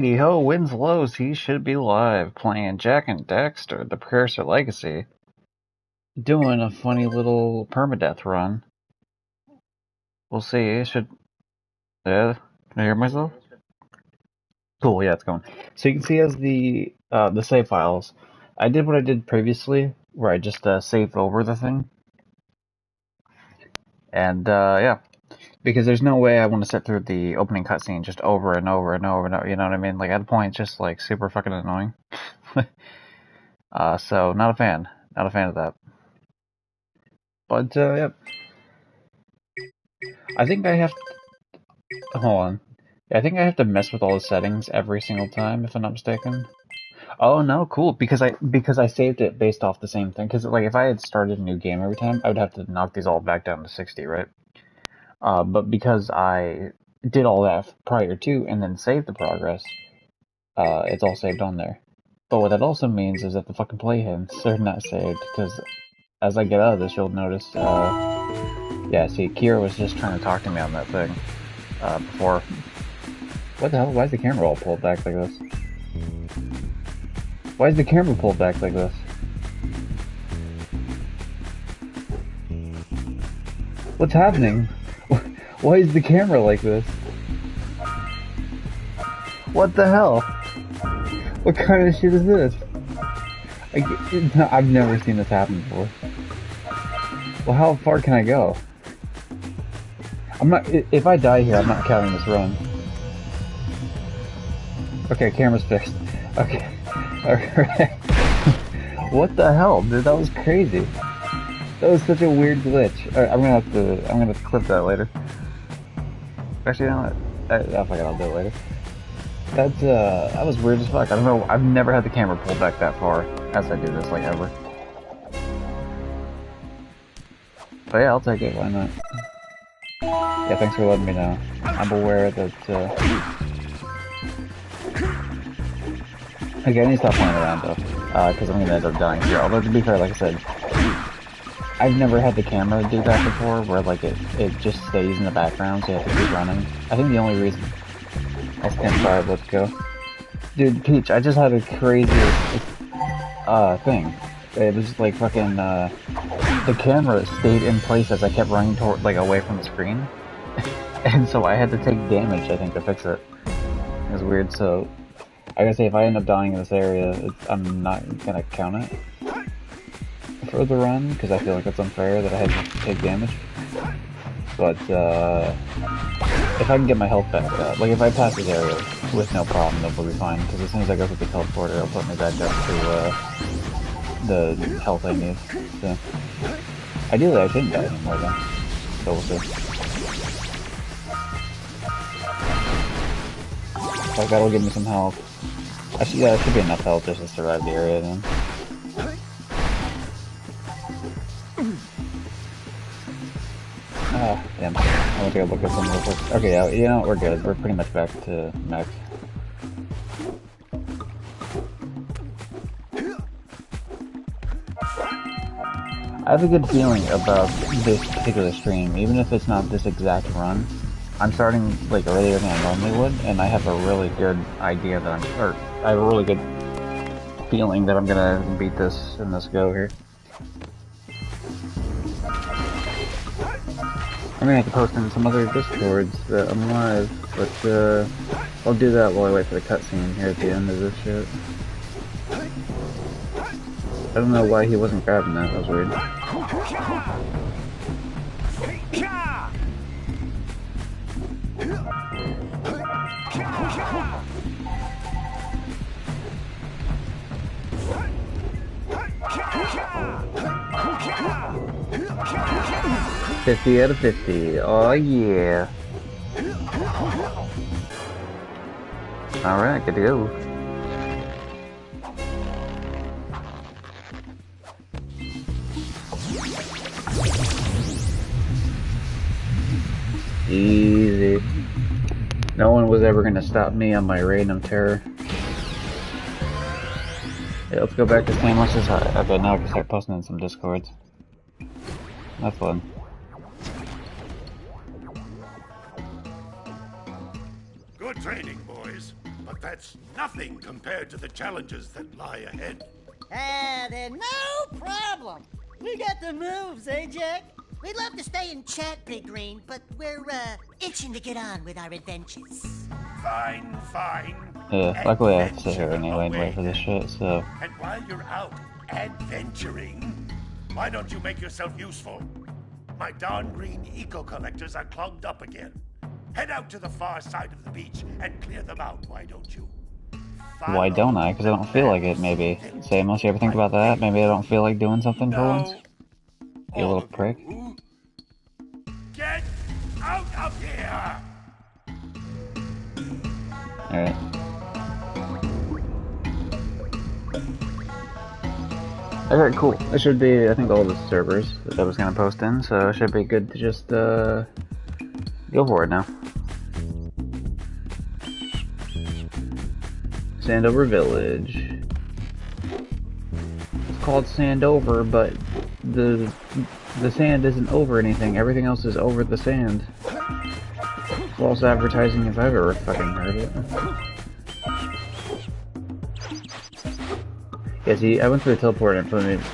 Ho wins lows, he should be live, playing Jak and Daxter, the Precursor Legacy. Doing a funny little permadeath run. We'll see, I should... can I hear myself? Cool, yeah, it's going. So you can see as the save files, I did what I did previously, where I just saved over the thing. And, yeah. Because there's no way I want to sit through the opening cutscene just over and over and over and over, you know what I mean? Like, at a point, it's just, like, super fucking annoying. So, not a fan. Not a fan of that. But, yeah. I think I have to... Hold on. I think I have to mess with all the settings every single time, if I'm not mistaken. Oh, no, cool. Because I saved it based off the same thing. Because, like, if I had started a new game every time, I would have to knock these all back down to 60, right? But because I did all that prior to and then saved the progress, it's all saved on there. But what that also means is that the fucking playheads are not saved, because as I get out of this, you'll notice, yeah, see, Kira was just trying to talk to me on that thing, before. What the hell? Why is the camera all pulled back like this? Why is the camera pulled back like this? What's happening? Why is the camera like this? What the hell? What kind of shit is this? I've never seen this happen before. Well, how far can I go? I'm not. If I die here, I'm not counting this run. Okay, camera's fixed. Okay. Alright. What the hell, dude? That was crazy. That was such a weird glitch. Alright, I'm gonna clip that later. Actually, you know what? Fuck it, I'll do it later. That was weird as fuck. I don't know, I've never had the camera pulled back that far as I do this, like, ever. But yeah, I'll take it, why not? Yeah, thanks for letting me know. I'm aware that, okay, I need to stop playing around, though, because I'm gonna end up dying here. Although, to be fair, like I said, I've never had the camera do that before, where, like, it just stays in the background, so you have to keep running. I think the only reason... I'll stand by, let's go. Dude, Peach, I just had a crazy, thing. It was, like, fucking, the camera stayed in place as I kept running toward, like, away from the screen. And so I had to take damage, I think, to fix it. It was weird, so... I gotta say, if I end up dying in this area, I'm not gonna count it for the run, because I feel like it's unfair that I had to take damage. But, if I can get my health back up, like if I pass this area with no problem, then we'll be fine, because as soon as I go through the teleporter, it'll put me back up to, the health I need, so. Ideally, I shouldn't die anymore, then. So we'll see. Like, that'll give me some health. Yeah, it should be enough health just to survive the area, then. Ah, damn. I want to go look at some real quick. Okay, yeah, you know what, we're good. We're pretty much back to max. I have a good feeling about this particular stream, even if it's not this exact run. I'm starting, like, earlier than I normally would, and I have a really good idea that I have a really good feeling that I'm gonna beat this in this go here. I'm gonna have to post in some other Discords that I'm live, but I'll do that while I wait for the cutscene here at the end of this shit. I don't know why he wasn't grabbing that, that was weird. $50 out of 50. Oh yeah. Alright, good to go. Easy. No one was ever gonna stop me on my reign of terror. Yeah, let's go back to Stan West's hut. Okay, now I can start posting in some Discords. That's fun. Good training, boys. But that It's nothing compared to the challenges that lie ahead. Then no problem. We got the moves, eh, Jack? We'd love to stay and chat, Big Green, but we're, itching to get on with our adventures. Fine. Yeah, luckily I have to sit here anyway and wait for this shit, so... And while you're out adventuring, why don't you make yourself useful? My darn green eco-collectors are clogged up again. Head out to the far side of the beach and clear them out, why don't you? Why don't I? Because I don't feel like it, maybe. Samus, you ever think about that? Maybe I don't feel like doing something for once? You little prick. Get out of here! Alright. Okay, cool. It should be, I think, all the servers that I was gonna post in, so it should be good to just, go for it now. Sandover Village. It's called Sandover, but the sand isn't over anything. Everything else is over the sand. False advertising if I've ever fucking heard it. Yeah, see, I went through the teleport and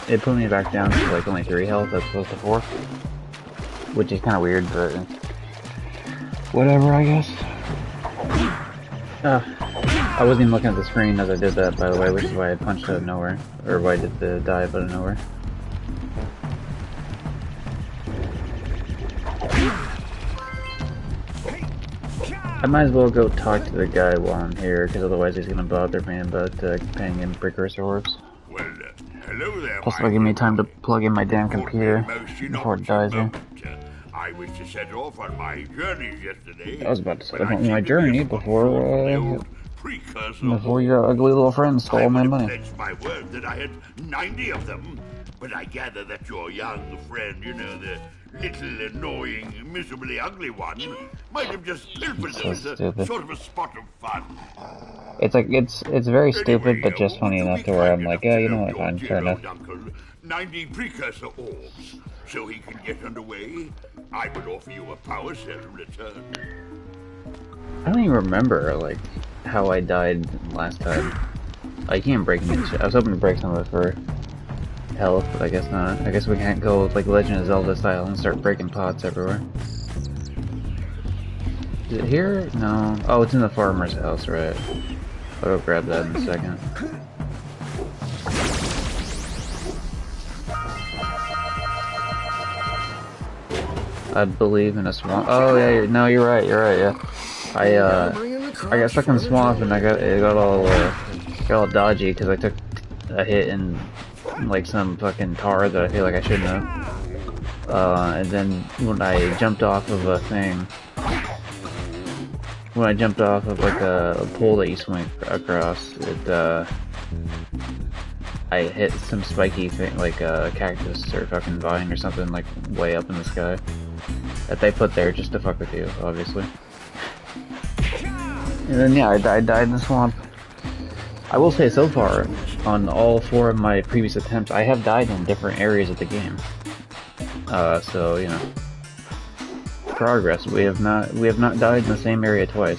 it put me back down to like only 3 health as opposed to 4. Which is kind of weird, but whatever, I guess. I wasn't even looking at the screen as I did that, by the way, which is why I punched out of nowhere. Or why I did the dive out of nowhere. I might as well go talk to the guy while I'm here, because otherwise he's gonna bother me about paying him precursor orbs. Well, hello there. Plus, it'll give me time to plug in my damn computer before it dies here. I was to set off on my journey yesterday. I was about to set off on my journey before your ugly little friend stole my money. That's my word that I had 90 of them. But I gather that your young friend, you know, the little annoying, miserably ugly one, might have just pilfered them as a sort of a spot of fun. It's like, it's very stupid, but just funny enough to where I'm like, yeah, you know what, fine, fair enough. 90 precursor orbs, so he can get underway. I would offer you a power cell in return. I don't even remember, like, how I died last time. I can't break any shit. I was hoping to break some of it for health, but I guess not. I guess we can't go with, like, Legend of Zelda style and start breaking pots everywhere. Is it here? No. Oh, it's in the farmer's house, right. I'll go grab that in a second. I believe in a swamp. Oh yeah, you're right. Yeah, I got stuck in the swamp and it got all dodgy because I took a hit in like some fucking tar that I feel like I shouldn't have. And then when I jumped off of a thing, when I jumped off of like a pole that you swing across, I hit some spiky thing, like a cactus or fucking vine or something, like way up in the sky. That they put there just to fuck with you, obviously. And then yeah, I died in the swamp. I will say so far, on all 4 of my previous attempts, I have died in different areas of the game. So, you know. Progress. We have not died in the same area twice.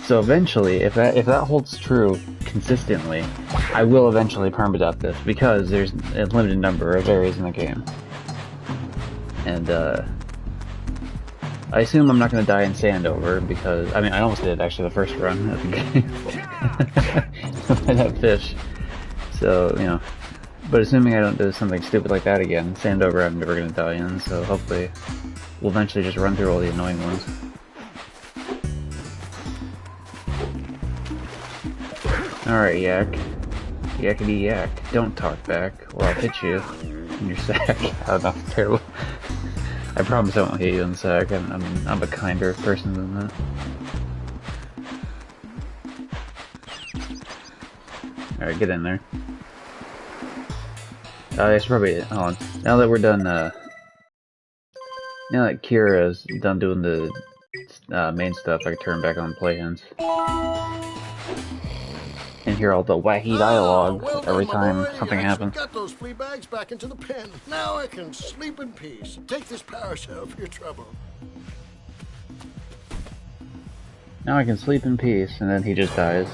So eventually, if that holds true consistently, I will eventually permadeath this, because there's a limited number of areas in the game. And, I assume I'm not going to die in Sandover, because, I mean, I almost did, actually, the first run of the game. By that fish. So, you know. But assuming I don't do something stupid like that again, Sandover I'm never going to die in, so hopefully we'll eventually just run through all the annoying ones. Alright, Yak. Yakety yak. Don't talk back, or I'll hit you in your sack. I don't know, it's terrible. I promise I won't hit you in the sack. I'm a kinder person than that. Alright, get in there. I should probably, hold on. Now that we're done, now that Kira's done doing the main stuff, I can turn back on play hints. And hear all the wacky dialogue every time something happens. Got those flea bags back into the pen. Now I can sleep in peace. Take this parasol for your trouble. Now I can sleep in peace, and then he just dies.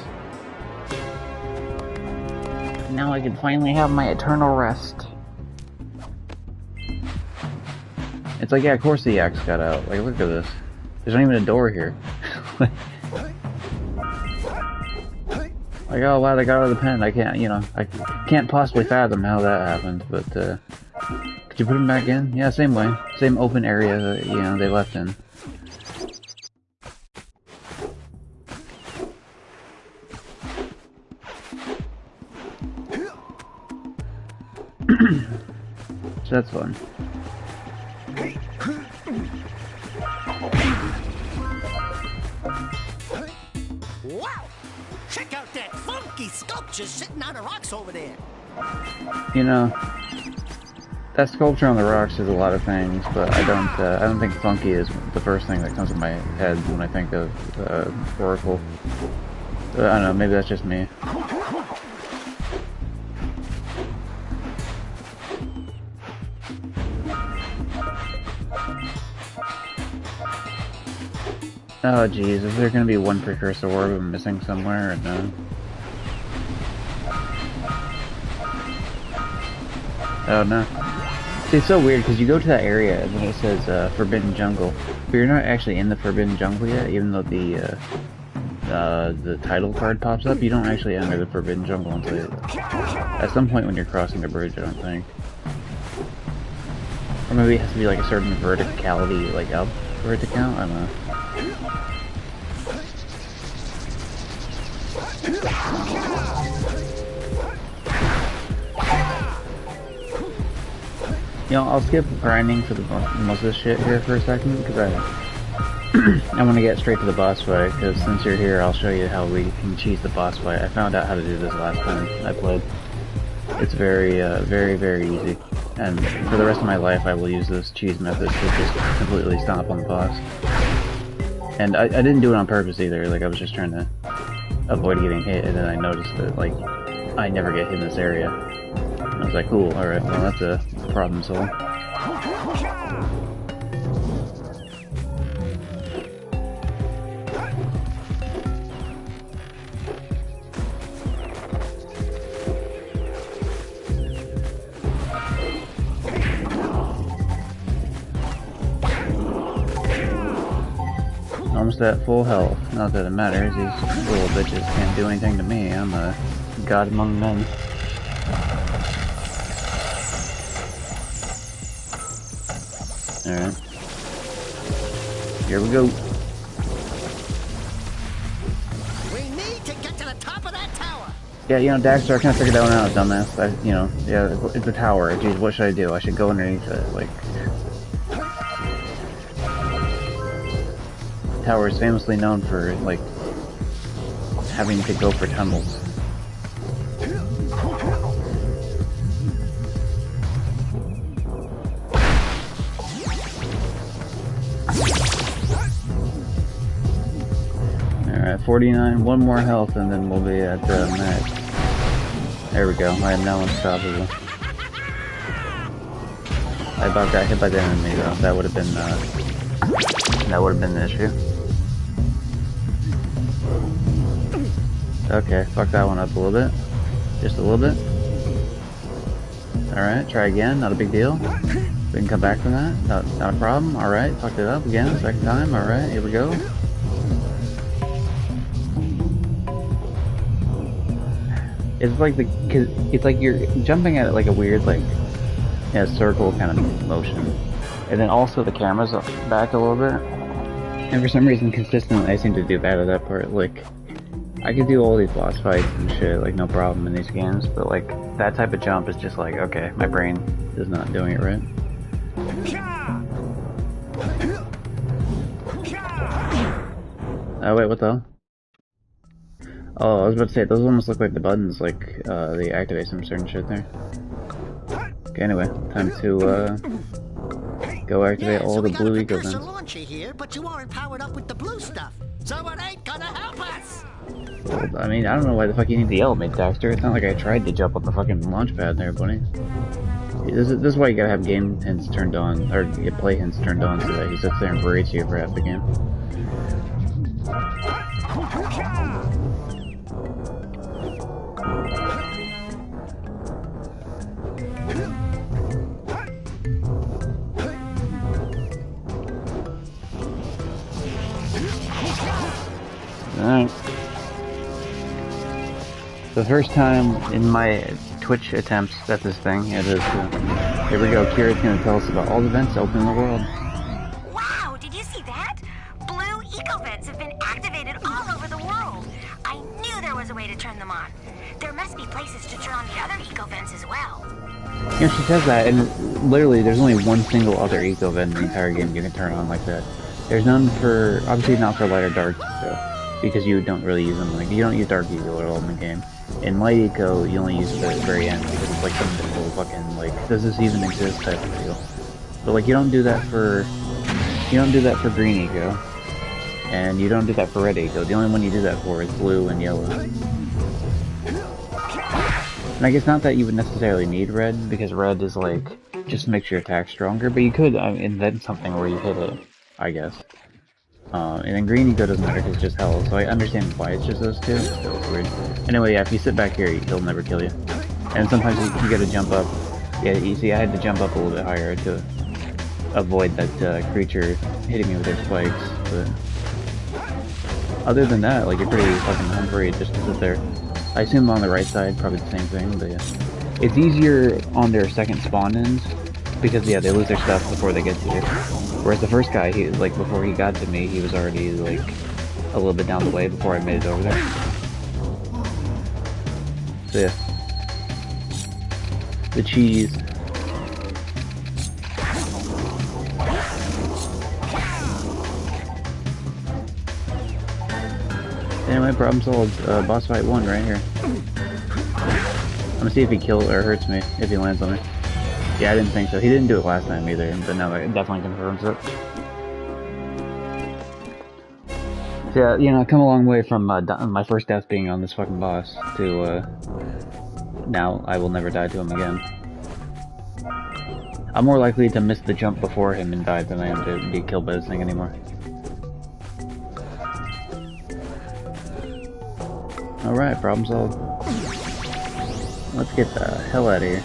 Now I can finally have my eternal rest. It's like, yeah, of course the Yaks got out. Like, look at this. There's not even a door here. Like, oh wow, they got out of the pen. I can't, you know, I can't possibly fathom how that happened, but, could you put them back in? Yeah, same way. Same open area that, you know, they left in. So that's fun. Wow! Check out that funky sculpture sitting on the rocks over there. You know, that sculpture on the rocks is a lot of things, but I don't think funky is the first thing that comes to my head when I think of Oracle. I don't know, maybe that's just me. Oh geez, is there gonna be one precursor orb I'm missing somewhere or no? Oh no. See, it's so weird because you go to that area and then it says Forbidden Jungle, but you're not actually in the Forbidden Jungle yet, even though the title card pops up. You don't actually enter the Forbidden Jungle until at some point when you're crossing the bridge, I don't think. Or maybe it has to be like a certain verticality, like up for it to count. I don't know. You know, I'll skip grinding for the most of this shit here for a second, because I want to get straight to the boss fight, because since you're here, I'll show you how we can cheese the boss fight. I found out how to do this last time I played. It's very, very easy, and for the rest of my life I will use this cheese method to just completely stomp on the boss. And I didn't do it on purpose either, like I was just trying to avoid getting hit, and then I noticed that, like, I never get hit in this area. I was like, cool, alright, well that's a problem solved. Almost at full health. Not that it matters, these little bitches can't do anything to me. I'm a god among men. Alright. Here we go. We need to get to the top of that tower. Yeah, you know, Daxter, I can't figure that one out, dumbass. You know, yeah, it's a tower. Jeez, what should I do? I should go underneath it, like... Tower is famously known for, like, having to go for tunnels. Alright, 49, one more health and then we'll be at the max. There we go, I am now unstoppable. I about got hit by the enemy though, that would have been the issue. Okay, fuck that one up a little bit. Just a little bit. Alright, try again, not a big deal. We can come back from that, not a problem. Alright, fucked it up again, second time, alright, here we go. It's like it's like you're jumping at it like a weird, like, yeah, circle kind of motion. And then also the camera's back a little bit. And for some reason, consistently, I seem to do bad at that part. Like, I could do all these boss fights and shit, like, no problem in these games, but, like, that type of jump is just like, okay, my brain is not doing it right. Oh, wait, what the hell? Oh, I was about to say, those almost look like the buttons, like, they activate some certain shit there. Okay, anyway, time to, go activate all the blue eco vents. Launcher here, but you aren't powered up with the blue stuff, so it ain't gonna help us. Well, I mean, I don't know why the fuck you need the element, Daxter. It's not like I tried to jump on the fucking launch pad there, buddy. This is why you gotta have game hints turned on, or get play hints turned on so that he sits there and berates you for half the game. Alright. The first time in my Twitch attempts at this thing, it is, here we go, Kira's gonna tell us about all the vents open in the world. Wow, did you see that? Blue eco-vents have been activated all over the world. I knew there was a way to turn them on. There must be places to turn on the other eco-vents as well. You know, she says that, and literally there's only one single other eco-vent in the entire game you can turn on like that. There's none for, obviously not for light or dark, so, because you don't really use them, like, you don't use dark eco at all in the game. In light eco, you only use it at the very end, because it's like some simple fucking, like, does this even exist type of deal. But like, you don't do that for green eco, and you don't do that for red eco. The only one you do that for is blue and yellow. And I guess not that you would necessarily need red, because red is like, just makes your attack stronger, but you could invent something where you hit it, I guess. And then green eco doesn't matter because it's just hell, so I understand why it's just those two, so it's weird. Anyway, yeah, if you sit back here, he'll never kill you. And sometimes you gotta jump up. Yeah, you see, I had to jump up a little bit higher to avoid that creature hitting me with their spikes, but... Other than that, like, you're pretty fucking home free just to sit there. I assume on the right side, probably the same thing, but yeah. It's easier on their second spawn-ins, because, yeah, they lose their stuff before they get to you. Whereas the first guy, he, like, before he got to me, he was already, like, a little bit down the way before I made it over there. So, yeah. The cheese. Anyway, problem solved. Boss fight 1 right here. I'm gonna see if he kills or hurts me, if he lands on me. Yeah, I didn't think so. He didn't do it last time either, but now that definitely confirms it. So yeah, you know, I come a long way from my first death being on this fucking boss to now I will never die to him again. I'm more likely to miss the jump before him and die than I am to be killed by this thing anymore. Alright, problem solved. Let's get the hell out of here.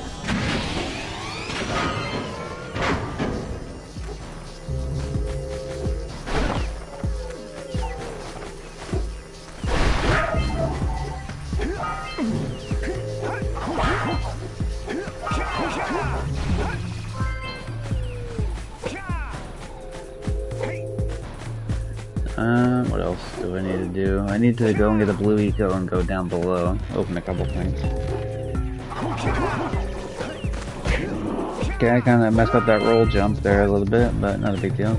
What else do I need to do? I need to go and get a blue eco and go down below. Open a couple things. Okay, I kinda messed up that roll jump there a little bit, but not a big deal.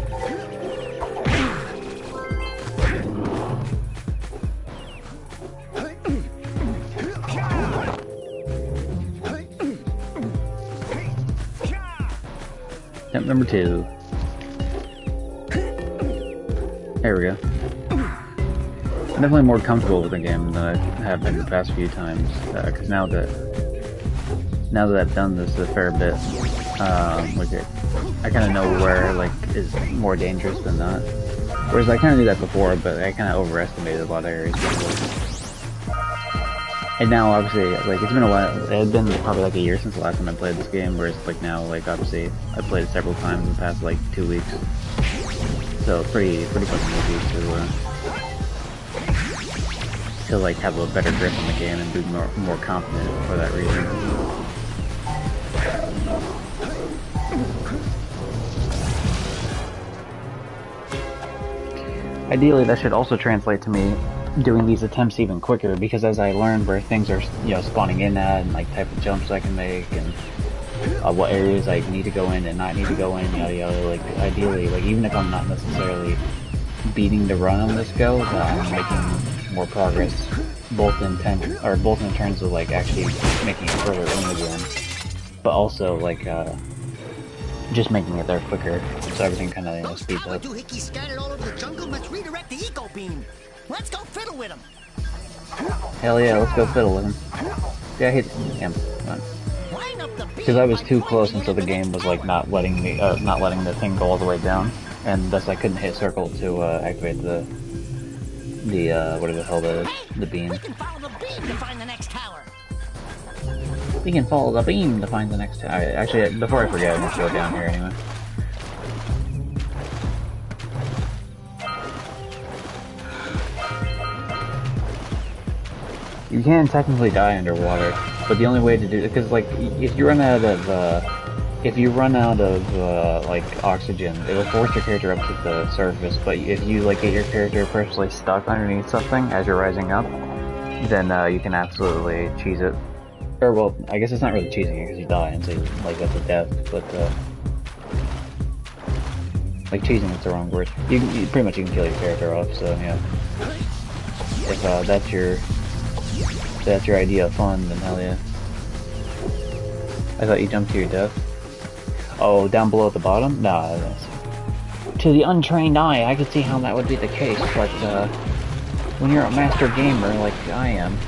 Attempt number 2. There we go. I'm definitely more comfortable with the game than I have been the past few times, because now that I've done this a fair bit, like I kind of know where like is more dangerous than not. Whereas I kind of knew that before, but I kind of overestimated a lot of areas before. And now, obviously, like it's been a while. It had been probably like a year since the last time I played this game. Whereas like now, like obviously, I played it several times in the past like 2 weeks. So pretty fucking easy to like have a better grip on the game and be more confident for that reason. Ideally, that should also translate to me doing these attempts even quicker, because as I learn where things are, you know, spawning in at, and like type of jumps I can make, and what areas I need to go in and not need to go in, yada yada, like ideally, like even if I'm not necessarily beating the run on this go, I'm making more progress, both in terms of like actually making it further in the game, but also like just making it there quicker, so everything kind of, you know, speeds up. Doohickeys scattered all over the jungle. Let's redirect the eco beam. Let's go fiddle with him. Hell yeah, let's go fiddle with him. Yeah, I hit him. Come on. Because I was too close, and so the game was like not letting me, not letting the thing go all the way down, and thus I couldn't hit circle to activate the whatever the hell the beam. We can follow the beam to find the next tower. We can follow the beam to find the next tower. Actually, before I forget, let's go down here anyway. You can technically die underwater, but the only way to do it, because like if you run out of like oxygen, it will force your character up to the surface. But if you like get your character purposely stuck underneath something as you're rising up, then you can absolutely cheese it. Or well, I guess it's not really cheesing it because you die, and so like that's a death. But like cheesing is the wrong word. You pretty much you can kill your character off. So yeah, if that's your idea of fun, then hell yeah. I thought you jumped to your death. Oh, down below at the bottom? Nah, to the untrained eye, I could see how that would be the case, but when you're a master gamer like I am,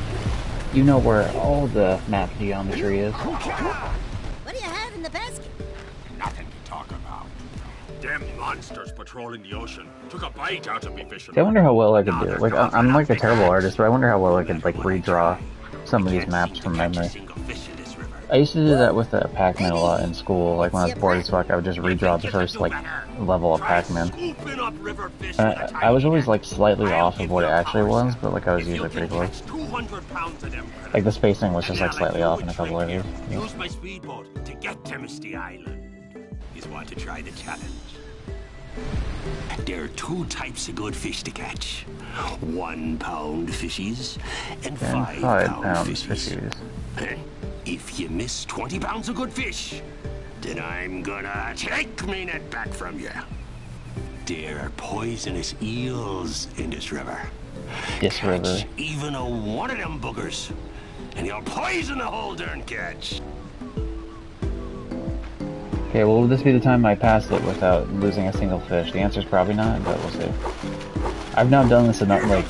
you know where all the map geometry is. What do you have in the basket? Nothing to talk about. Them monsters patrolling the ocean took a bite out of me fishing. I wonder how well I could do it. Like, I'm like a terrible artist, but I wonder how well I could like redraw some of these maps from memory. I used to do that with Pac-Man a lot in school. Like when I was bored as fuck, I would just redraw the first like level of Pac-Man. I was always like slightly off of what it actually was, but like I was usually pretty close. Like the spacing was just like slightly off in a couple areas. Yeah. Use my speedboat to get to Misty Island. You want to try the challenge? There are two types of good fish to catch. 1 pound fishies and 5 pound fishies. If you miss 20 pounds of good fish, then I'm gonna take me net back from you. There are poisonous eels in this river. This river. Catch even one of them boogers, and you'll poison the whole darn catch. Okay, well, will this be the time I pass it without losing a single fish? The answer's probably not, but we'll see. I've now done this enough, like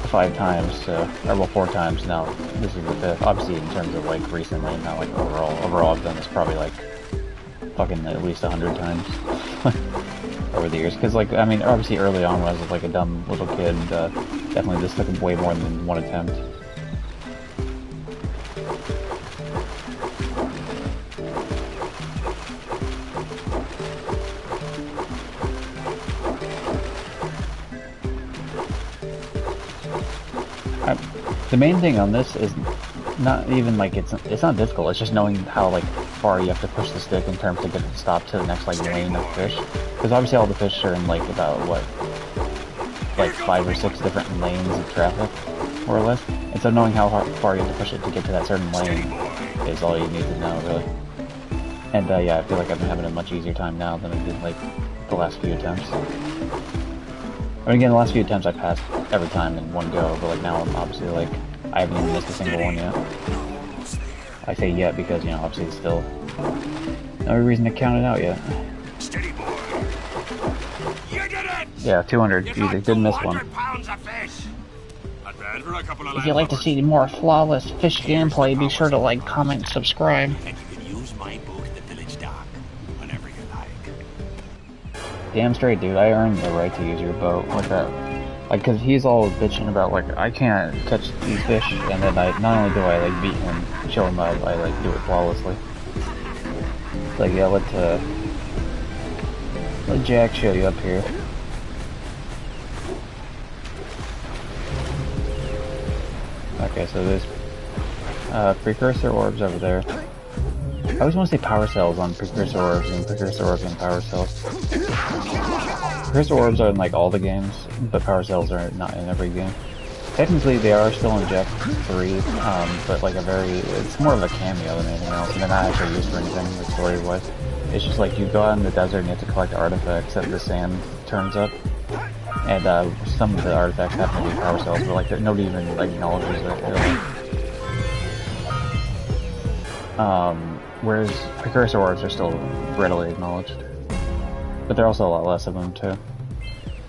5 times, so, or well, 4 times now. This is the 5th. Obviously, in terms of like recently, not like overall. Overall, I've done this probably like fucking at least 100 times over the years. Because, like, I mean, obviously, early on when I was like a dumb little kid, definitely this took way more than 1 attempt. The main thing on this is not even like it's not difficult. It's just knowing how like far you have to push the stick in terms to get it to stop to the next like lane of fish. Because obviously all the fish are in like about what, like 5 or 6 different lanes of traffic, more or less. And so knowing how far you have to push it to get to that certain lane is all you need to know, really. And yeah, I feel like I've been having a much easier time now than I did like the last few attempts. I mean, again, the last few attempts I passed every time in one go, but like now I'm obviously like, I haven't even missed a single one yet. I say yet because, you know, obviously it's still no reason to count it out yet. Yeah, 200, easy, didn't miss one. If you'd like to see more flawless fish gameplay, be sure to like, comment, subscribe. Damn straight, dude. I earned the right to use your boat like that. Like, cause he's all bitching about like I can't catch these fish, and then not only do I like beat him, show him I like do it flawlessly. It's like yeah, let Jack show you up here. Okay, so there's precursor orbs over there. I always want to say power cells on precursor orbs and precursor orbs and power cells. Precursor orbs are in like all the games, but power cells are not in every game. Technically they are still in Jak 3, but like it's more of a cameo than anything else, and they're not actually used for anything, like story-wise. It's just like you go out in the desert and you have to collect artifacts that the sand turns up, and some of the artifacts happen to be power cells, but like nobody even acknowledges it, really. Whereas precursor orbs are still readily acknowledged. But there are also a lot less of them, too.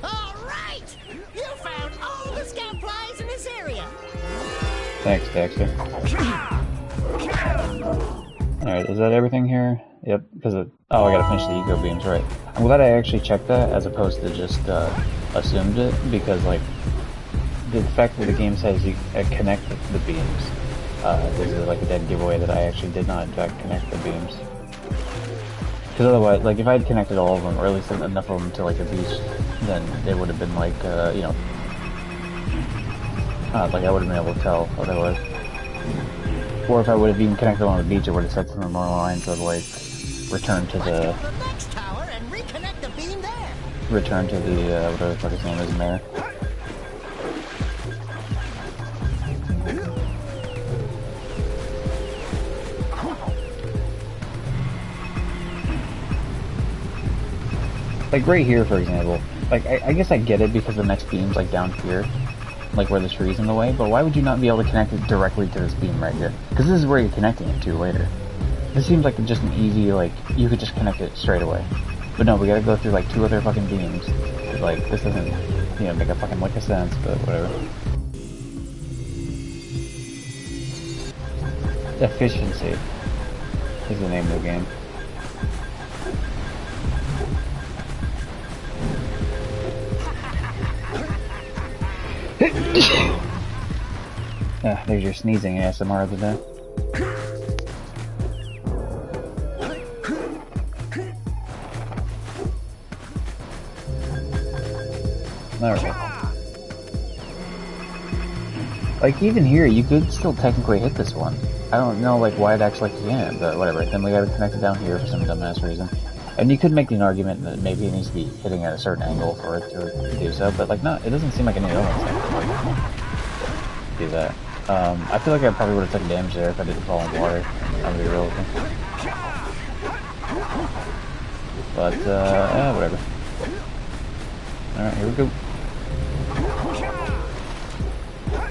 Alright! You found all the scout flies in this area! Thanks, Daxter. Alright, is that everything here? Yep, because oh, I gotta finish the eco beams, right. I'm glad I actually checked that, as opposed to just, assumed it, because, like, the fact that the game says you connect the beams, this is like a dead giveaway that I actually did not, in fact, connect the beams. Because otherwise, like, if I had connected all of them, or at least enough of them to, like, a beach, then it would have been, like, you know, Like I wouldn't have been able to tell otherwise. Or if I would have even connected on the beach, it would have said something more lines of like, return to the... Let's go to the next tower and reconnect the beam there. Return to the, whatever the fuck his name is in there. Like right here, for example. Like, I guess I get it because the next beam's like down here. Like where the tree's in the way, but why would you not be able to connect it directly to this beam right here? Because this is where you're connecting it to later. This seems like just an easy, like, you could just connect it straight away. But no, we gotta go through like 2 other fucking beams. Like, this doesn't, you know, make a fucking lick of sense, but whatever. Efficiency is the name of the game. There's your sneezing ASMR of the day. Alright. Like, even here, you could still technically hit this one. I don't know, like, why it acts like you can't, but whatever. Then we gotta connect it down here for some dumbass reason. And you could make an argument that maybe it needs to be hitting at a certain angle for it to do so, but, like, no, it doesn't seem like any other one do that. I feel like I probably would have taken damage there if I didn't fall in water. I'll be real with you. But, yeah, whatever. Alright, here we go.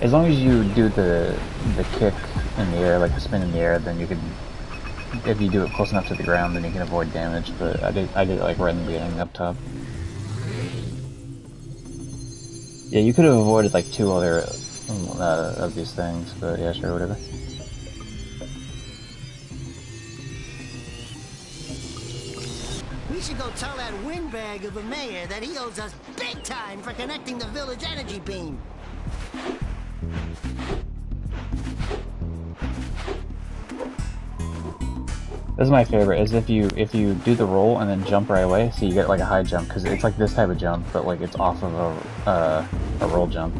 As long as you do the kick in the air, like the spin in the air, then you can, if you do it close enough to the ground, then you can avoid damage, but I did it like right in the beginning, up top. Yeah, you could have avoided like 2 other of these things, but yeah, sure, whatever. We should go tell that windbag of a mayor that he owes us big time for connecting the village energy beam. This is my favorite, is if you do the roll and then jump right away, so you get like a high jump, because it's like this type of jump, but like it's off of a roll jump.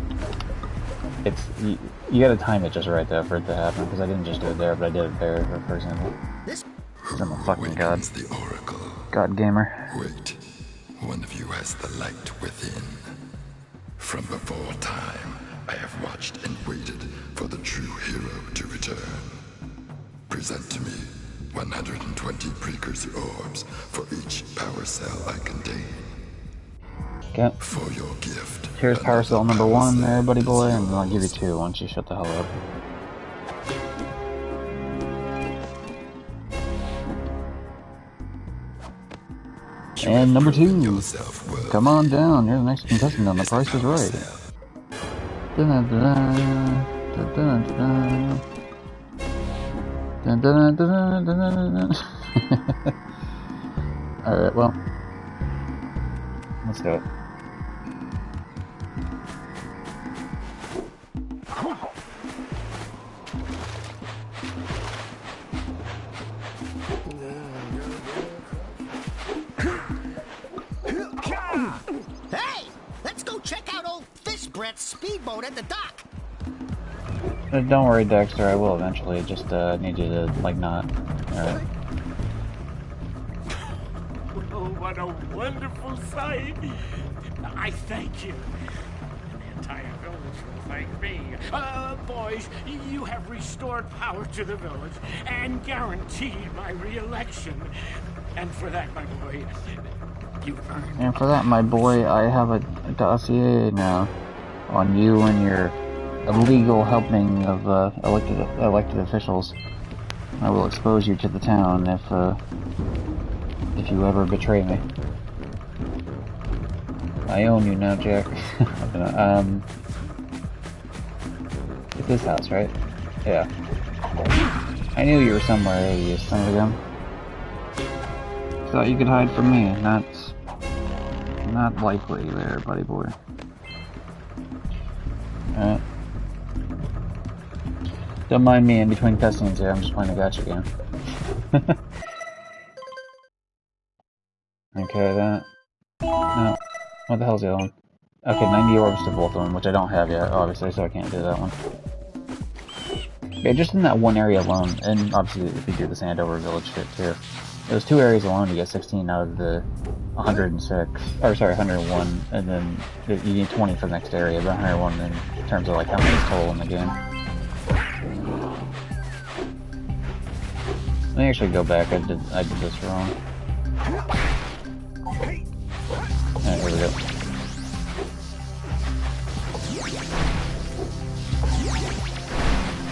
It's, you gotta time it just right though for it to happen, because I didn't just do it there, but I did it there, for example. This... I'm a fucking god. The oracle. God gamer. Wait, one of you has the light within. From before time, I have watched and waited for the true hero to return. Present to me 120 precursor orbs for each power cell I contain. Okay. For your gift. Here's power cell number 1 there, buddy boy, and then I'll give you 2 once you shut the hell up. And number 2. Come on down, you're the next contestant on The Price is Right. Alright, well, let's do it. Hey! Let's go check out old Fish Brett's speedboat at the dock! Don't worry, Dexter, I will eventually. Just need you to, like, not. Alright. Oh, what a wonderful sight! I thank you. The entire village will thank me. Boys, you have restored power to the village and guaranteed my re-election. And for that, my boy, you've earned... And for that, my boy, I have a dossier now on you and your illegal helping of elected officials. I will expose you to the town if you ever betray me. I own you now, Jack. It's this house, right? Yeah. I knew you were somewhere, you son of a gun. Thought you could hide from me. Not likely there, buddy boy. Alright. Don't mind me in between cutscenes here, I'm just playing a gacha game. Okay, that. No. What the hell's the other one? Okay, 90 orbs to both of them, which I don't have yet, obviously, so I can't do that one. Yeah, just in that one area alone, and obviously if you do the Sandover Village shit too. Those 2 areas alone, you get 16 out of the 106, or sorry, 101, and then you need 20 for the next area, but 101 in terms of like how many total in the game. Let me actually go back, I did this wrong. Alright, here we go.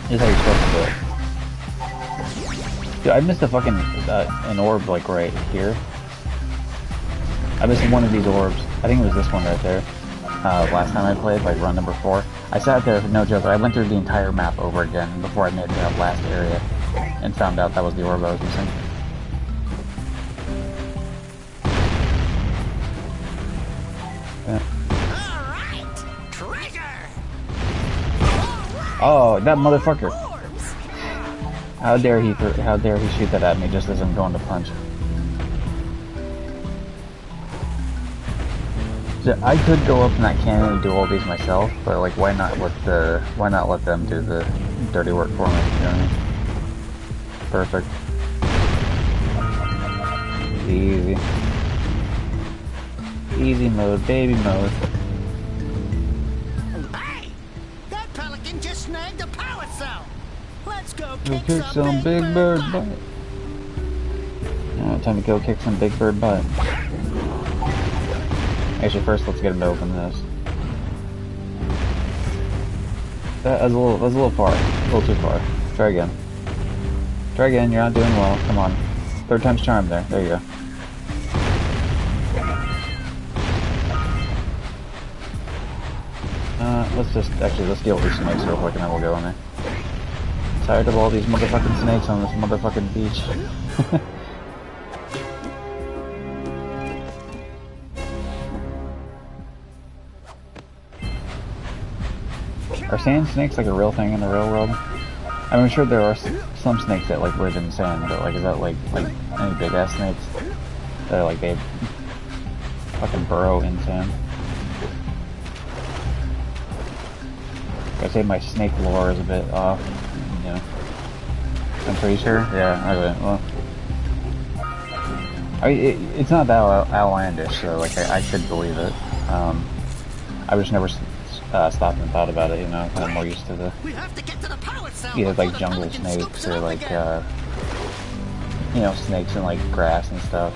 This is how you're supposed to do it. Dude, I missed a fucking, an orb, like, right here. I missed one of these orbs. I think it was this one right there. Last time I played, like, run number 4. I sat there, no joke, I went through the entire map over again before I made that last area. And found out that was the orb I was missing. Yeah. Oh, that motherfucker! How dare he shoot that at me just as I'm going to punch? So I could go up in that cannon and do all these myself, but like, why not let them do the dirty work for me? You know what I mean? Perfect. Easy. Easy mode, baby mode. Hey! That pelican just snagged a power cell! Let's go Go kick some big bird butt. Time to go kick some big bird butt. Actually, first let's get him to open this. That was a little far. A little too far. Try again. Try again, you're not doing well. Come on. 3rd time's charm there. There you go. Let's deal with these snakes real quick and then we'll go in there. Tired of all these motherfucking snakes on this motherfucking beach. Are sand snakes like a real thing in the real world? I mean, I'm sure there are some snakes that like live in sand, but like, is that like any big ass snakes that are like they fucking burrow in sand? I'd say my snake lore is a bit off. You know, I'm pretty sure. Yeah. Okay. Well, it's not that outlandish, so like I could believe it. I just never stopped and thought about it. You know, kind of more used to the either like jungle snakes or like you know, snakes in like grass and stuff.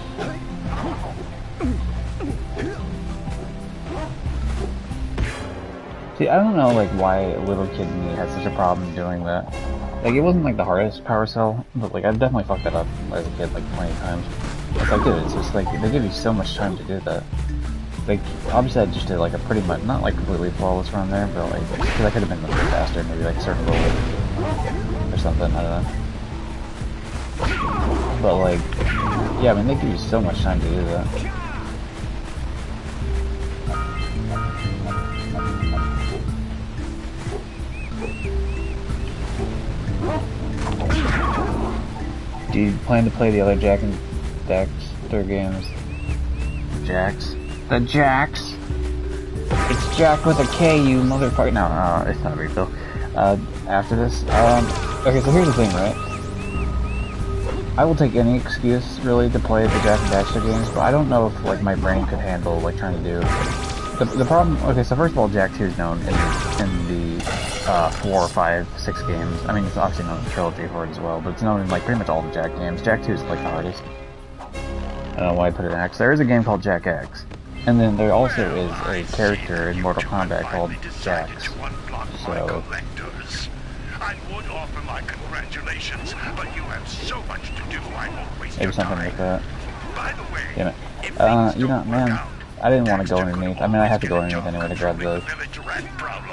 See, I don't know like why little kid me had such a problem doing that. Like, it wasn't like the hardest power cell, but like I've definitely fucked that up as a kid like 20 times. It's like, dude, it's just like they give you so much time to do that. Like, obviously I just did like a pretty much, not like completely flawless run there, but like, cause I could have been a little bit faster, maybe like certain goal or something, I don't know. But like, yeah, I mean, they give you so much time to do that. Do you plan to play the other Jak and Daxter games? Jacks? The Jacks? It's Jak with a K, you motherfucker. No, it's not a big deal. After this, okay, so here's the thing, right? I will take any excuse, really, to play the Jak and Daxter games, but I don't know if, like, my brain could handle, like, trying to do... The problem... Okay, so first of all, Jak 2 is known in the 4 or 5, 6 games. I mean, it's obviously known in the trilogy for it as well, but it's known in, like, pretty much all the Jak games. Jak 2 is, like, the hardest. I don't know why I put it in X. There is a game called Jak X. And then there also is a character in Mortal Kombat called Jax. So... I would offer my congratulations, but you have so much to do, I won't waste maybe something like that. By the way, damn it. You know, man, I didn't want to go underneath. I mean, I have to go underneath anyway to grab the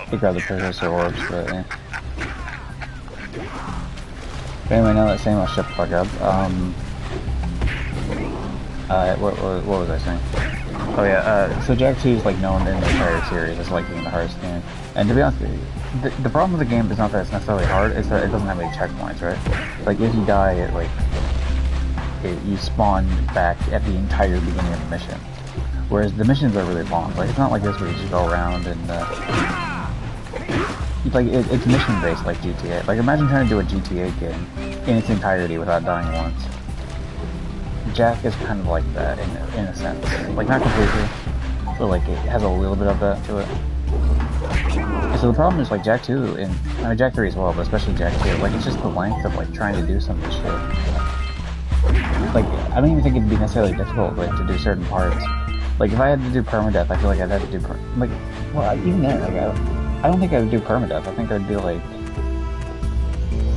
precursor orbs, but yeah. But anyway, now that saying, I'll shut the fuck up. What was I saying? Oh yeah, so Jak 2 is like known in the entire series as like being the hardest game. And to be honest with you, the problem with the game is not that it's necessarily hard, it's that it doesn't have any checkpoints, right? Like if you die, you spawn back at the entire beginning of the mission. Whereas the missions are really long. Like, it's not like this where you just go around and, like, it's mission-based like GTA. Like, imagine trying to do a GTA game in its entirety without dying once. Jak is kind of like that in a sense. Like, not completely, but like it has a little bit of that to it. And so the problem is like Jak 2 and I mean Jak 3 as well, but especially Jak 2. Like, it's just the length of like trying to do some of this shit. Like, I don't even think it'd be necessarily difficult like to do certain parts. Like, if I had to do permadeath, I feel like I'd have to do well, even then, like I don't think I would do permadeath. I think I'd do like,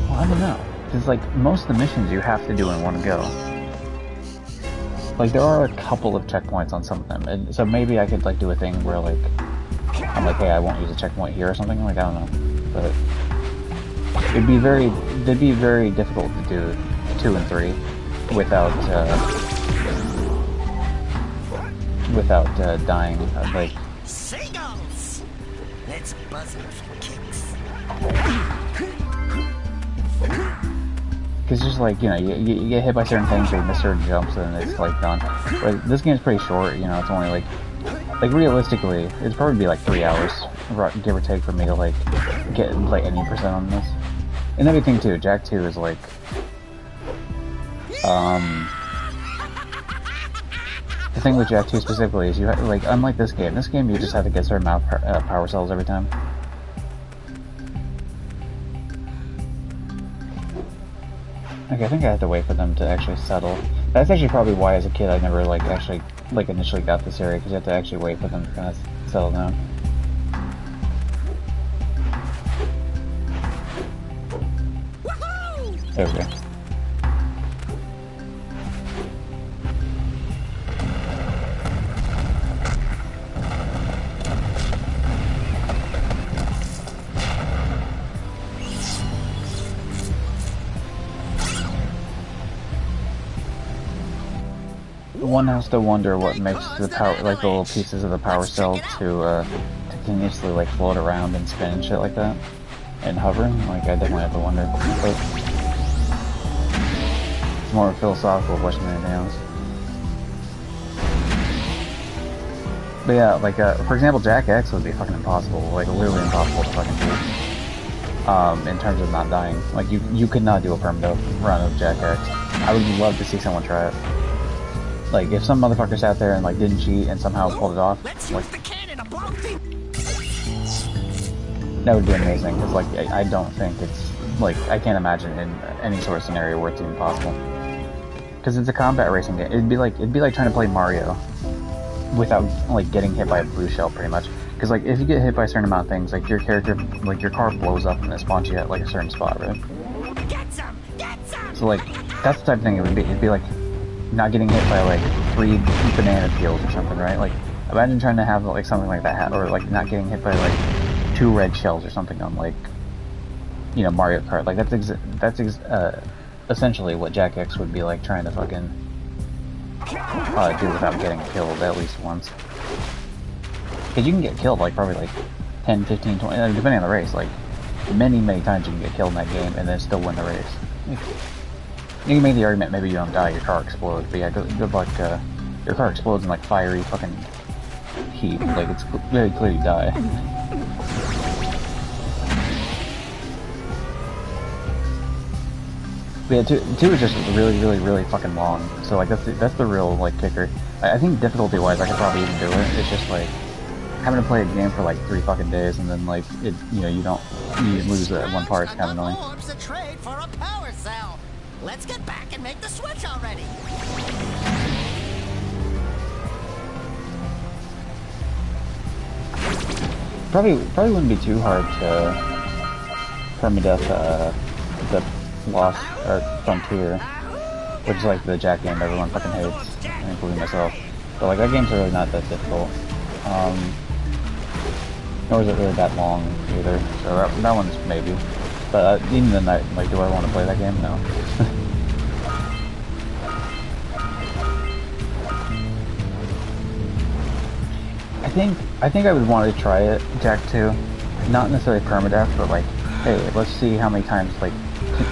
well, I don't know, because like most of the missions you have to do in one go. Like, there are a couple of checkpoints on some of them, and so maybe I could like do a thing where like I'm like, hey, I won't use a checkpoint here or something. Like, I don't know, but they'd be very difficult to do 2 and 3 without dying. Like, Seagulls! Let's buzz them for kicks. because just like, you know, you get hit by certain things, you miss certain jumps, and it's like done. But this game's pretty short, you know. It's only like realistically, it'd probably be like 3 hours, give or take, for me to like get like any % on this. And another thing too, Jak 2 is like, the thing with Jak 2 specifically is you have, like, unlike this game you just have to get a certain amount of power cells every time. Okay, I think I have to wait for them to actually settle. That's actually probably why as a kid I never like actually like initially got this area, because you have to actually wait for them to kind of settle down. There we go. One has to wonder what makes the power, like the little pieces of the power cell to continuously like float around and spin and shit like that, and hover. Like, I definitely have to wonder. But it's more a philosophical question than anything else. But yeah, like for example, Jak X would be fucking impossible, like literally impossible to fucking do. In terms of not dying, like you could not do a permadeath run of Jak X. I would love to see someone try it. Like, if some motherfucker sat there and like didn't cheat and somehow pulled it off, like, that would be amazing. Because like I don't think it's like, I can't imagine in any sort of scenario where it's even possible. Because it's a combat racing game. It'd be like trying to play Mario without like getting hit by a blue shell, pretty much. Because like if you get hit by a certain amount of things, like your character, like your car blows up and it spawns you at like a certain spot, right? So like that's the type of thing it would be. It'd be like not getting hit by like 3 banana peels or something, right? Like, imagine trying to have like something like that, or like not getting hit by like 2 red shells or something on like, you know, Mario Kart. Like that's essentially what Jak X would be like trying to fucking do without getting killed at least once. Because you can get killed like probably like 10, 15, 20, depending on the race. Like many times you can get killed in that game and then still win the race. You can make the argument maybe you don't die, your car explodes, but yeah, good luck, your car explodes in like fiery fucking heat, like it's very clear you die. But yeah, 2 is just really fucking long, so like that's the real like kicker. I think difficulty wise I could probably even do it. It's just like having to play a game for like 3 fucking days and then like it, you know, you lose that one part. It's kind of annoying. Let's get back and make the switch already. Probably wouldn't be too hard to permadeath the Lost or Frontier, which is like the Jak game everyone fucking hates, including myself. But like that game's really not that difficult. Nor is it really that long either. So that one's maybe. But even then, like, do I want to play that game? No. I think I would want to try it, Jak 2. Not necessarily permadeath, but like, hey, let's see how many times, like,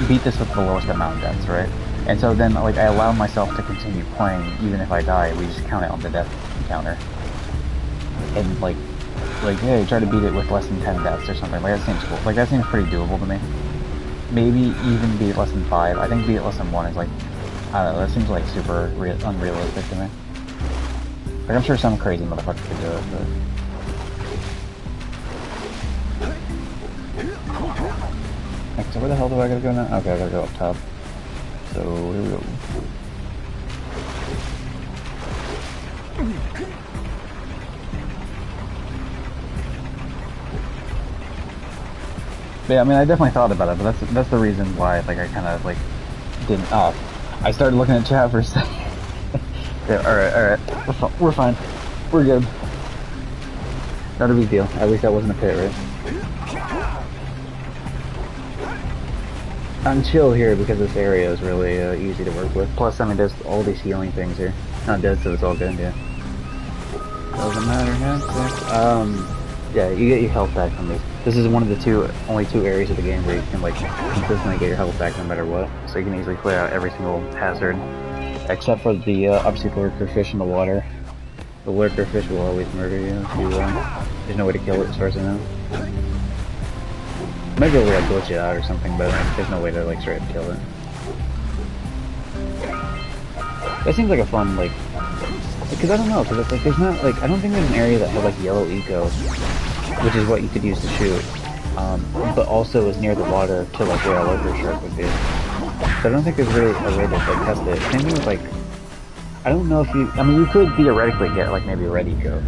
beat this with the lowest amount of deaths, right? And so then, like, I allow myself to continue playing even if I die. We just count it on the death counter. and like yeah, try to beat it with less than 10 deaths or something. Like that seems cool. Like that seems pretty doable to me. Maybe even beat it less than 5. I think beat it less than 1 is like, I don't know. That seems like super unrealistic to me. Like I'm sure some crazy motherfucker could do it, but. Okay, so where the hell do I gotta go now? Okay, I gotta go up top. So here we go. But yeah, I mean, I definitely thought about it, but that's the reason why, like, I kind of like didn't. Oh, I started looking at chat for a second. Yeah, all right, we're fine, we're good. Not a big deal. At least that wasn't a pit, right? I'm chill here because this area is really easy to work with. Plus, I mean, there's all these healing things here. Not dead, so it's all good, yeah. Doesn't matter, yeah. Yeah, you get your health back from these. This is one of the only two areas of the game where you can, like, consistently get your health back no matter what. So you can easily clear out every single hazard. Except for the, obviously, the lurker fish in the water. The lurker fish will always murder you if you, there's no way to kill it as far as I know. Maybe we'll like glitch it out or something, but there's no way to like straight up kill it. That seems like a fun like, because I don't know, because it's like there's not like I don't think there's an area that had like yellow eco, which is what you could use to shoot, but also is near the water to like where a lurker shark would be. So I don't think there's really a way to like test it. Same thing with like, I don't know if you, I mean you could theoretically get like maybe a red eco.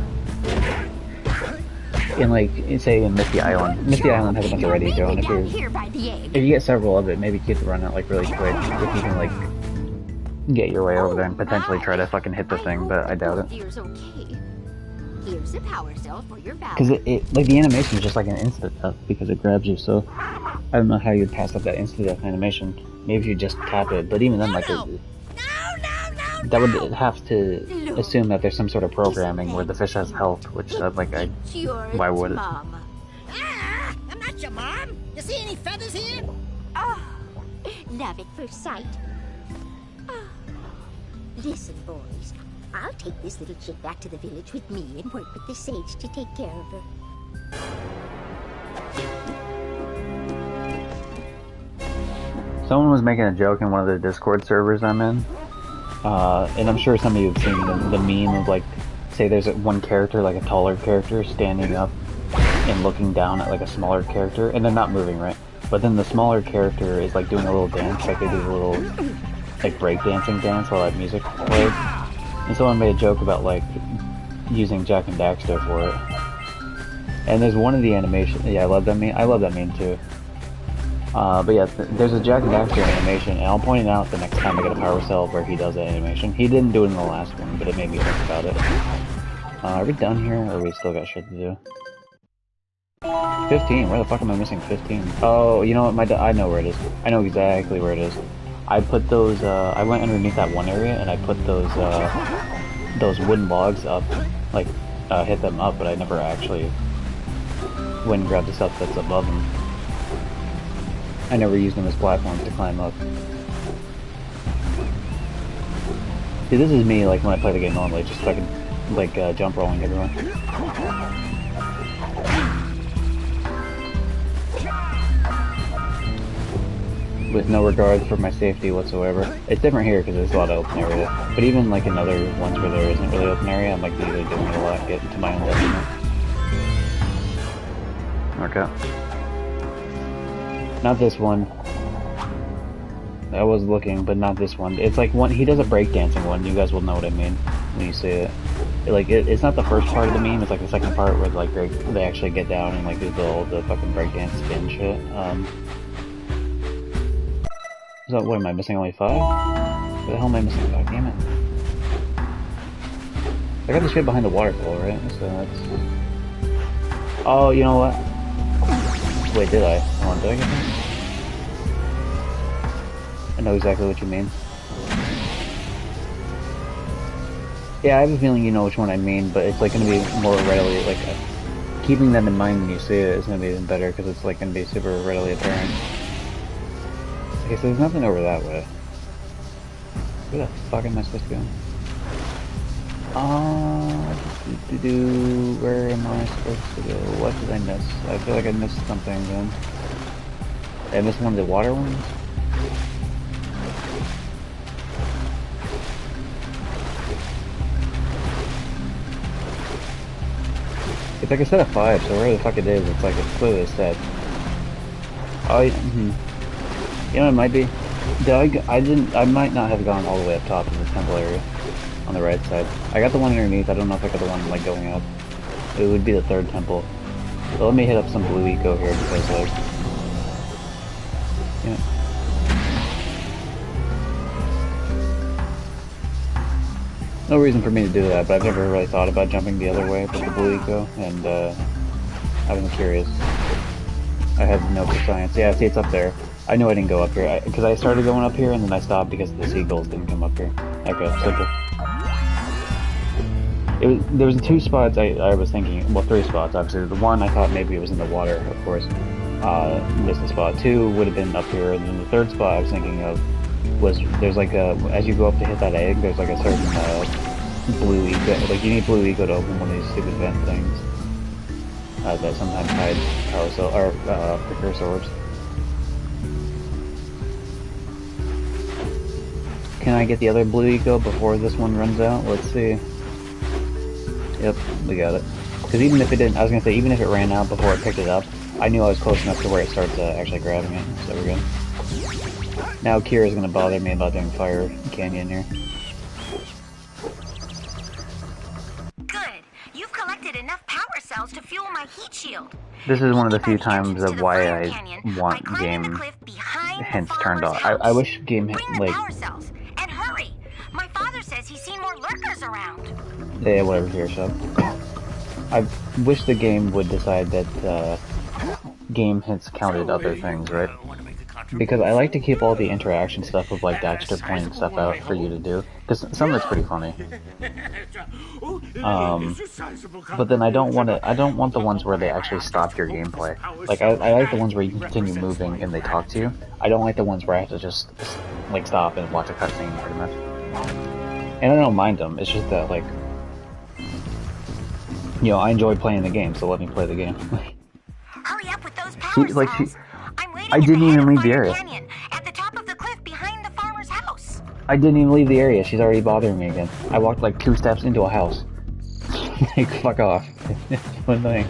In like, say in Misty Island. Misty Island has a bunch of red eco, and if you get several of it, maybe you could run it like really quick if you can like get your way over there and potentially try to fucking hit the thing, but I doubt it. Here's a power cell for your valve. Because it like the animation is just like an instant death because it grabs you, so I don't know how you'd pass up that instant death animation. Maybe if you just tap it, but even then like that would have to assume that there's some sort of programming where the fish has health, which like why would it? Ah, I'm not your mom. You see any feathers here? Oh, love at first sight. Oh. Listen, boys, I'll take this little chick back to the village with me and work with the sage to take care of her. Someone was making a joke in one of the Discord servers I'm in. And I'm sure some of you have seen the meme of like, say there's one character, like a taller character, standing up and looking down at like a smaller character, and they're not moving, right? But then the smaller character is like doing a little dance, like they do a little like breakdancing dance while that music plays. And someone made a joke about like using Jak and Daxter for it. And there's one of the animations, yeah, I love that meme. I love that meme too. But yeah, there's a Jak Daxter animation, and I'll point it out the next time I get a power cell where he does that animation. He didn't do it in the last one, but it made me think about it. Are we done here, or we still got shit to do? 15, where the fuck am I missing 15? Oh, you know what, I know where it is. I know exactly where it is. I put those, I went underneath that one area, and I put those wooden logs up, like, hit them up, but I never actually went and grabbed the stuff that's above them. I never used them as platforms to climb up. See, this is me, like, when I play the game normally, just fucking, like, jump rolling everyone. With no regard for my safety whatsoever. It's different here because there's a lot of open area. But even, like, in other ones where there isn't really open area, I'm, like, usually doing it a lot, getting to my own detriment. Okay. Not this one. I was looking, but not this one. It's like one, he does a breakdancing one, you guys will know what I mean when you see it. It's not the first part of the meme, it's like the second part where like they actually get down and like do the fucking breakdance spin shit. So what am I missing, only 5? What the hell am I missing 5? Damn it. I got the shit behind the waterfall, right? So that's... Oh, you know what? Wait, did I? Hold on, did I get that? I know exactly what you mean. Yeah, I have a feeling you know which one I mean, but it's like gonna be more readily, like, keeping them in mind when you see it is gonna be even better, because it's like gonna be super readily apparent. Okay, so there's nothing over that way. Where the fuck am I supposed to go? Where am I supposed to go? What did I miss? I feel like I missed something again. Did I miss one of the water ones? It's like a set of 5, so where the fuck it is, it's like it's clearly a set. Oh, you know, it might be. I might not have gone all the way up top in the temple area. On the right side. I got the one underneath, I don't know if I got the one like going up. It would be the 3rd temple. So let me hit up some blue eco here because like... Yeah. No reason for me to do that, but I've never really thought about jumping the other way with the blue eco, and I was curious. I have no science. Yeah, see, it's up there. I knew I didn't go up here, because I started going up here and then I stopped because the seagulls didn't come up here. Okay, simple. There was 2 spots I was thinking, well 3 spots obviously. The one I thought maybe it was in the water, of course. Missed the spot. 2 would have been up here, and then the 3rd spot I was thinking of was, there's like a, as you go up to hit that egg, there's like a certain blue eco, like you need blue eco to open one of these stupid vent things. That sometimes hide power cell, or precursor orbs. Can I get the other blue eco before this one runs out? Let's see. Yep, we got it. Because even if it didn't, I was gonna say, even if it ran out before I picked it up, I knew I was close enough to where it starts actually grabbing it. So we're good. Now Kira's gonna bother me about doing Fire Canyon here. Good. You've collected enough power cells to fuel my heat shield. This is one of the few times of why I want game hints turned off. I wish game like... Power cells. And hurry! My father says he's seen more lurkers around. Yeah, whatever, here, so. I wish the game would decide that game hints counted other things, right? Because I like to keep all the interaction stuff with like Daxter pointing stuff out for you to do, because some of it's pretty funny. But then I don't want the ones where they actually stop your gameplay. Like I like the ones where you can continue moving and they talk to you. I don't like the ones where I have to just like stop and watch a cutscene pretty much. And I don't mind them. It's just that like, you know, I enjoy playing the game, so let me play the game. Hurry up with those power cells. Like I at didn't the even head leave of the Fire area. Canyon, at the top of the cliff behind the farmer's house. I didn't even leave the area. She's already bothering me again. I walked like 2 steps into a house. Like, fuck off. One thing.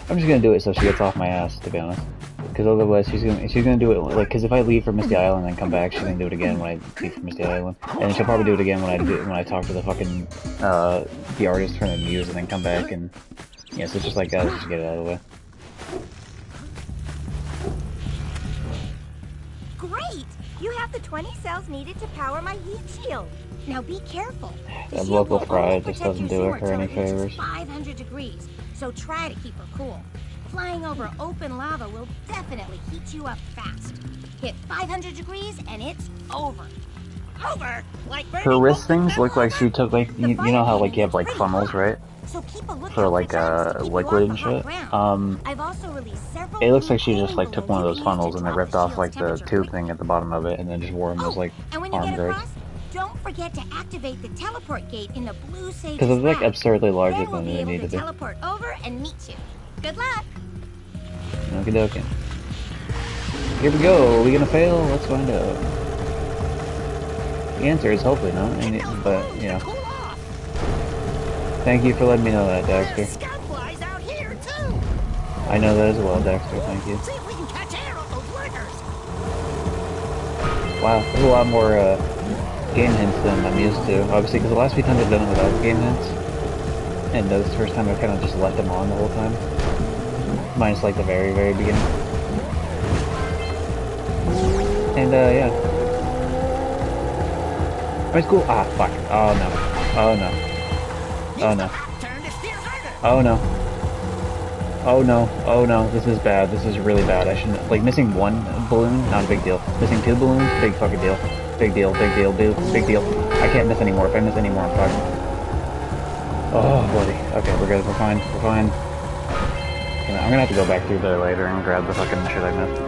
I'm just gonna do it so she gets off my ass, to be honest. Because otherwise she's gonna do it, like, because if I leave for Misty Island and come back, she's gonna do it again when I leave for Misty Island. And she'll probably do it again when I talk to the fucking, the artist from the muse and then come back and... Yeah, so it's just like, let's just get it out of the way. Great! You have the 20 cells needed to power my heat shield. Now be careful. That local fry just doesn't do her any favors. 500 degrees, so try to keep her cool. Flying over open lava will definitely heat you up fast. Hit 500 degrees and it's over. Over? Like her wrist things look like she took like you know how like you have like funnels, right? So keep a lookout for like liquid and shit. I've also released several it looks like she just like took one of those funnels and then ripped off like the tube thing at the bottom of it and then just wore them as like arm guards. Don't forget to activate the teleport gate in the blue sage. Because it's like absurdly larger than they need to be. Teleport over and meet you. Good luck. Okie dokie. Here we go. Are we gonna fail? Let's find out. The answer is hopefully not. But you know. Thank you for letting me know that, Daxter. I know that as well, Daxter. Thank you. See if we can catch air off those lurkers. Wow, there's a lot more game hints than I'm used to. Obviously, because the last few times I've done it without game hints, and this first time I've kind of just left them on the whole time. Minus like the very, very beginning. And yeah. Alright, cool. Ah, fuck. Oh no. Oh no. Oh no. Oh no. Oh no. Oh no. This is bad. This is really bad. I shouldn't. Like, missing one balloon, not a big deal. Missing 2 balloons, big fucking deal. Big deal, big deal, big deal. I can't miss anymore. If I miss any more, I'm fucked. Oh, bloody. Okay, we're good. We're fine. We're fine. You know, I'm gonna have to go back through there later and grab the fucking shit I missed.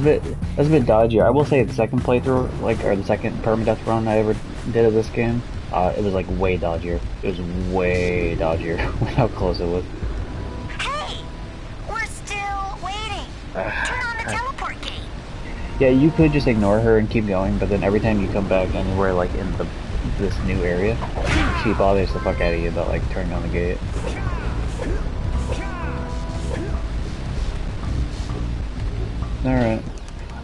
That's a bit dodgier. I will say the second playthrough, like, or the second permadeath run I ever did of this game, it was like way dodgier. It was way dodgier with how close it was. Hey! We're still waiting. Turn on the teleport gate. Yeah, you could just ignore her and keep going, but then every time you come back anywhere like in this new area, she bothers the fuck out of you about like turning on the gate. Alright.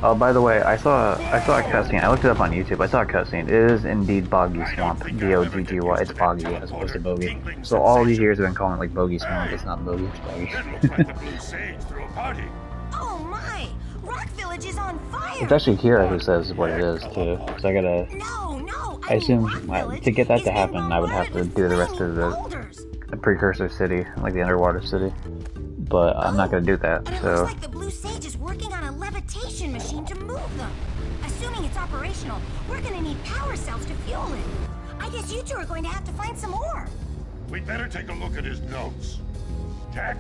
Oh, by the way, I saw a cutscene. I looked it up on YouTube. I saw a cutscene. It is indeed Boggy Swamp. B-O-G-G-Y. It's Boggy as opposed to Bogey. So all these years have been calling it like Bogey Swamp. It's not Bogey, it's Boggy. Oh my! Rock Village is on fire! It's actually Kira who says what it is, too. So I gotta... No, I assume to get that to happen, I would have to do the rest of the precursor city, like the underwater city. But I'm not gonna do that, And it so... looks like the Blue Sage is working on a levitation machine to move them. Assuming it's operational, we're gonna need power cells to fuel it. I guess you two are going to have to find some more. We'd better take a look at his notes. Jak,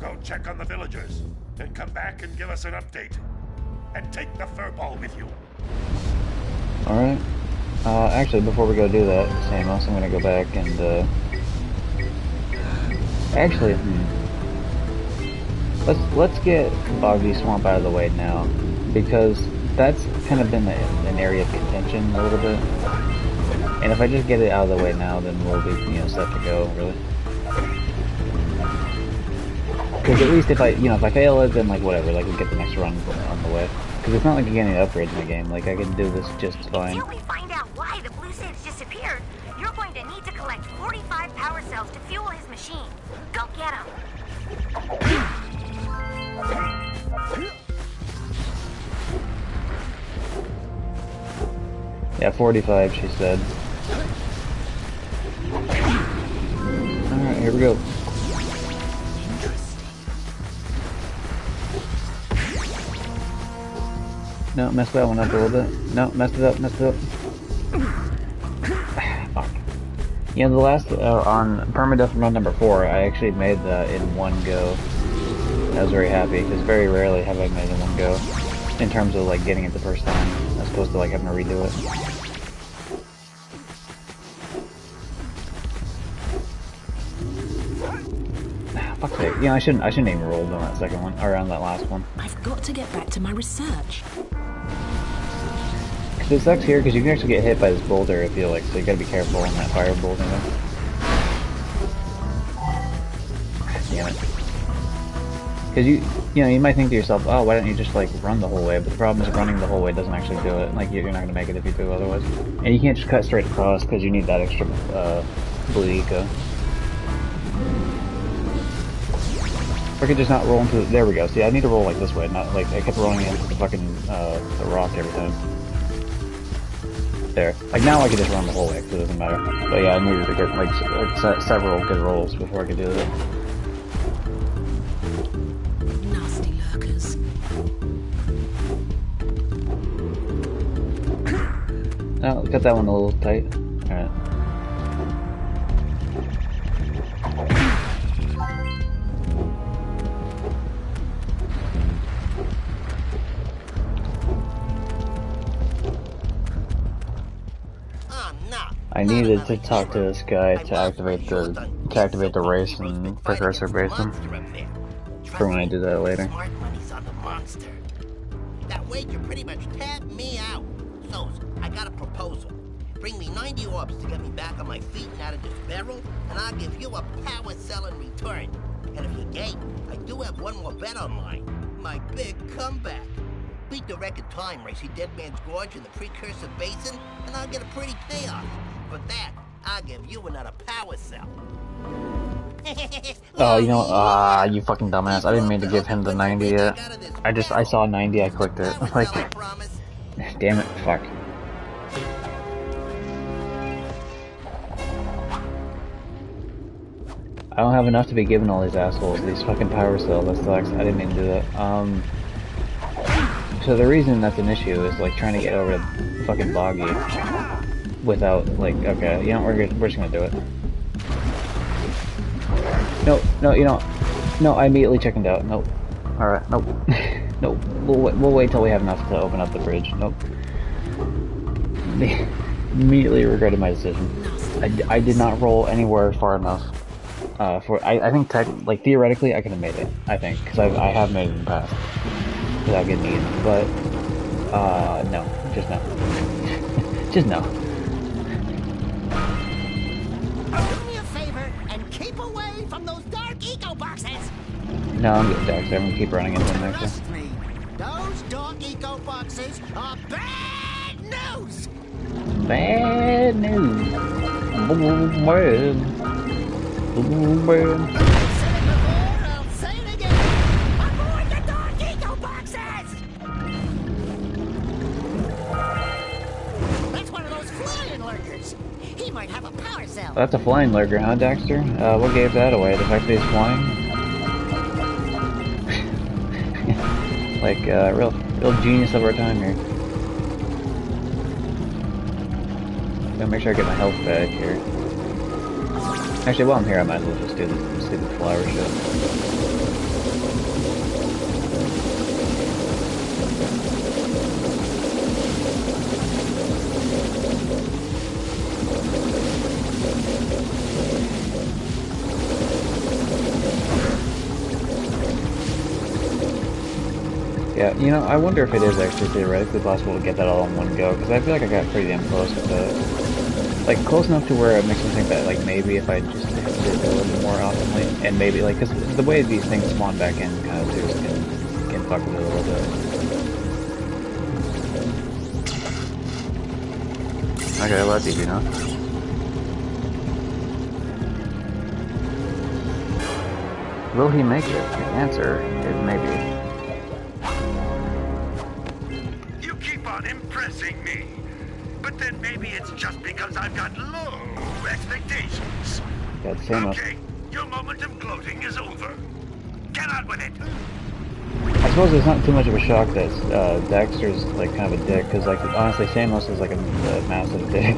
go check on the villagers. Then come back and give us an update. And take the furball with you. Alright. Actually, before we go do that, Samus, I'm gonna go back and, Actually, Let's get Boggy Swamp out of the way now, because that's kind of been an area of contention a little bit. And if I just get it out of the way now, then we'll be, you know, set to go, really. Because at least if I fail it, then like whatever, like we get the next run on the way. Because it's not like you get any upgrades in the game. Like I can do this just fine. Until we find out why the Blue Sage disappeared, you're going to need to collect 45 power cells to fuel his machine. Go get them. Yeah, 45, she said. Alright, here we go. No, messed that one up a little bit. No, messed it up. Fuck. You know, the last, on Permadeath run number 4, I actually made that in one go. I was very happy, because very rarely have I made it in one go. In terms of, like, getting it the first time, as opposed to, like, having to redo it. Fuck's sake. You know, I shouldn't even rolled on that second one, or on that last one. I've got to get back to my research. Cause it sucks here, because you can actually get hit by this boulder, I feel like, so you gotta be careful on that fire boulder, though. Damn it. Because you know, you might think to yourself, oh, why don't you just, like, run the whole way, but the problem is running the whole way doesn't actually do it. Like, you're not gonna make it if you do otherwise. And you can't just cut straight across, because you need that extra, blue eco. Or I could just not roll into the, there we go. See, I need to roll like this way, not like, I kept rolling into the fucking, the rock every time. There. Like, now I can just run the whole way, because it doesn't matter. But yeah, I needed to get, like, several good rolls before I could do that. Nasty lurkers. No, cut that one a little tight. Alright. I needed to talk to this guy to activate the race and precursor basin. For when I do that later. That wager pretty much tapped me out. So, I got a proposal. Bring me 90 orbs to get me back on my feet and out of this barrel, and I'll give you a power cell in return. And if you're game, I do have one more bet on mine. My big comeback. Beat the record time race at Dead Man's Gorge in the precursor basin, and I'll get a pretty payoff. For that, I'll give you another power cell. Oh, you know, you fucking dumbass. I didn't mean to give him the 90 yet. I saw 90, I clicked it. Like, damn it, fuck. I don't have enough to be giving all these assholes these fucking power cells. That sucks. I didn't mean to do that. So the reason that's an issue is, like, trying to get over to fucking Boggy without, like, okay, you know, we're just gonna do it. No, you know, no, I immediately chickened out. Nope. Alright, nope. Nope. We'll wait till we have enough to open up the bridge. Nope. Immediately regretted my decision. I did not roll anywhere far enough. I think theoretically I could have made it. I think because I have made it in the past without getting eaten. But no, just no. Just no. Do me a favor and keep away from those dark eco boxes. No, I'm good, Daxter. I'm gonna keep running into them actually. Trust me, those dark eco boxes are bad news. Bad news. Bad. Bad. I'll say it again. Avoid the dark eco boxes. That's one of those flying lurkers. He might have a power cell. That's a flying lurker, huh, Daxter? What gave that away? The fact that he's flying? Like, real genius of our time here. Gotta make sure I get my health back here. Actually, while I'm here, I might as well just do the stupid flower shit. Yeah, you know, I wonder if it is actually theoretically possible to get that all in one go, because I feel like I got pretty damn close with it. Like, close enough to where it makes me think that, like, maybe if I just did it a little bit more oftenly, and maybe, like, because the way these things spawn back in kind of too can fuck with it a little bit. Okay, well, that's easy enough. Will he make it? The answer is maybe. Impressing me. But then maybe it's just because I've got low expectations. Okay, your moment of gloating is over. Get on with it. I suppose it's not too much of a shock that Daxter's like kind of a dick, because like honestly Samus is like a massive dick.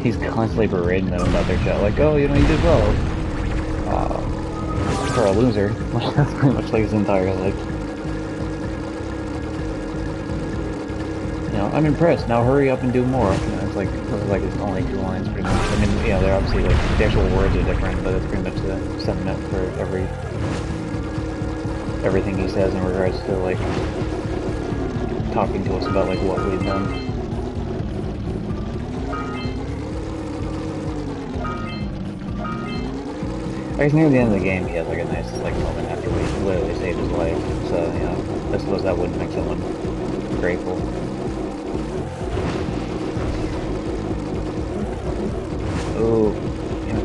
He's constantly berating them about their chat, like, oh, you know, you did well. For a loser. That's pretty much like his entire like. You know, I'm impressed. Now hurry up and do more. You know, it's like his only 2 lines, pretty much. I mean, you know, they're obviously like the actual words are different, but it's pretty much the sentiment for everything he says in regards to like talking to us about like what we've done. I guess near the end of the game, he has like a nice like moment after we literally saved his life. So you know, I suppose that would make someone grateful. Oh, yeah.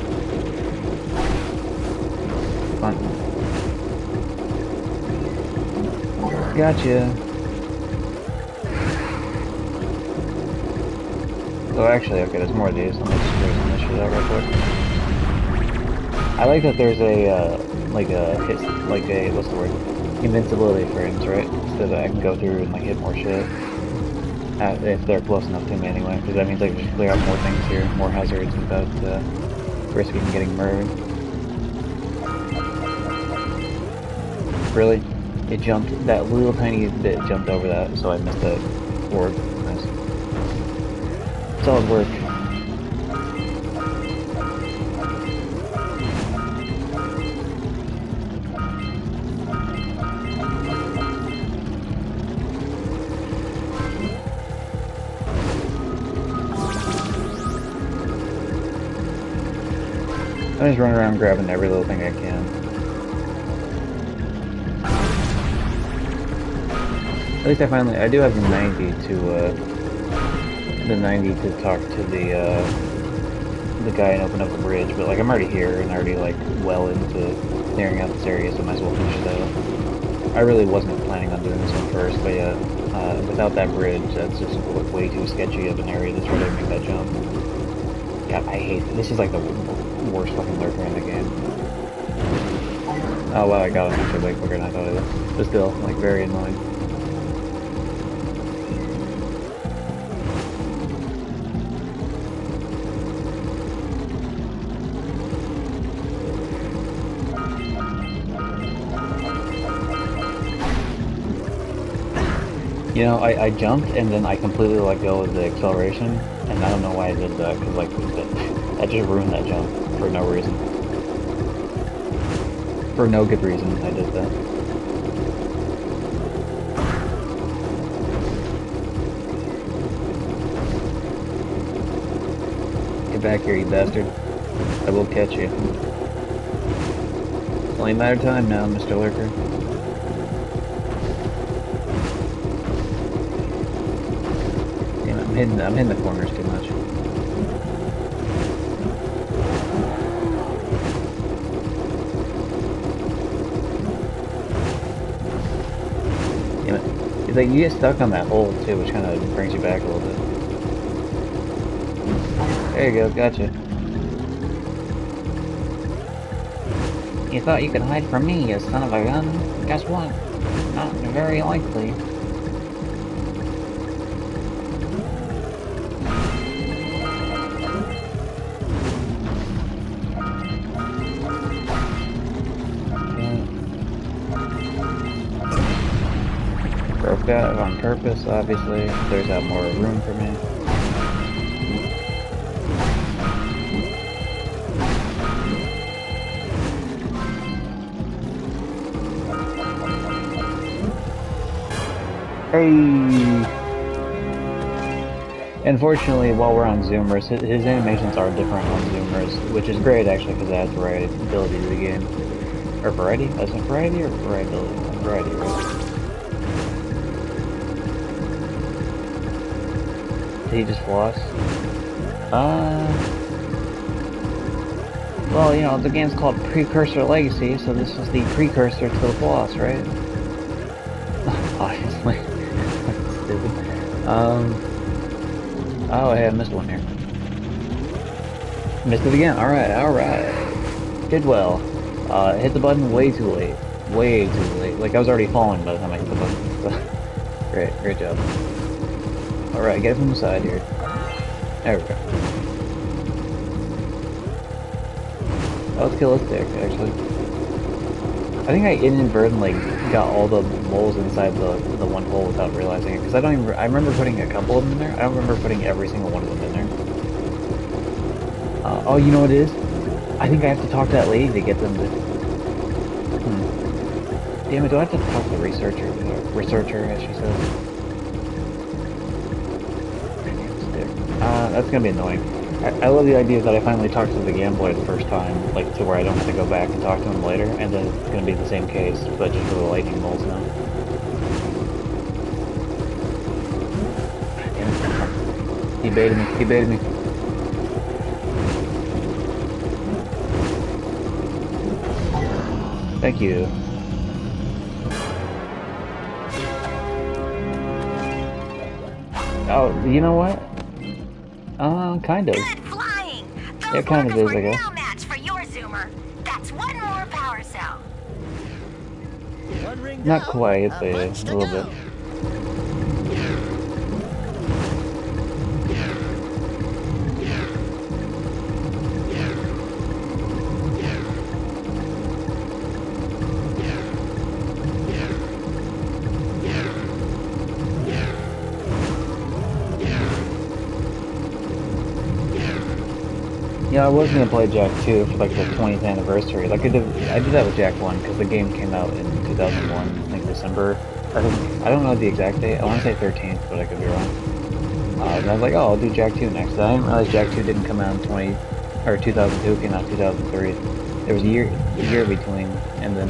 Fun. Gotcha. Oh, actually, okay, there's more of these. Let me just clear some of this shit out real quick. I like that there's a, what's the word? Invincibility frames, right? So that I can go through and, like, hit more shit. If they're close enough to me anyway, because that means I can just clear out more things here, more hazards without risking getting murdered. Really? It jumped, that little tiny bit jumped over that, so I missed that orb. Nice. Solid work. I just run around grabbing every little thing I can. At least I do have the 90 to talk to the guy and open up the bridge, but like I'm already here and already like well into clearing out this area, so I might as well finish it out. I really wasn't planning on doing this one first, but yeah, without that bridge, that's just way too sketchy of an area to try to make that jump. God, I hate it. This is like the worst fucking lurker in the game. Oh wow, I got him actually way quicker than I thought it was. But still, like, very annoying. You know, I jumped and then I completely let go of the acceleration, and I don't know why I did that, because like, that just ruined that jump for no reason. For no good reason, I did that. Get back here, you bastard. I will catch you. It's only a matter of time now, Mr. Lurker. Damn it, I'm hitting the corners too much. Damn it. It's like you get stuck on that hole too, which kind of brings you back a little bit. There you go, gotcha. You thought you could hide from me, you son of a gun? Guess what? Not very likely. Broke that on purpose, obviously. There's out more room for me. Hey! Unfortunately, while we're on Zoomers, his animations are different on Zoomers, which is great actually because it adds variability to the game. Or variety? Is it variety or variability? Variety, right? Did he just floss? Well, you know, the game's called Precursor Legacy, so this is the precursor to the floss, right? Obviously. Stupid. Oh, hey, I missed one here. Missed it again. Alright, alright. Did well. Hit the button way too late. Way too late. Like, I was already falling by the time I hit the button. Great, great job. Alright, get it from the side here. There we go. Oh, let's kill this dick, actually. I think I inadvertently got all the moles inside the one hole without realizing it, because I remember putting a couple of them in there. I don't remember putting every single one of them in there. Oh, you know what it is? I think I have to talk to that lady to get them to... Damn it, do I have to talk to the researcher, as she says? That's gonna be annoying. I love the idea that I finally talked to the Game Boy the first time, like to where I don't have to go back and talk to him later, and then it's gonna be the same case, but just for the lightning moles now. He baited me, he baited me. Thank you. Oh, you know what? Kind of. Good flying. Those It kind of is, were I guess. no match for your Zoomer. That's one more power cell. Not quite, but a little bit. Yeah, I was gonna play Jak 2 for like the 20th anniversary. Like I did that with Jak 1 because the game came out in 2001, I think December. I don't know the exact date. I want to say 13th, but I could be wrong. And I was like, oh, I'll do Jak 2 next. I didn't realize Jak 2 didn't come out in 2002. It came out in 2003. There was a year between, and then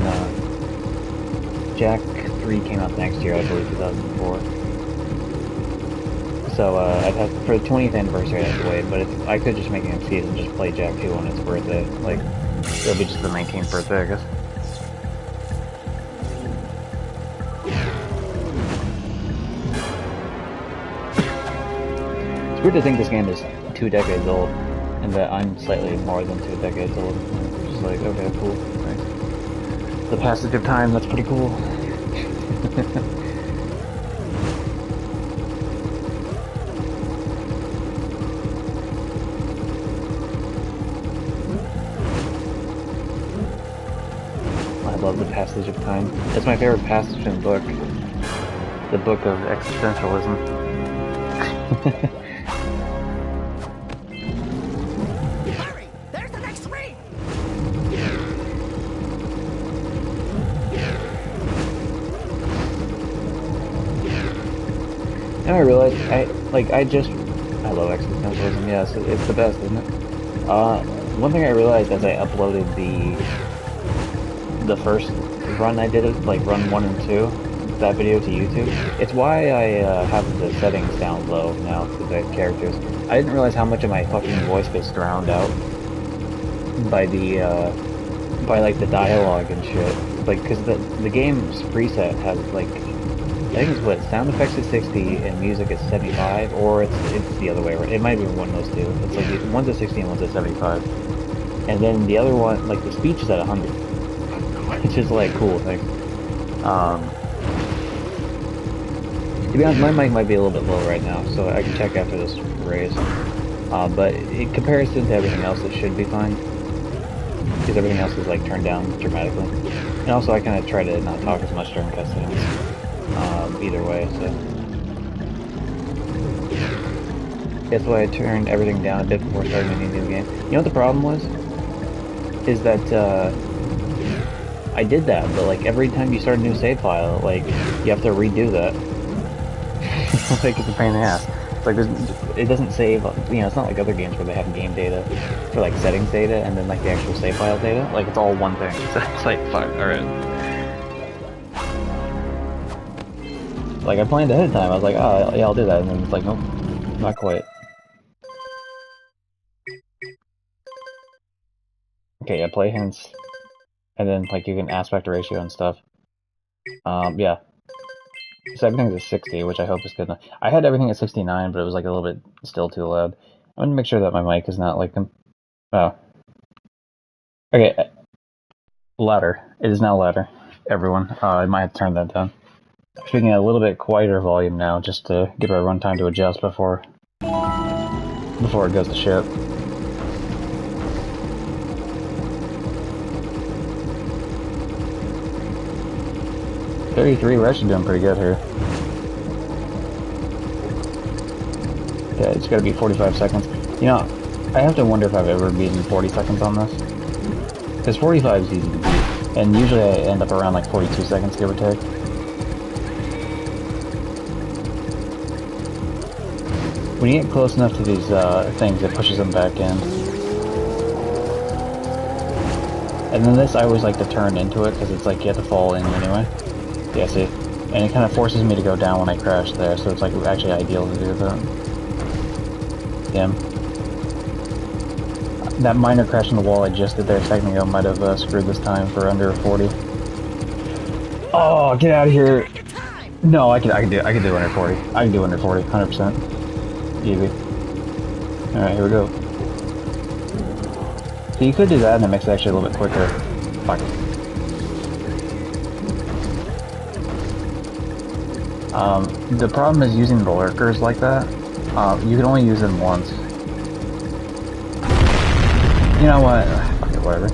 Jak 3 came out next year, I believe, 2004. So, I'd have, for the 20th anniversary, I'd have to wait, but if I could just make an excuse and just play Jak 2 on its birthday, like, it'll be just the 19th birthday, I guess. It's weird to think this game is 2 decades old, and that I'm slightly more than 2 decades old. It's just like, okay, cool, thanks. The passage of time, that's pretty cool. I love the passage of time. It's my favorite passage in the book. The book of existentialism. Hurry! There's the next ring! Now I realize, I love existentialism, yes, it's the best, isn't it? One thing I realized as I uploaded the first run I did, like run 1 and 2, that video to YouTube, it's why I have the settings down low now for the characters. I didn't realize how much of my fucking voice gets drowned out by like the dialogue and shit. Like, cause the game's preset has like, I think it's what, sound effects at 60 and music at 75, or it's the other way around. It might be one of those two. It's like one's at 60 and one's at 75. And then the other one, like the speech is at 100. Which is like cool thing. To be honest, my mic might be a little bit low right now, so I can check after this raise. But in comparison to everything else, it should be fine. Because everything else is like turned down dramatically. And also I kind of try to not talk as much during cutscenes. Either way, so that's why I turned everything down a bit before starting any new game. You know what the problem was? Is that I did that, but like every time you start a new save file, like you have to redo that. Like it's a pain in the ass. It's like it doesn't save. You know, it's not like other games where they have game data for like settings data and then like the actual save file data. Like it's all one thing. So it's like fuck. All right. Like, I planned ahead of time, I was like, oh, yeah, I'll do that, and then it's like, nope, not quite. Okay, yeah, play hints, and then, like, you can aspect ratio and stuff. Yeah. So everything's at 60, which I hope is good enough. I had everything at 69, but it was, like, a little bit still too loud. I'm gonna make sure that my mic is not, like, oh. Okay, louder. It is now louder, everyone. I might have to turn that down. I'm speaking at a little bit quieter volume now, just to give our runtime to adjust before it goes to shit. $33, we're actually doing pretty good here. Yeah, it's gotta be 45 seconds. You know, I have to wonder if I've ever beaten 40 seconds on this. Because 45 is easy to beat, and usually I end up around like 42 seconds, give or take. When you get close enough to these things, it pushes them back in. And then this, I always like to turn into it, because it's like you have to fall in anyway. Yeah, see? And it kind of forces me to go down when I crash there, so it's like actually ideal to do that. Yeah. That minor crash in the wall I just did there a second ago might have screwed this time for under 40. Oh, get out of here! No, I can do under 40. I can do under 40, 100%. Easy. Alright, here we go. So you could do that and it makes it actually a little bit quicker. Fuck. The problem is using the lurkers like that. You can only use them once. You know what? Fuck it, whatever.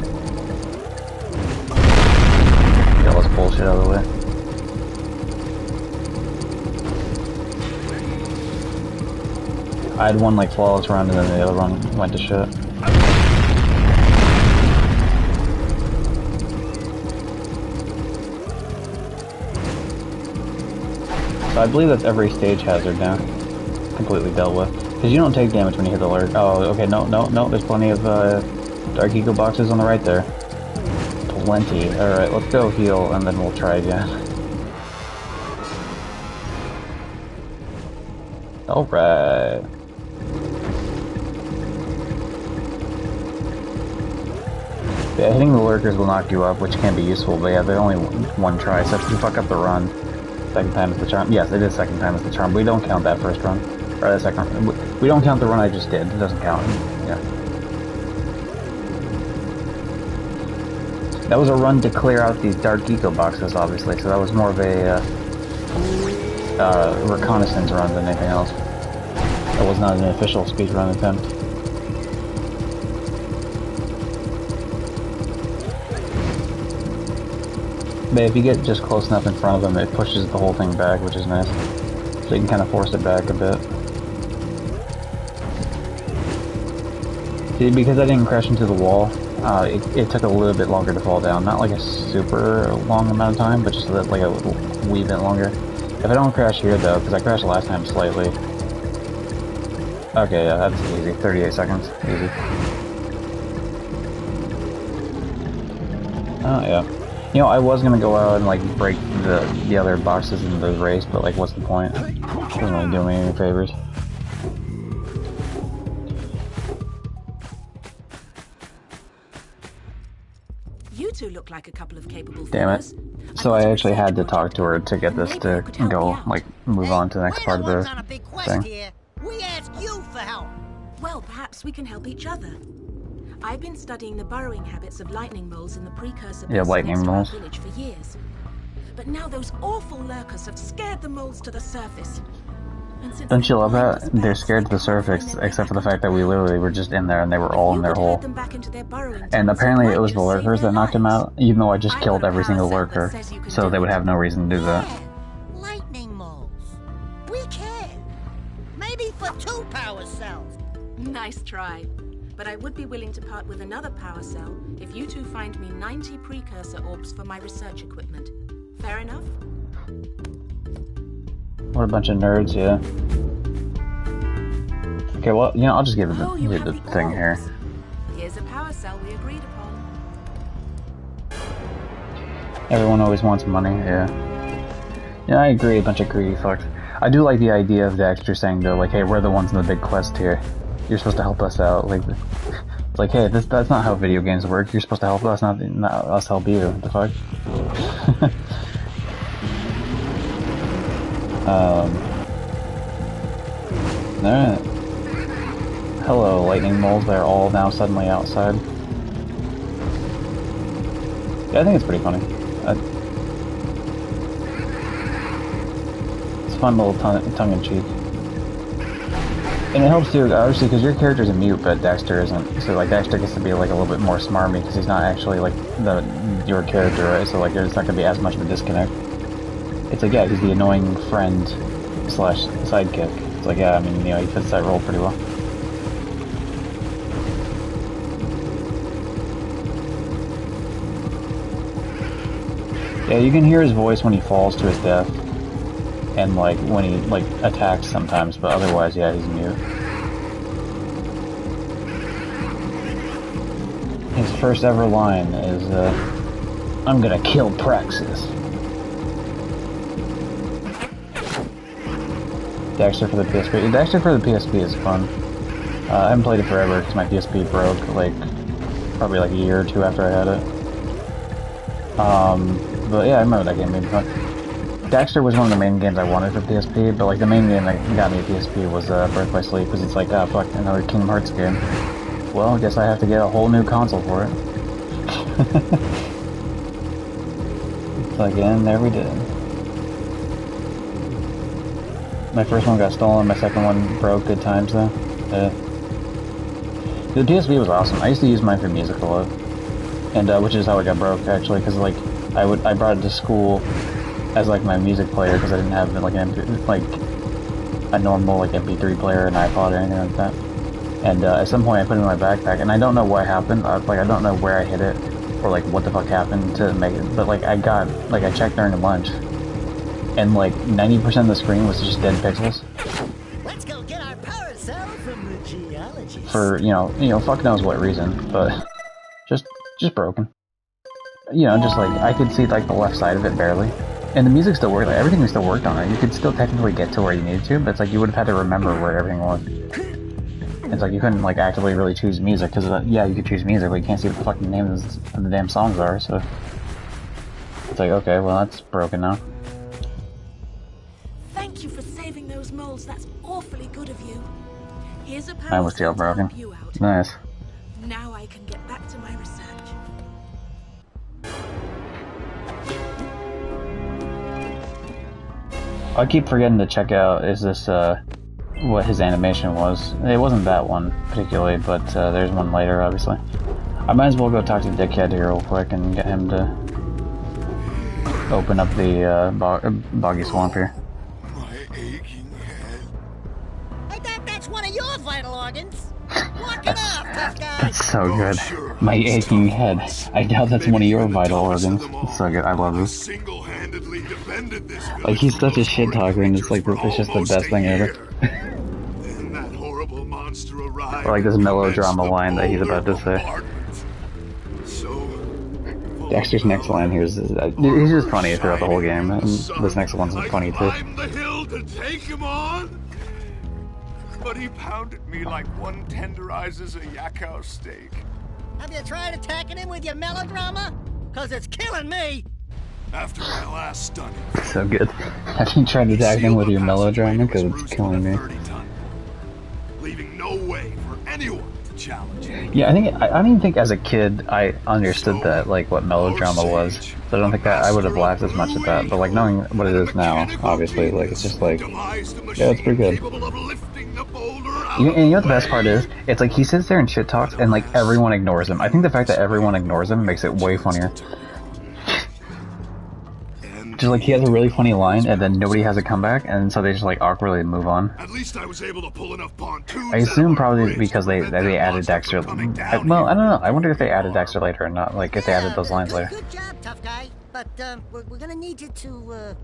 Get all this bullshit out of the way. I had one like flawless run and then the other run went to shit. So I believe that's every stage hazard now. Completely dealt with. Because you don't take damage when you hit the lurk. Oh, okay, no, there's plenty of dark eco boxes on the right there. Plenty. Alright, let's go heal and then we'll try again. Alright. Yeah, hitting the lurkers will knock you up, which can be useful, but yeah, they're only one try, so if you fuck up the run, second time is the charm. Yes, it is second time is the charm. We don't count that first run. Or the second run. We don't count the run I just did. It doesn't count. Yeah. That was a run to clear out these dark eco boxes, obviously, so that was more of a reconnaissance run than anything else. That was not an official speedrun attempt. But if you get just close enough in front of him, it pushes the whole thing back, which is nice. So you can kind of force it back a bit. See, because I didn't crash into the wall, it took a little bit longer to fall down. Not like a super long amount of time, but just like a wee bit longer. If I don't crash here though, because I crashed last time slightly. Okay, yeah, that's easy. 38 seconds. Easy. Oh, yeah. You know, I was gonna go out and, like, break the other boxes in the race, but, like, what's the point? Doesn't really do me any favors. You two look like a couple of capable Damn it. So I actually had to talk to her to get this to go, like, move on to the next part of the thing. Here. We ask you for help. Well, perhaps we can help each other. I've been studying the burrowing habits of lightning moles in the precursor lightning moles. village for years. But now those awful lurkers have scared the moles to the surface. Don't you love that? They're scared to the surface, except for the fact that we literally were just in there and they were all in their hole. And apparently it was the lurkers that knocked him out, even though I just killed every single lurker. So they would have no reason to do that. Lightning moles. We care. Maybe for 2 power cells. Nice try. But I would be willing to part with another power cell if you two find me 90 precursor orbs for my research equipment. Fair enough? What a bunch of nerds, yeah. Okay, well, you know, I'll just give it the thing here. Here's a power cell we agreed upon. Everyone always wants money, yeah. Yeah, I agree, a bunch of greedy fucks. I do like the idea of Daxter saying, though, like, hey, we're the ones in the big quest here. You're supposed to help us out. Like, it's like, hey, that's not how video games work. You're supposed to help us, not us help you. What the fuck? Alright. Hello, lightning moles. They're all now suddenly outside. Yeah, I think it's pretty funny. It's a fun little tongue-in-cheek. And it helps too, obviously, because your character's a mute, but Daxter isn't. So, like, Daxter gets to be, like, a little bit more smarmy, because he's not actually, like, your character, right? So, like, there's not gonna be as much of a disconnect. It's like, yeah, he's the annoying friend / sidekick. It's like, yeah, I mean, you know, he fits that role pretty well. Yeah, you can hear his voice when he falls to his death. And, like, when he, like, attacks sometimes, but otherwise, yeah, he's mute. His first ever line is, I'm gonna kill Praxis. Daxter for the PSP. Daxter for the PSP is fun. I haven't played it forever because my PSP broke, like, probably like a year or 2 after I had it. But yeah, I remember that game being fun. Daxter was one of the main games I wanted for PSP, but like the main game that got me a PSP was Birth by Sleep, because it's like, ah, fuck, another Kingdom Hearts game. Well, I guess I have to get a whole new console for it. It's like, and there we did. My first one got stolen, my second one broke, good times though. The PSP was awesome. I used to use mine for music a lot. And, which is how it got broke, actually, because, like, I brought it to school as like my music player because I didn't have like a normal like MP3 player, an iPod or anything like that. And at some point I put it in my backpack, and I don't know what happened. Like I don't know where I hit it or like what the fuck happened to make it. But like I checked during lunch, and like 90% of the screen was just dead pixels. Let's go get our power cell from the geologist. For you know, fuck knows what reason, but just broken. You know, just like I could see like the left side of it barely. And the music still worked, like everything still worked on it. You could still technically get to where you needed to, but it's like you would have had to remember where everything was. It's like you couldn't like actively really choose music, because yeah, you could choose music, but you can't see what the fucking names of the damn songs are, so... It's like, okay, well that's broken now. Thank you for saving those moles, that's awfully good of you. Here's a I power was cell to jailbroken. help you out. Nice. Now I can get back to my research. I keep forgetting to check out, is this, what his animation was. It wasn't that one, particularly, but, there's one later, obviously. I might as well go talk to Dickhead here real quick and get him to open up the boggy swamp here. My aching head. I thought that's one of your vital organs. Walk it off, tough guy. That's so good. My aching head. I doubt that's one of your vital organs. It's so good. I love this. Single-handedly defended this Like, he's such a shit talker, and it's like, it's just the best thing ever. Then that horrible monster arrived. Or like this melodrama line that he's about to say. So, Dexter's next line here is, he's just funny throughout the whole game, and this next one's funny too. climbed the hill to take him on, but he pounded me like one tenderizes a yakao steak. Have you tried attacking him with your melodrama? Cause it's killing me. After my last stunning, So good. Have you tried to attack him with your melodrama? Because it's killing me. leaving no way for anyone to challenge him. Yeah, I don't even think as a kid I understood that, like, what melodrama was. So I don't think I would have laughed as much at that. But, like, knowing what it is now, obviously, like, it's just like, yeah, it's pretty good. And you know what the best part is? It's like he sits there and shit talks, and, like, everyone ignores him. I think the fact that everyone ignores him makes it way funnier. Just like he has a really funny line, and then nobody has a comeback, and so they just like awkwardly move on. At least I was able to pull enough pontoons. I assume probably because they added Daxter. Well, I don't know. I wonder if they added Daxter later or not. Like if they added those lines later. Good job, tough guy. But we're gonna need you to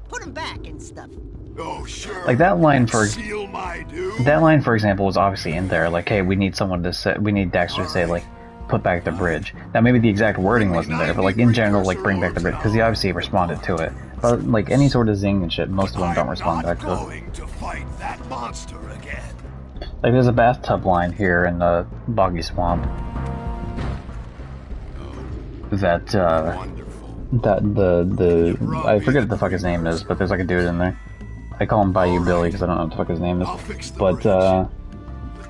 put him back and stuff. Oh sure. Like that line for Seal my doom. that line, for example, was obviously in there. Like, hey, we need someone to say, we need Daxter to say like, put back the bridge. Now maybe the exact wording wasn't there, but like in general, like bring back the bridge, because he obviously responded to it. But like any sort of zing and shit, most of them don't respond back to it. Going to fight that monster again. Like there's a bathtub line here in the boggy swamp. That the I forget what the fuck his name is, but there's like a dude in there. I call him Bayou Billy because I don't know what the fuck his name is. But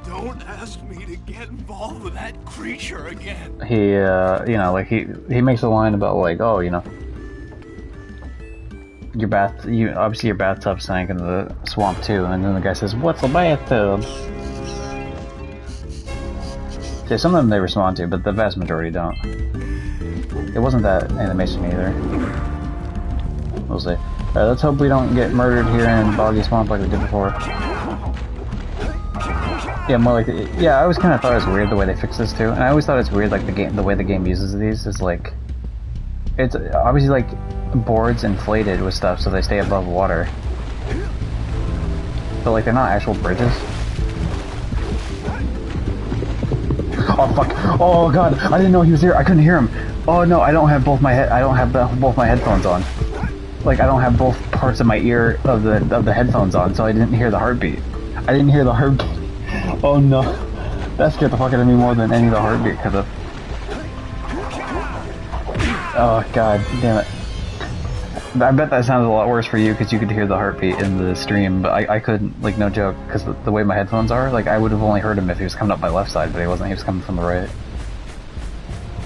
don't ask me to get involved with that creature again. he you know, like he makes a line about like, oh, you know, obviously your bathtub sank in the swamp too, and then the guy says, what's a bathtub? Okay, some of them they respond to, but the vast majority don't. It wasn't that animation either. We'll see. Let's hope we don't get murdered here in Boggy Swamp like we did before. Yeah, more like yeah. I always kind of thought it was weird the way they fixed this too, and I always thought it's weird like the way the game uses these is like, it's obviously like boards inflated with stuff so they stay above water, but like they're not actual bridges. Oh fuck! Oh god! I didn't know he was here. I couldn't hear him. Oh no! I don't have both my both my headphones on. Like I don't have both parts of my ear of the headphones on, so I didn't hear the heartbeat. I didn't hear the heartbeat. Oh no! That scared the fuck out of me more than any of the heartbeat could have. Oh god damn it! I bet that sounded a lot worse for you because you could hear the heartbeat in the stream, but I couldn't, like, no joke, because the way my headphones are, like, I would have only heard him if he was coming up my left side, but he wasn't, he was coming from the right.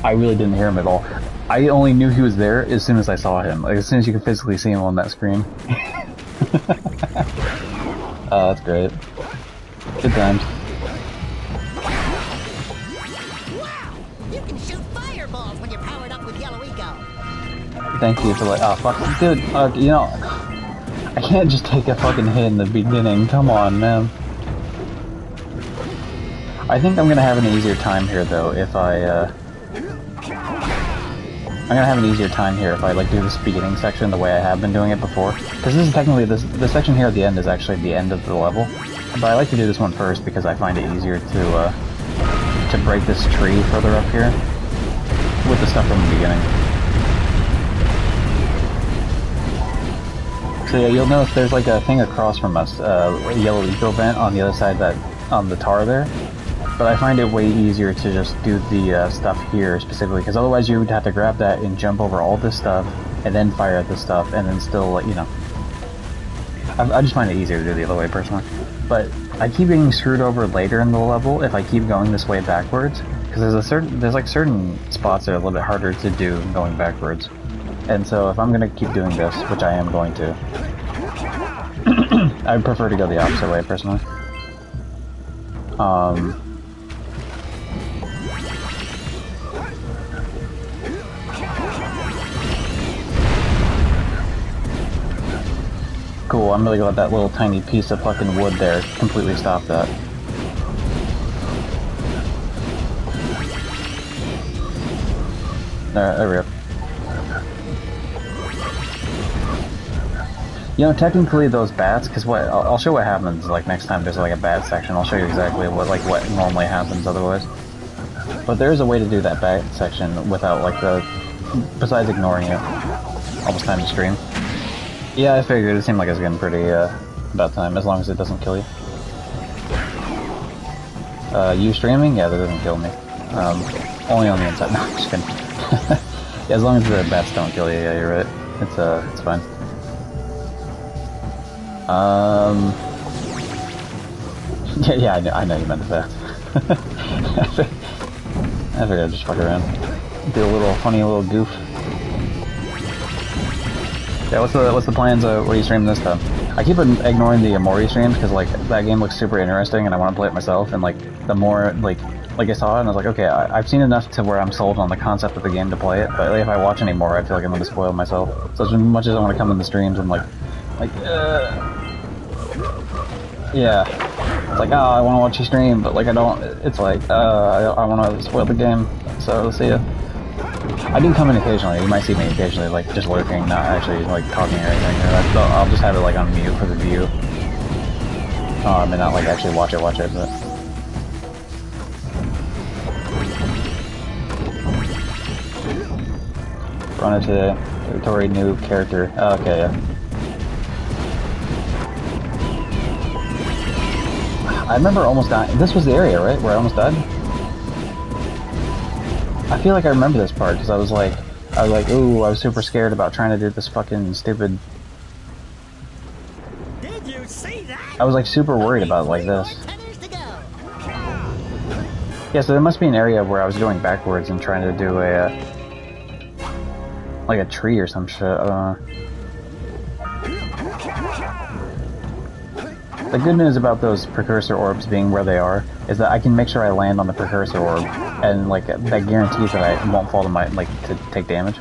I really didn't hear him at all. I only knew he was there as soon as I saw him, like, as soon as you could physically see him on that screen. That's great. Good times. Wow! You can shoot fireballs when you're powered up with Yellow Eco. Thank you for like, oh fuck, dude, you know, I can't just take a fucking hit in the beginning, come on, man. I think I'm gonna have an easier time here, though, if I'm gonna have an easier time here if I, like, do this beginning section the way I have been doing it before. Because this is technically, the section here at the end is actually the end of the level. But I like to do this one first because I find it easier to break this tree further up here with the stuff from the beginning. So yeah, you'll notice there's like a thing across from us, a yellow eco vent on the other side on the tar there. But I find it way easier to just do the stuff here specifically, because otherwise you would have to grab that and jump over all this stuff, and then fire at this stuff, and then still, you know. I just find it easier to do the other way personally. But I keep getting screwed over later in the level if I keep going this way backwards, because there's like certain spots that are a little bit harder to do going backwards. And so if I'm gonna keep doing this, which I am going to, I prefer to go the opposite way personally. cool. I'm really glad that little tiny piece of fucking wood there completely stopped that. Alright, there we go. You know, technically those bats, because what I'll show what happens like next time there's like a bat section. I'll show you exactly what normally happens otherwise. But there is a way to do that bat section without like besides ignoring it. Almost time to stream. Yeah, I figured it seemed like it was getting pretty about time, as long as it doesn't kill you. You streaming? Yeah, that doesn't kill me. Only on the inside. No, I'm just kidding. Yeah, as long as the bats don't kill you, yeah, you're right. It's fine. Yeah, I know you meant that. I figured I'd just fuck around. Do a little funny little goof. Yeah, what's the plans where you stream this time? I keep ignoring the Amori streams because like that game looks super interesting and I want to play it myself, and like the more like I saw it and I was like, okay, I've seen enough to where I'm sold on the concept of the game to play it, but like, if I watch any more I feel like I'm gonna spoil myself. So as much as I want to come in the streams, I'm like yeah. It's like, oh, I want to watch you stream, but like I don't. It's like, I want to spoil the game. So see ya. I do come in occasionally. You might see me occasionally, like just lurking, not actually like talking or anything. I'll just have it like on mute for the view. I may not like actually watch it, but. Run into territory, new character. Oh, okay, yeah. I remember almost dying. This was the area, right, where I almost died? I feel like I remember this part, because I was like, ooh, I was super scared about trying to do this fucking stupid... Did you see that? I was like super worried about it like this. Yeah, so there must be an area where I was going backwards and trying to do a, like a tree or some shit, I don't know. The good news about those precursor orbs being where they are is that I can make sure I land on the precursor orb, and like that guarantees that I won't fall to my to take damage.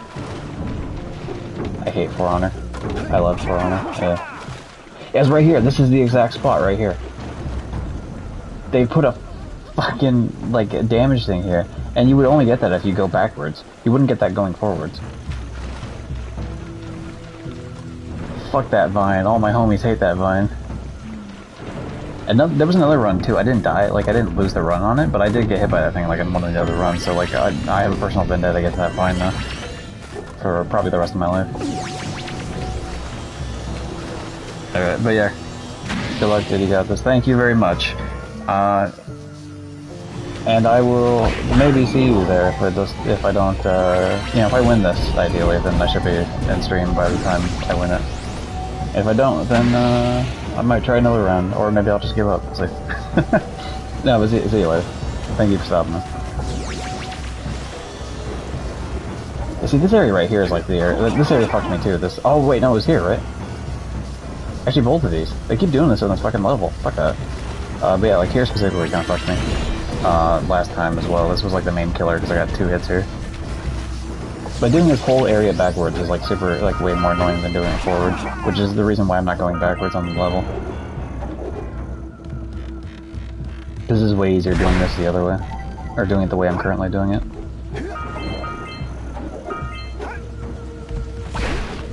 I hate For Honor. I love For Honor. Yeah, it's right here. This is the exact spot right here. They put a fucking like damage thing here, and you would only get that if you go backwards. You wouldn't get that going forwards. Fuck that vine. All my homies hate that vine. And there was another run too. I didn't die, like I didn't lose the run on it, but I did get hit by that thing like in one of the other runs. So like I have a personal vendetta against that vine now for probably the rest of my life. Alright, but yeah, good luck, dude. You got this. Thank you very much. And I will maybe see you there if I don't, you know, if I win this ideally, then I should be in stream by the time I win it. If I don't, then I might try another round, or maybe I'll just give up. See. No, but see you later. Thank you for stopping us. You see, this area right here is like the area. This area fucked me too. Oh wait, no, it was here, right? Actually, both of these. They keep doing this on this fucking level. Fuck that. But yeah, like here specifically kind of fucked me. Last time as well. This was like the main killer because I got 2 hits here. But doing this whole area backwards is like super, like way more annoying than doing it forward, which is the reason why I'm not going backwards on the level. This is way easier doing this the other way, or doing it the way I'm currently doing it.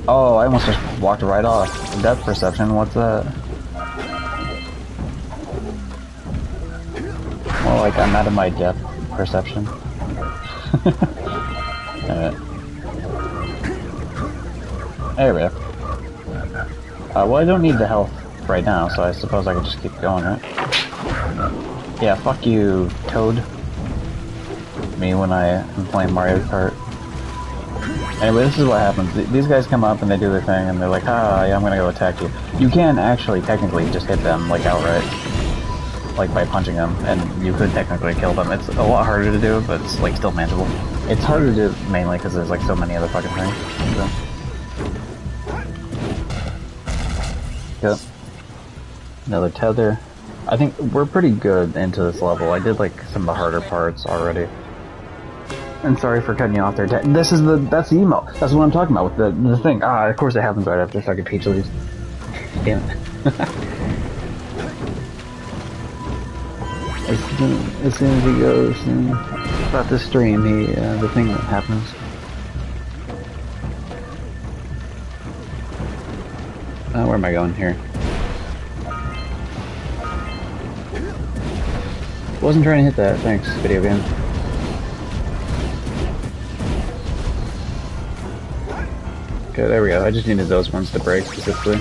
Oh, I almost just walked right off. Depth perception, what's that? Well, like I'm out of my depth perception. Alright. There we go. Well, I don't need the health right now, so I suppose I could just keep going, right? Yeah, fuck you, Toad. Me when I am playing Mario Kart. Anyway, this is what happens. These guys come up and they do their thing, and they're like, ah, yeah, I'm gonna go attack you. You can actually, technically, just hit them, like, outright. Like, by punching them, and you could technically kill them. It's a lot harder to do, but it's, like, still manageable. It's harder to do, mainly, because there's, like, so many other fucking things. So. Yep. Another tether. I think we're pretty good into this level. I did like some of the harder parts already. And sorry for cutting you off there. That's the emote. That's what I'm talking about with the thing. Ah, of course it happens right after fucking Peach leaves. Damn it. as soon as he goes about the stream, the thing that happens. Where am I going here? Wasn't trying to hit that. Thanks, video game. Okay, there we go. I just needed those ones to break specifically.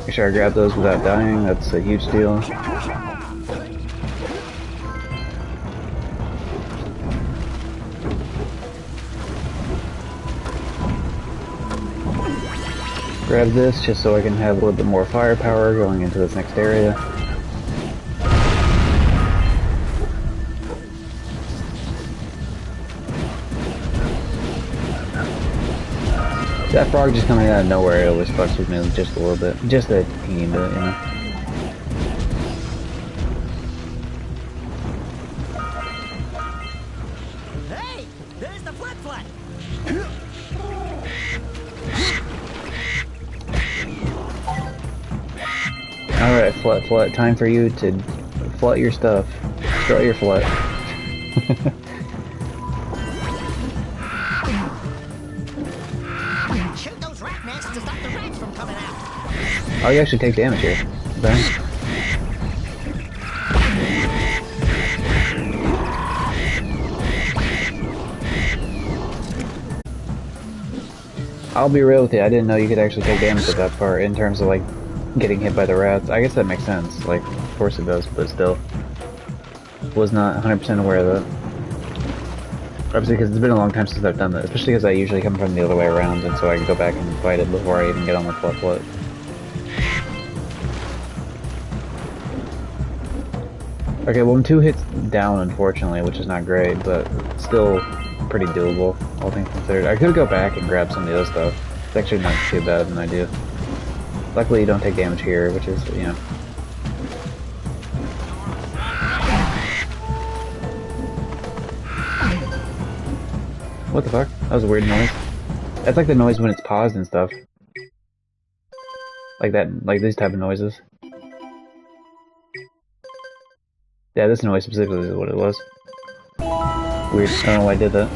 Make sure I grab those without dying. That's a huge deal. Grab this just so I can have a little bit more firepower going into this next area. That frog just coming out of nowhere, it always fucks with me just a little bit. Just a teeny bit, you know. Hey, there's the flit-flit. Alright, Flut, time for you to flut your stuff. Destroy your Flut. Shoot those rat nests to stop the rats from coming out. Oh, you actually take damage here. Okay. I'll be real with you, I didn't know you could actually take damage at that part in terms of like getting hit by the rats. I guess that makes sense, like, of course it does, but still. Was not 100% aware of that. Obviously, because it's been a long time since I've done that, especially because I usually come from the other way around, and so I can go back and fight it before I even get on the Flut. Okay, well I'm 2 hits down, unfortunately, which is not great, but still pretty doable, all things considered. I could go back and grab some of the other stuff. It's actually not too bad of an idea. Luckily you don't take damage here, which is, you know. What the fuck? That was a weird noise. That's like the noise when it's paused and stuff. Like that, like these type of noises. Yeah, this noise specifically is what it was. Weird, I don't know why I did that.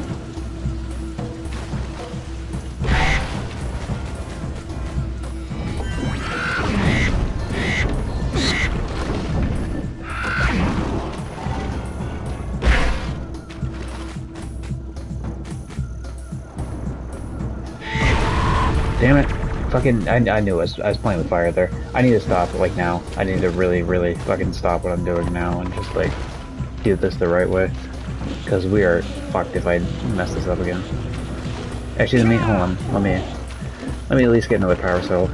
Damn it. Fucking, I knew I was playing with fire there. I need to stop, like, now. I need to really fucking stop what I'm doing now and just, like, do this the right way. Because we are fucked if I mess this up again. Actually, hold on. Let me at least get another power cell.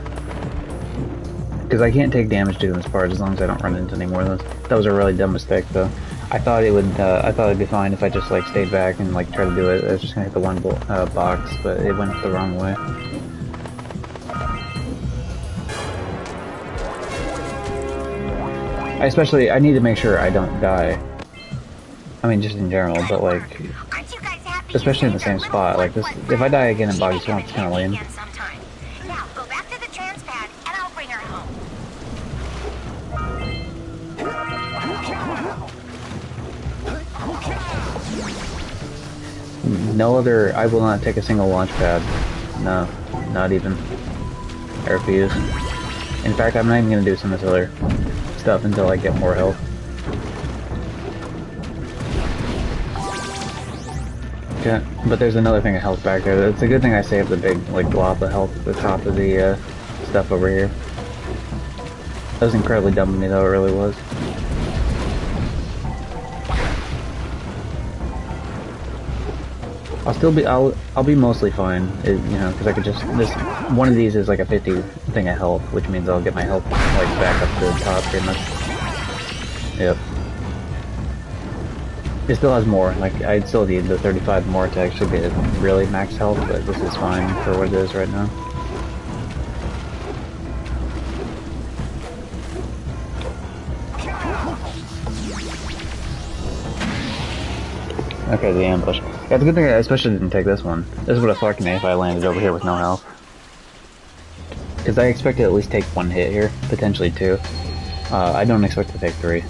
Because I can't take damage doing this part as long as I don't run into any more of those. That was a really dumb mistake, though. I thought it'd be fine if I just, like, stayed back and, like, tried to do it. I was just gonna hit the one box, but it went the wrong way. I need to make sure I don't die. I mean, just in general, but like, especially in the same spot. Like this, if I die again in Boggy Swamp, it's kind of lame. Now go back to the trans pad, and I'll bring her home. No other. I will not take a single launch pad. No, not even. I refuse. In fact, I'm not even gonna do some of this other stuff until I get more health. Okay, but there's another thing of health back there. It's a good thing I saved the big, like, blob of health at the top of the stuff over here. That was incredibly dumb of me, though, it really was. I'll be mostly fine, you know, because I could just, one of these is like a 50 thing of health, which means I'll get my health, like, back up to the top, pretty much. Yep. It still has more, like, I'd still need the 35 more to actually get really max health, but this is fine for what it is right now. Okay, the ambush. Yeah, it's a good thing I especially didn't take this one. This would have fucked me if I landed over here with no health. Because I expect to at least take 1 hit here, potentially 2. I don't expect to take 3.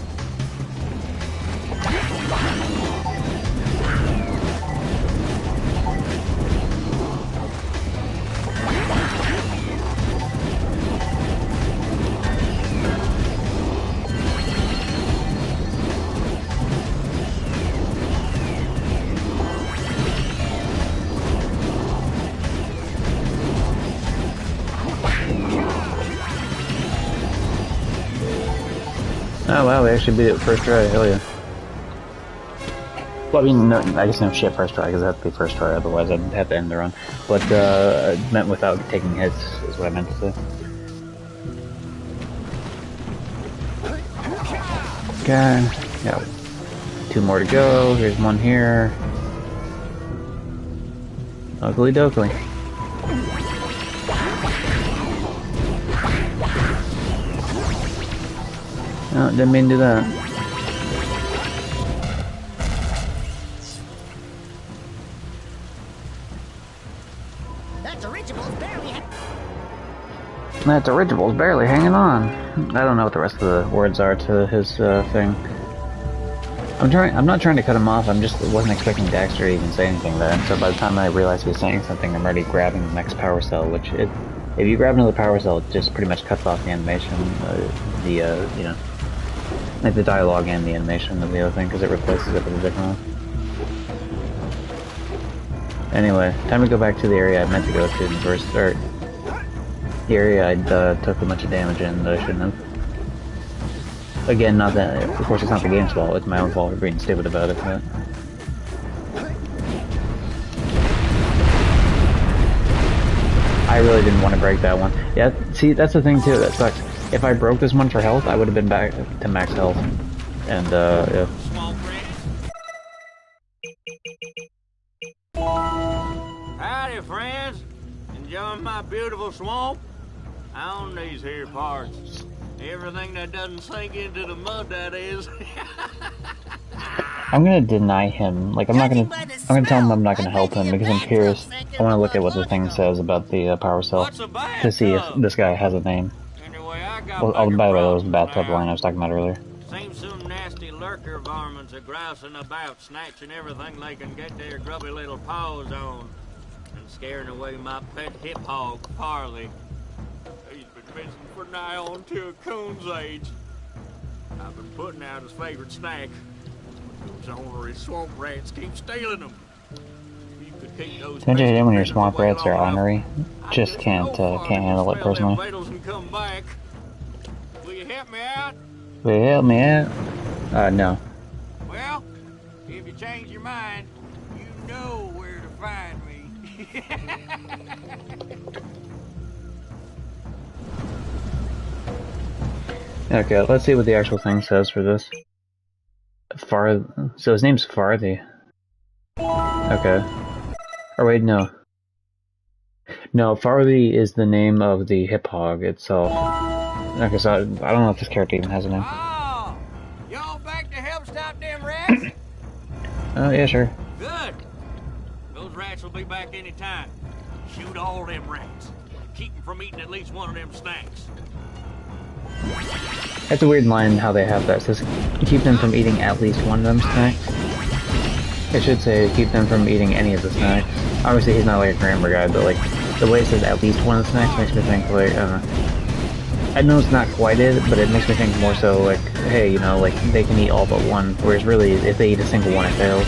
Oh wow, we actually beat it first try, hell yeah. Well, I mean, no, I guess no shit first try, because it has to be first try, otherwise I'd have to end the run. But, it meant without taking hits, is what I meant to say. Okay, yeah. 2 more to go, here's 1 here. Ugly dokley. No, didn't mean to do that. That dirigible's barely hanging on. I don't know what the rest of the words are to his thing. I'm not trying to cut him off. I wasn't expecting Daxter to even say anything there. So by the time I realized he was saying something, I'm already grabbing the next power cell. Which if you grab another power cell, it just pretty much cuts off the animation, you know, like the dialogue and the animation of the other thing, because it replaces it with a different one. Anyway, time to go back to the area I meant to go to in the first start. The area I took a bunch of damage in that I shouldn't have. Again, not that, of course it's not the game's fault, it's my own fault for being stupid about it, but... I really didn't want to break that one. Yeah, see, that's the thing too, that sucks. If I broke this one for health, I would have been back to max health. And, yeah. Howdy, friends. Enjoying my beautiful swamp? On these here parts. Everything that doesn't sink into the mud, that is. I'm gonna deny him. Like, I'm gonna tell him I'm not gonna help him because I'm curious. I wanna look at what the thing says about the power cell to see if this guy has a name. Well, oh, by the way, that was the bathtub line I was talking about earlier. Seems some nasty lurker varmints are grousing about, snatching everything they can get their grubby little paws on, and scaring away my pet hip hog, Farley. He's been missing for nigh on to a coon's age. I've been putting out his favorite snack. Those ornery swamp rats keep stealing them. You could keep those. Don't you hate when your swamp rats are ornery? Just can't handle it personally. Will you help me out? Will you help me out? No. Well, if you change your mind, you know where to find me. Okay, let's see what the actual thing says for this. So his name's Farthy. Okay. Or wait, no. No, Farthy is the name of the hip hog itself. Okay, so I don't know if this character even has a name. Oh, y'all back to help stop them rats? Oh, yeah, sure. Good. Those rats will be back any time. Shoot all them rats. Keep them from eating at least one of them snacks. That's a weird line how they have that. It says, keep them from eating at least one of them snacks. It should say, keep them from eating any of the snacks. Obviously, he's not like a grammar guy, but like, the way it says at least one of the snacks makes me think like, I don't know. I know it's not quite it, but it makes me think more so like, hey, you know, like, they can eat all but one, whereas really, if they eat a single one, it fails.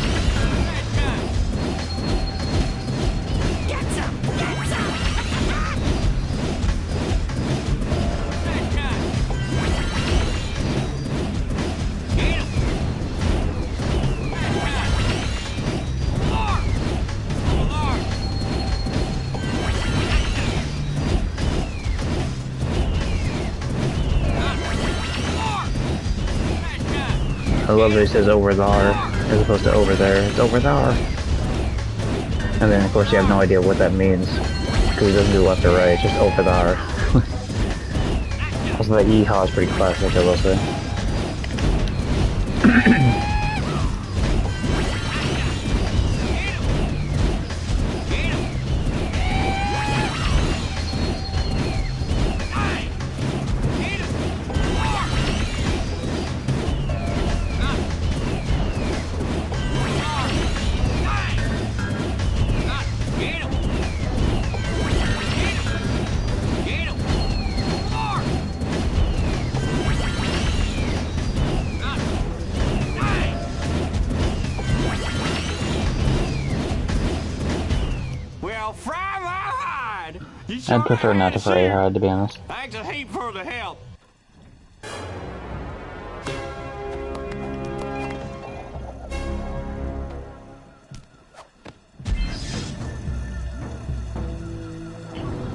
I love that he says over there, as opposed to over there. It's over there. And then, of course, you have no idea what that means, because he doesn't do left or right, it's just over there. Also, that yeehaw is pretty classic, I will say. I'd prefer not to fray hard, to be honest. Thanks a heap for the help.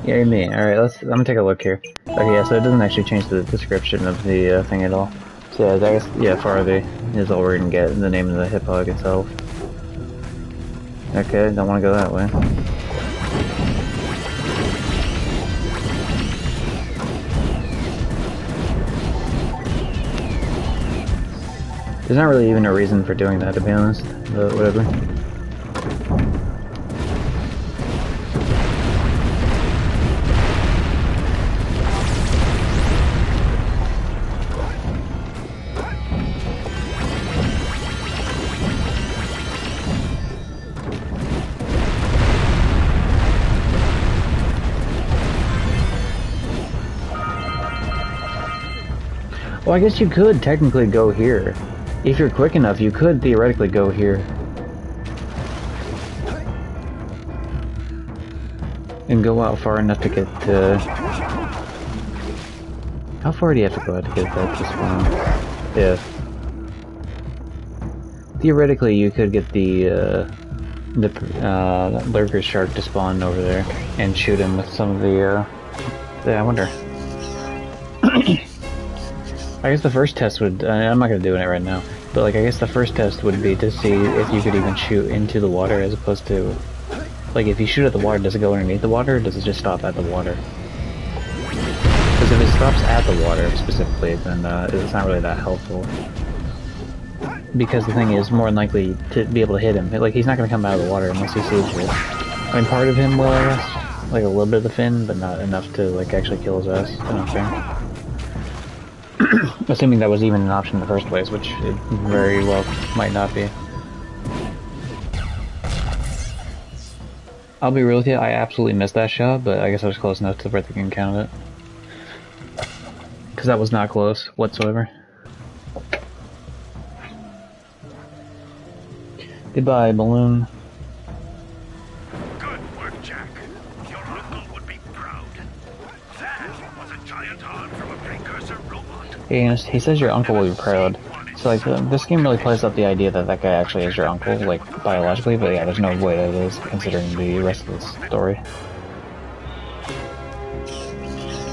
Yeah, me. Alright, I'm gonna take a look here. Okay, yeah, so it doesn't actually change the description of the thing at all. So yeah, I guess, yeah, Farthing is all we're gonna get, the name of the hip hog itself. Okay, don't want to go that way. There's not really even a reason for doing that, to be honest, but whatever. Well, I guess you could technically go here. If you're quick enough, you could theoretically go here. And go out far enough to get to... How far do you have to go out to get that to spawn? Yeah. Theoretically, you could get the lurker shark to spawn over there and shoot him with some of the, yeah, I wonder. I guess the first test would, I'm not going to do it right now, but like I guess the first test would be to see if you could even shoot into the water as opposed to, like if you shoot at the water, does it go underneath the water or does it just stop at the water? Because if it stops at the water specifically, then it's not really that helpful. Because the thing is, more than likely to be able to hit him. Like, he's not going to come out of the water unless he sees you. I mean, part of him will, I guess. Like, a little bit of the fin, but not enough to, like, actually kill his ass. I don't think. Assuming that was even an option in the first place, which it very well might not be. I'll be real with you, I absolutely missed that shot, but I guess I was close enough to where they can count it. Because that was not close whatsoever. Goodbye, balloon. Good work, Jak. Your uncle would be proud. That was a giant arm from a precursor robot. He says your uncle will be proud. So, like, this game really plays up the idea that that guy actually is your uncle, like, biologically, but yeah, there's no way that it is, considering the rest of the story.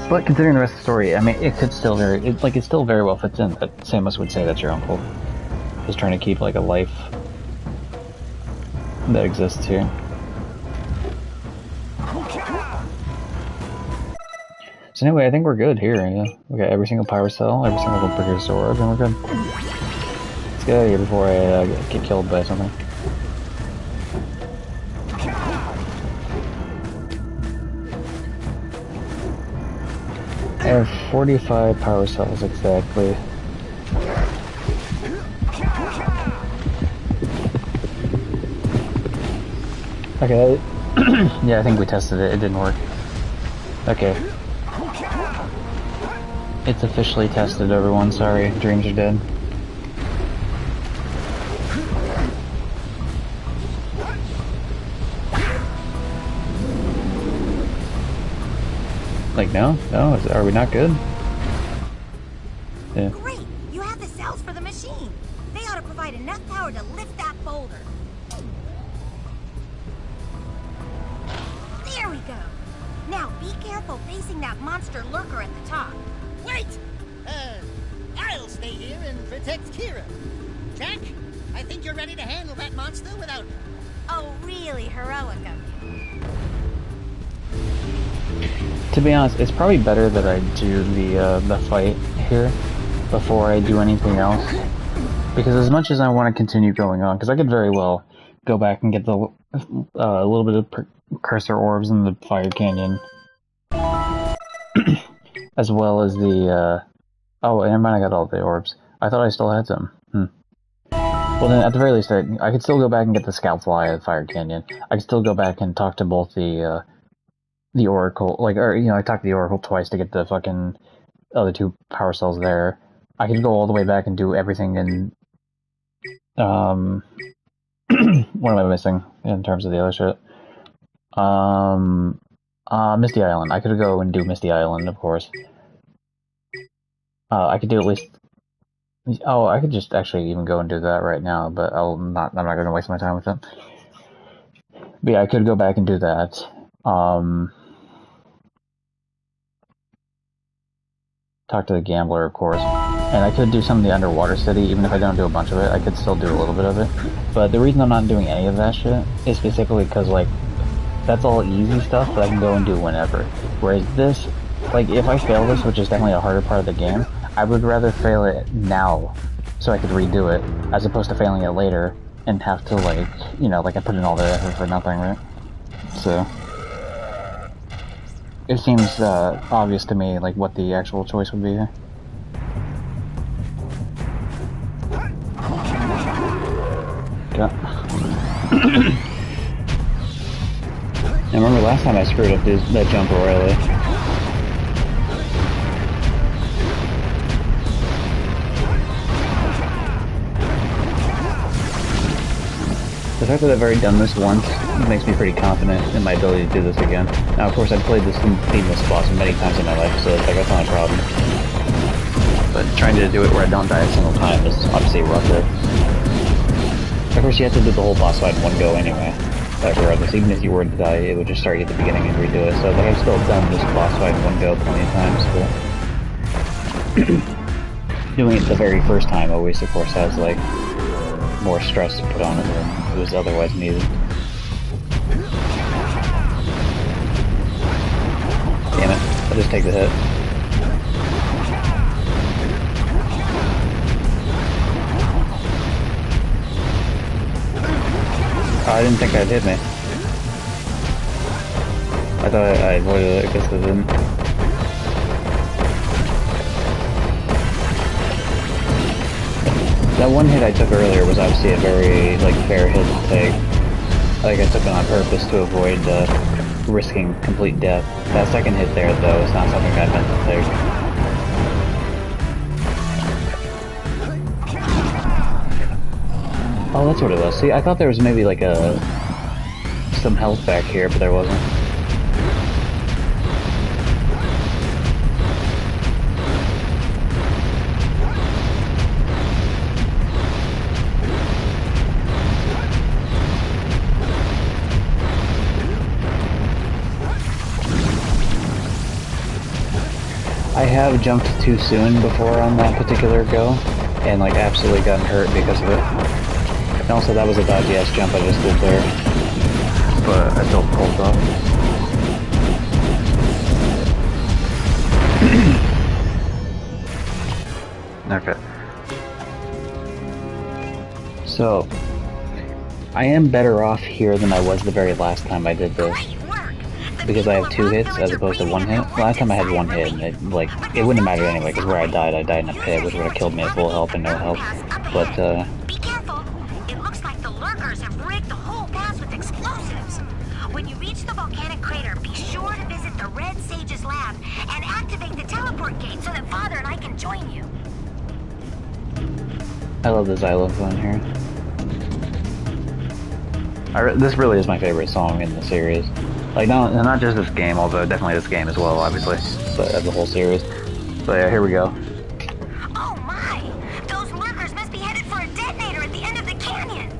But considering the rest of the story, I mean, it could still it still very well fits in that Samus would say that's your uncle. He's trying to keep, like, a life that exists here. So anyway, I think we're good here, yeah. We got every single power cell, every single precursor orb, and we're good. Let's get out of here before I get killed by something. I have 45 power cells exactly. Okay, yeah, I think we tested it. It didn't work. Okay. It's officially tested, everyone. Sorry, dreams are dead. Like, no? No? Are we not good? Yeah. Great! You have the cells for the machine. They ought to provide enough power to lift that boulder. There we go. Now be careful facing that monster lurker at the top. Wait! I'll stay here and protect Kira. Jak, I think you're ready to handle that monster without me. Oh, really heroic of you. To be honest, it's probably better that I do the fight here before I do anything else. Because as much as I want to continue going on, because I could very well go back and get the a little bit of cursor orbs in the fire canyon. As well as the, oh, never mind, I got all the orbs. I thought I still had some. Well then, at the very least, I could still go back and get the scout fly at Fire Canyon. I could still go back and talk to both the Oracle, like, or, you know, I talked to the Oracle twice to get the fucking other 2 power cells there. I could go all the way back and do everything in, what am I missing in terms of the other shit? Misty Island. I could go and do Misty Island, of course. I could do at least... Oh, I could just actually even go and do that right now, but I'm not gonna waste my time with it. But yeah, I could go back and do that. Talk to the gambler, of course. And I could do some of the underwater city, even if I don't do a bunch of it, I could still do a little bit of it. But the reason I'm not doing any of that shit is specifically because, like, that's all easy stuff that I can go and do whenever. Whereas this, like, if I fail this, which is definitely a harder part of the game, I would rather fail it now so I could redo it, as opposed to failing it later and have to, like, you know, like I put in all the effort for nothing, right? So... it seems obvious to me, like, what the actual choice would be here. Yeah. I remember last time I screwed up that jump royally. The fact that I've already done this once makes me pretty confident in my ability to do this again. Now, of course, I've played this Themeless boss many times in my life, so like, that's not a problem. But trying to do it where I don't die a single time is obviously rougher. Of course, you have to do the whole boss fight in one go anyway. But regardless, even if you were to die, it would just start you at the beginning and redo it. So, like, I've still done this boss fight in one go plenty of times, but... doing it the very first time always, of course, has, like, more stress to put on it than it was otherwise needed. Damn it, I'll just take the hit. Oh, I didn't think that hit me. I thought I avoided it, I guess I didn't. That one hit I took earlier was obviously a very, like, fair hit to take. I think I took it on purpose to avoid risking complete death. That second hit there, though, is not something I meant to take. Oh, that's what it was. See, I thought there was maybe, like, some health back here, but there wasn't. I have jumped too soon before on that particular go, and like absolutely gotten hurt because of it. And also that was a dodgy ass jump I just did there, but I still pulled off. Okay. So, I am better off here than I was the very last time I did this. Because I have 2 hits as opposed to 1 hit. Last time I had 1 hit, and it wouldn't have mattered anyway, because where I died in a pit, which would have killed me at full health and no health. But, Be careful! It looks like the lurkers have rigged the whole pass with explosives. When you reach the volcanic crater, be sure to visit the Red Sage's lab and activate the teleport gate so that Father and I can join you. I love the xylophone here. This really is my favorite song in the series. Like, not just this game, although definitely this game as well, obviously, but of the whole series. So yeah, here we go. Oh my! Those lurkers must be headed for a detonator at the end of the canyon!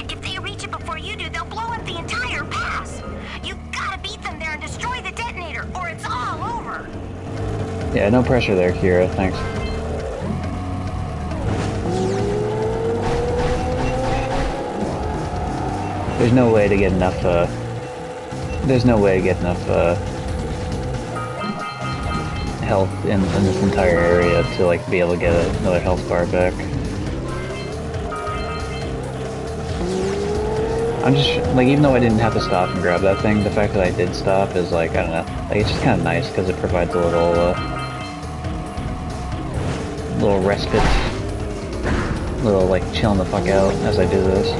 If they reach it before you do, they'll blow up the entire pass! You've gotta beat them there and destroy the detonator, or it's all over! Yeah, no pressure there, Kira, thanks. There's no way to get enough, health in this entire area to, like, be able to get another health bar back. I'm just, like, even though I didn't have to stop and grab that thing, the fact that I did stop is, like, I don't know, like, it's just kind of nice, because it provides a little respite, little, like, chilling the fuck out as I do this.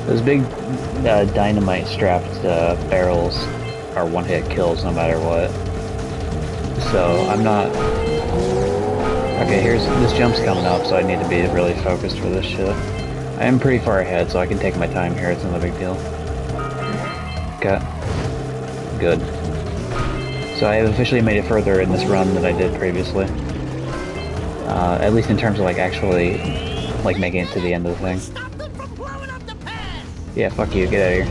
Those big dynamite-strapped barrels are one-hit kills no matter what. So I'm not Okay, this jump's coming up, so I need to be really focused for this shit. I am pretty far ahead, so I can take my time here. It's not a big deal. Okay. Good. So I have officially made it further in this run than I did previously. At least in terms of like actually like making it to the end of the thing. Stop them from blowing up the pass! Yeah, fuck you, get out of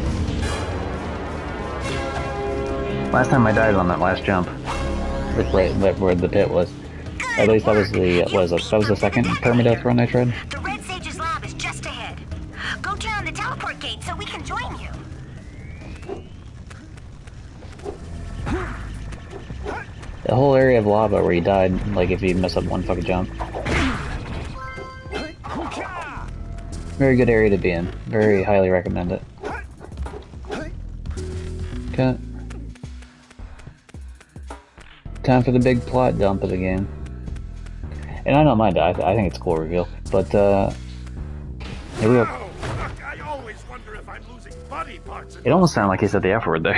here. Last time I died on that last jump. Right where the pit was. At least that was the that was the second permadeath run I tried. The Red Sage's lab is just ahead. Go turn on the teleport gate so we can join you. The whole area of lava where you died, like if you mess up one fucking jump. Very good area to be in. Very highly recommend it. Okay. Time for the big plot dump of the game. And I don't mind it. I think it's a cool reveal. But, here we go. I always wonder if I'm losing body parts. It almost sounded like he said the F word there.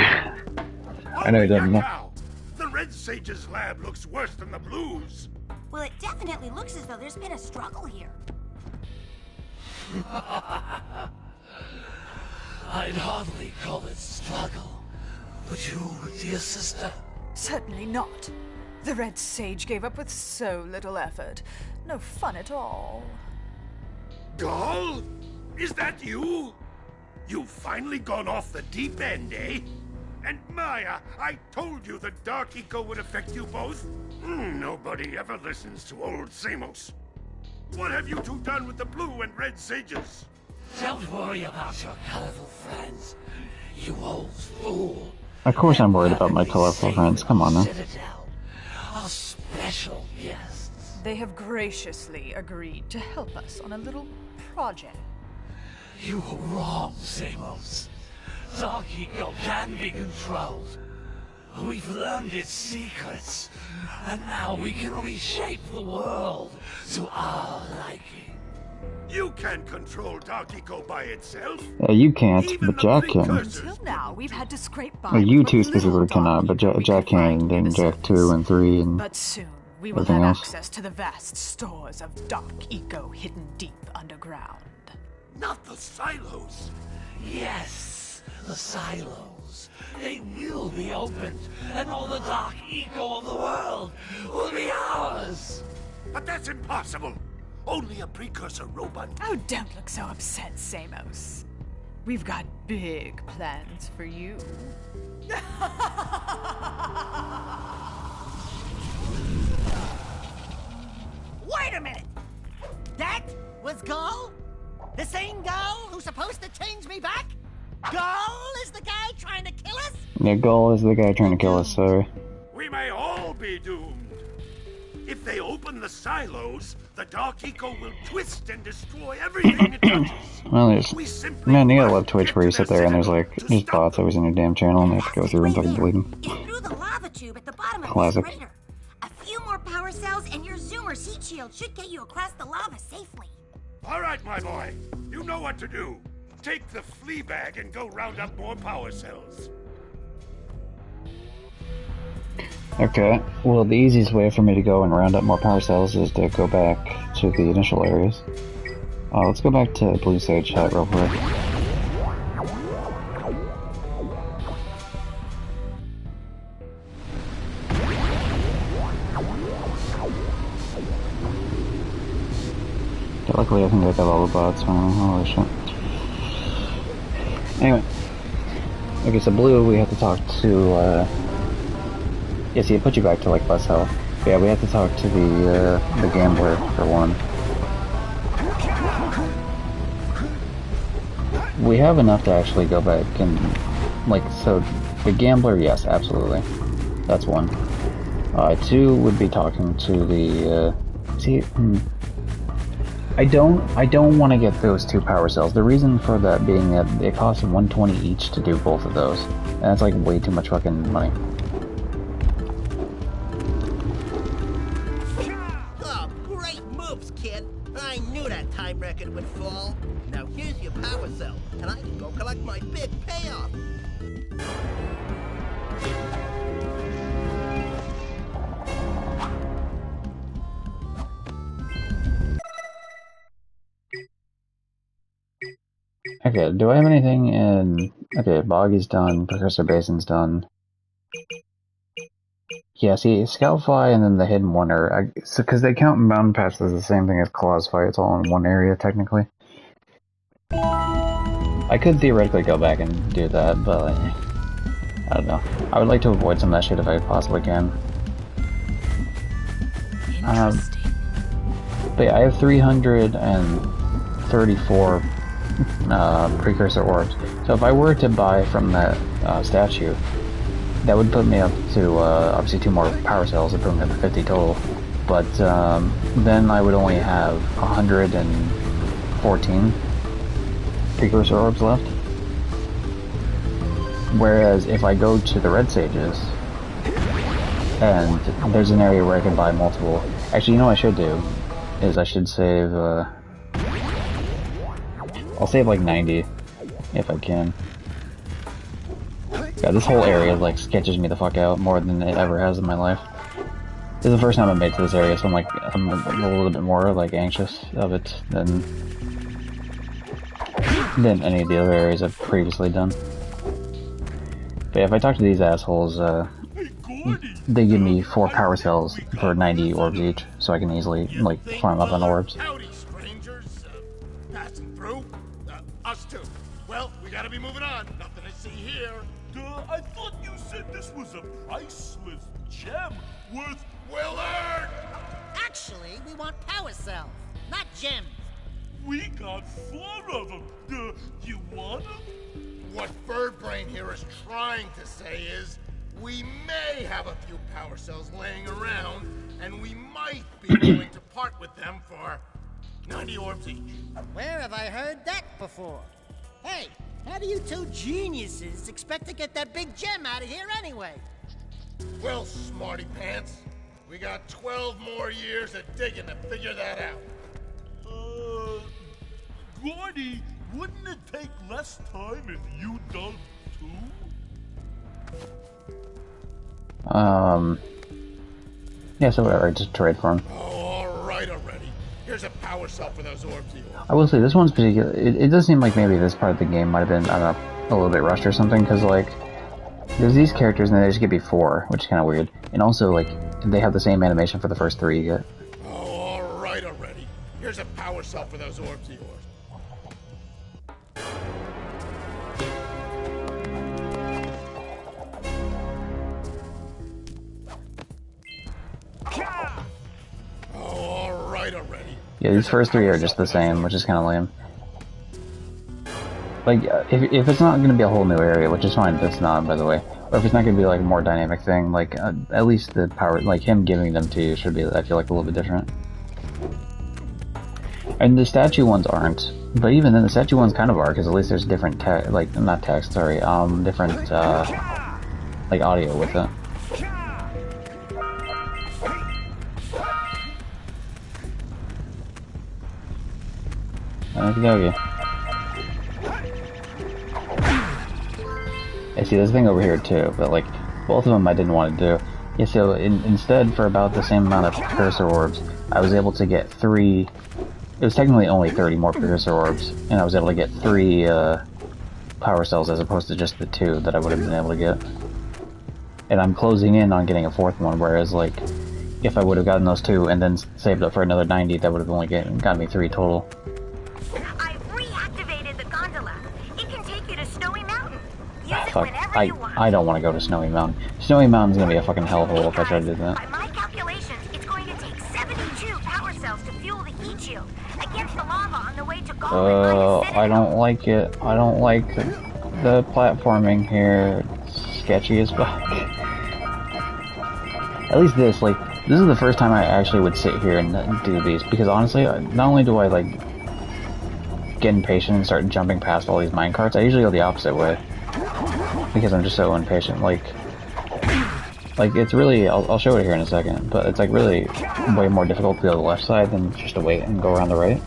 I know he doesn't know. The Red Sage's lab looks worse than the Blues. Well, it definitely looks as though there's been a struggle here. I'd hardly call it struggle. Would you, dear sister? Certainly not. The Red Sage gave up with so little effort. No fun at all. Gall? Is that you? You've finally gone off the deep end, eh? And Maya, I told you the Dark Eco would affect you both. Nobody ever listens to old Samos. What have you two done with the Blue and Red Sages? Don't worry about your colorful friends, you old fool. Of course I'm worried about my colorful friends. Come on now. Our special guests. They have graciously agreed to help us on a little project. You were wrong, Samos. Dark Eco can be controlled. We've learned its secrets, and now we can reshape the world to our liking. You can't control Dark Eco by itself. You can't, but Jack can. Until now, we've had to scrape by. Well, you two specifically cannot, but Jack can, and then Jack 2 and 3 and But soon, we will everything have else. access to the vast stores of Dark Eco hidden deep underground. Not the silos. Yes, the silos. They will be opened, and all the Dark Eco of the world will be ours. But that's impossible. Only a precursor robot. Oh, don't look so upset, Samos. We've got big plans for you. Wait a minute! That was Gall? The same Gall who's supposed to change me back? Gall is the guy trying to kill us? Yeah, Gull is the guy trying to kill us, sorry. We may all be doomed. If they open the silos, the Dark Eco will twist and destroy everything it touches. Well, there's... Man, you gotta love Twitch where you sit there and there's like, just bots always in your damn channel and you have to go through and fucking delete them. It's through the lava tube at the bottom of Classic. this crater. A few more power cells and your Zoomer's heat shield should get you across the lava safely. All right, my boy. You know what to do. Take the flea bag and go round up more power cells. Okay, well the easiest way for me to go and round up more power cells is to go back to the initial areas. Let's go back to Blue Sage Hut real quick. Luckily I think I got all the bots finally. Holy shit. Anyway. Okay, so Blue we have to talk to, yeah, see, it put you back to, like, less health. Yeah, we have to talk to the gambler, for one. We have enough to actually go back and, like, so, the gambler, yes, absolutely. That's one. Two would be talking to the, I don't want to get those two power cells. The reason for that being that it costs 120 each to do both of those. And that's, like, way too much fucking money. I knew that time record would fall. Now here's your power cell, and I can go collect my big payoff. Okay, do I have anything in... Okay, Boggy's done, Precursor Basin's done. Yeah, see, Scoutfly and then the Hidden one are... So, because they count Mountain Pass as the same thing as Claw's Fight, it's all in one area, technically. I could theoretically go back and do that, but... I don't know. I would like to avoid some of that shit if I possibly can. But yeah, I have 334 precursor orbs. So if I were to buy from that statue, that would put me up to obviously 2 more power cells, it put me up to 50 total. But then I would only have 114 precursor orbs left. Whereas if I go to the Red Sages, and there's an area where I can buy multiple. Actually, you know what I should do? Is I should save, I'll save like 90, if I can. Yeah, this whole area, like, sketches me the fuck out more than it ever has in my life. This is the first time I've made to this area, so I'm a little bit more, like, anxious of it than any of the other areas I've previously done. But yeah, if I talk to these assholes, they give me 4 power cells for 90 orbs each, so I can easily, like, farm up on orbs. Howdy, strangers. Passing through. Us too. Well, we gotta be moving on. Nothing to see here. I thought you said this was a priceless gem worth... Willard! Actually, we want power cells, not gems. We got 4 of them. You want them? What Birdbrain here is trying to say is, we may have a few power cells laying around, and we might be willing to part with them for 90 orbs each. Where have I heard that before? Hey, how do you 2 geniuses expect to get that big gem out of here anyway? Well, smarty pants, we got 12 more years of digging to figure that out. Gordy, wouldn't it take less time if you dug too? Yeah, so whatever, just trade for them. Oh, alright already. Here's a power cell for those orbs you want. I will say, this one's particular. It does seem like maybe this part of the game might have been, I don't know, a little bit rushed or something, because, like, there's these characters and they just give you 4, which is kind of weird. And also, like, they have the same animation for the first 3 you get. Oh, alright already. Here's a power cell for those orbs of yours. Oh, alright already. Yeah, these first 3 are just the same, which is kind of lame. Like, if it's not going to be a whole new area, which is fine if it's not, by the way, or if it's not going to be, like, a more dynamic thing, like, at least the power, like, him giving them to you should be, I feel like, a little bit different. And the statue ones aren't, but even then, the statue ones kind of are, because at least there's different text, like, not text, sorry, different, like, audio with it. Okey-dokey. I see this thing over here too, but like, both of them I didn't want to do. Yeah, so instead, for about the same amount of precursor orbs, I was able to get 3... It was technically only 30 more precursor orbs, and I was able to get 3 power cells as opposed to just the 2 that I would have been able to get. And I'm closing in on getting a 4th one, whereas like, if I would have gotten those 2 and then saved up for another 90, that would have only gotten me 3 total. I've reactivated the gondola. It can take you to Snowy Mountain. Use it Fuck, whenever you want. I don't want to go to Snowy Mountain. Snowy Mountain's gonna be a fucking hellhole if I try to do that. By my calculations, it's going to take 72 power cells to fuel the heat shield against the lava on the way to Gold. I don't like it. I don't like the platforming here. It's sketchy as fuck. At least this is the first time I actually would sit here and do these, because honestly, not only do I like get impatient and start jumping past all these minecarts, I usually go the opposite way. Because I'm just so impatient. Like it's really, I'll show it here in a second, but it's like really way more difficult to go to the left side than just to wait and go around the right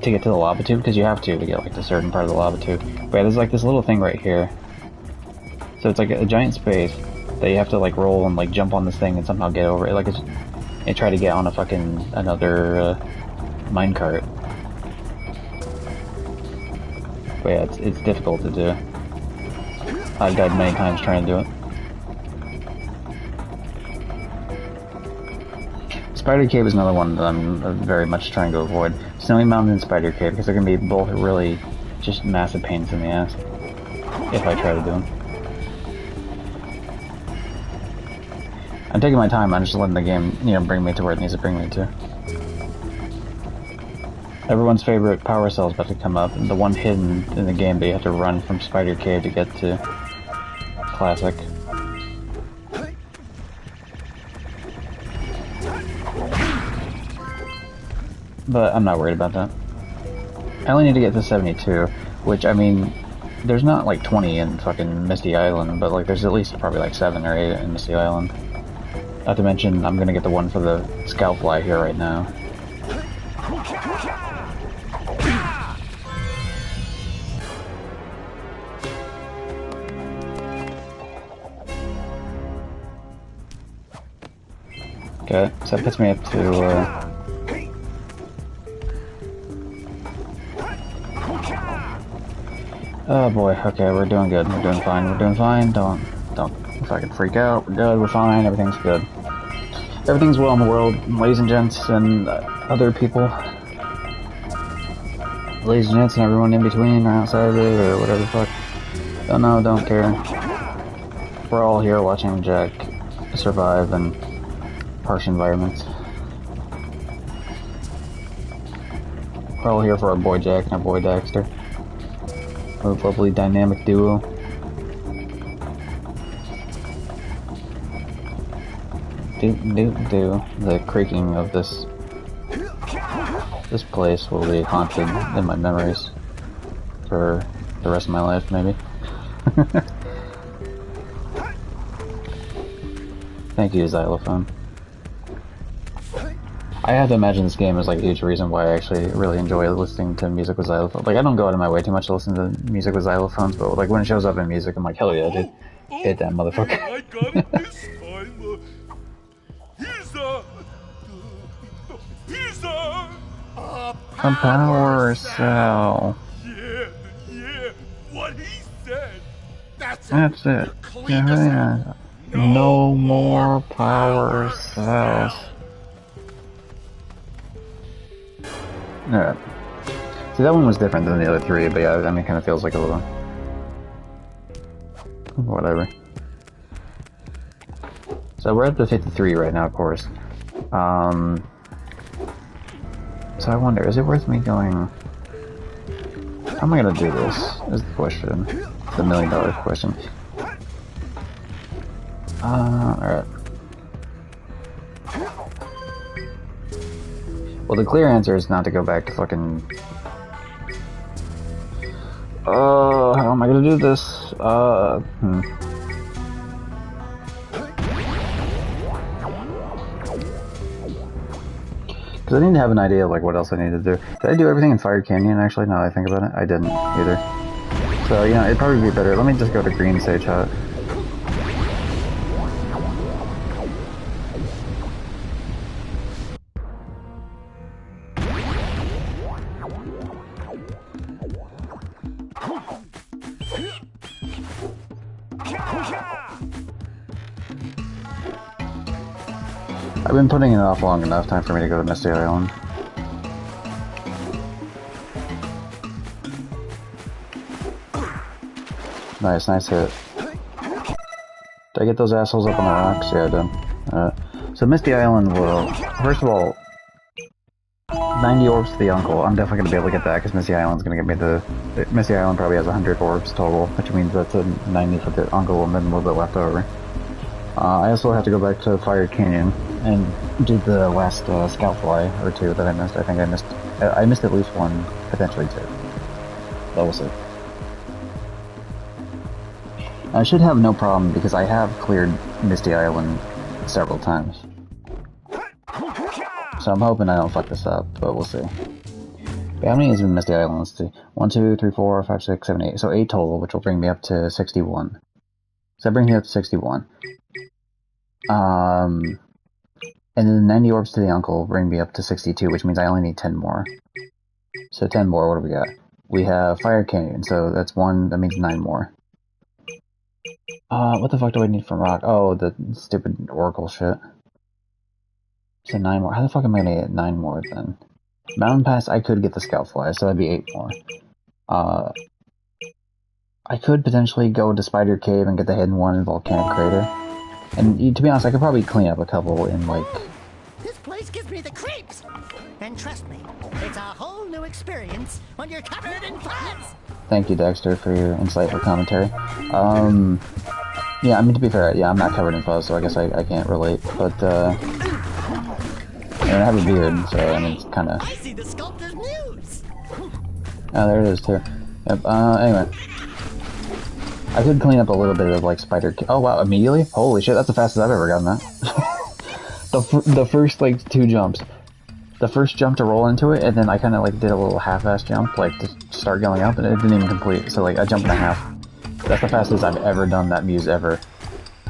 to get to the lava tube, because you have to get like to a certain part of the lava tube. But yeah, there's like this little thing right here. So it's like a giant space that you have to like roll and like jump on this thing and somehow get over it. Like and try to get on a fucking another minecart. But yeah, it's difficult to do. I've died many times trying to do it. Spider Cave is another one that I'm very much trying to avoid. Snowy Mountain and Spider Cave, because they're going to be both really just massive pains in the ass if I try to do them. I'm taking my time, I'm just letting the game, you know, bring me to where it needs to bring me to. Everyone's favorite power cell is about to come up, the one hidden in the game, but you have to run from Spider Cave to get to. Classic. But I'm not worried about that. I only need to get to 72, which, I mean, there's not like 20 in fucking Misty Island, but like there's at least probably like 7 or 8 in Misty Island. Not to mention, I'm gonna get the one for the Scoutfly here right now. Okay, so that puts me up to, oh boy, okay, we're doing good, we're doing fine, don't fucking freak out, we're good, we're fine, everything's good. Everything's well in the world, ladies and gents, and other people. Ladies and gents and everyone in between, or outside of it, or whatever the fuck. Don't know, don't care. We're all here watching Jak survive in harsh environments. We're all here for our boy Jak and our boy Daxter. A lovely dynamic duo. The creaking of this place will be haunted in my memories for the rest of my life, maybe. Thank you, Xylophone. I have to imagine this game is like a huge reason why I actually really enjoy listening to music with xylophones. Like, I don't go out of my way too much to listen to music with xylophones, but like when it shows up in music, I'm like, hell yeah, dude. Hit that motherfucker. I got it this time. Here's a power cell. Yeah, what he said. That's it. Yeah. No more power cells. Alright. See, that one was different than the other 3, but yeah, I mean, it kind of feels like a little... whatever. So we're at the 53 right now, of course. So I wonder, is it worth me going... How am I gonna do this, is the question. The $1 million question. Alright. Well, the clear answer is not to go back to fucking... how am I gonna do this? Because I need to have an idea of like what else I need to do. Did I do everything in Fire Canyon actually, now that I think about it? I didn't either. So, you know, it'd probably be better. Let me just go to Green Sage Hut. I've been putting it off long enough, time for me to go to Misty Island. Nice hit. Did I get those assholes up on the rocks? Yeah, I did. So Misty Island will, first of all, 90 orbs to the Uncle. I'm definitely going to be able to get that, because Misty Island's going to get me the... Misty Island probably has 100 orbs total, which means that's a 90 for the Uncle and then a little bit left over. I also have to go back to Fire Canyon and do the last Scoutfly or 2 that I missed. I think I missed at least 1, potentially 2. But we'll see. I should have no problem because I have cleared Misty Island several times. So I'm hoping I don't fuck this up, but we'll see. But how many is in Misty Island? Let's see. 1, 2, 3, 4, 5, 6, 7, 8. So 8 total, which will bring me up to 61. So that brings me up to 61. And then 90 orbs to the Uncle bring me up to 62, which means I only need 10 more. So 10 more, what do we got? we have Fire Canyon, so that's 1, that means 9 more. What the fuck do I need from Rock? Oh, the stupid Oracle shit. So 9 more. How the fuck am I gonna get 9 more then? Mountain Pass, I could get the Scout Fly, so that'd be 8 more. I could potentially go to Spider Cave and get the hidden one in Volcanic Crater. And to be honest, I could probably clean up a couple in, like... This place gives me the creeps! And trust me, it's a whole new experience when you're covered in fuzz! Thank you, Daxter, for your insightful commentary. Yeah, I mean, to be fair, yeah, I'm not covered in fuzz, so I guess I can't relate, but, I mean, I have a beard, so, I mean, it's kinda... I see the sculptor's muse! Oh, there it is, too. Yep, anyway. I could clean up a little bit of, like, spider... Oh, wow, immediately? Holy shit, that's the fastest I've ever gotten that. the first, like, 2 jumps. The first jump to roll into it, and then I kind of, like, did a little half-ass jump, like, to start going up, and it didn't even complete. So, like, a jump and a half. That's the fastest I've ever done that muse ever.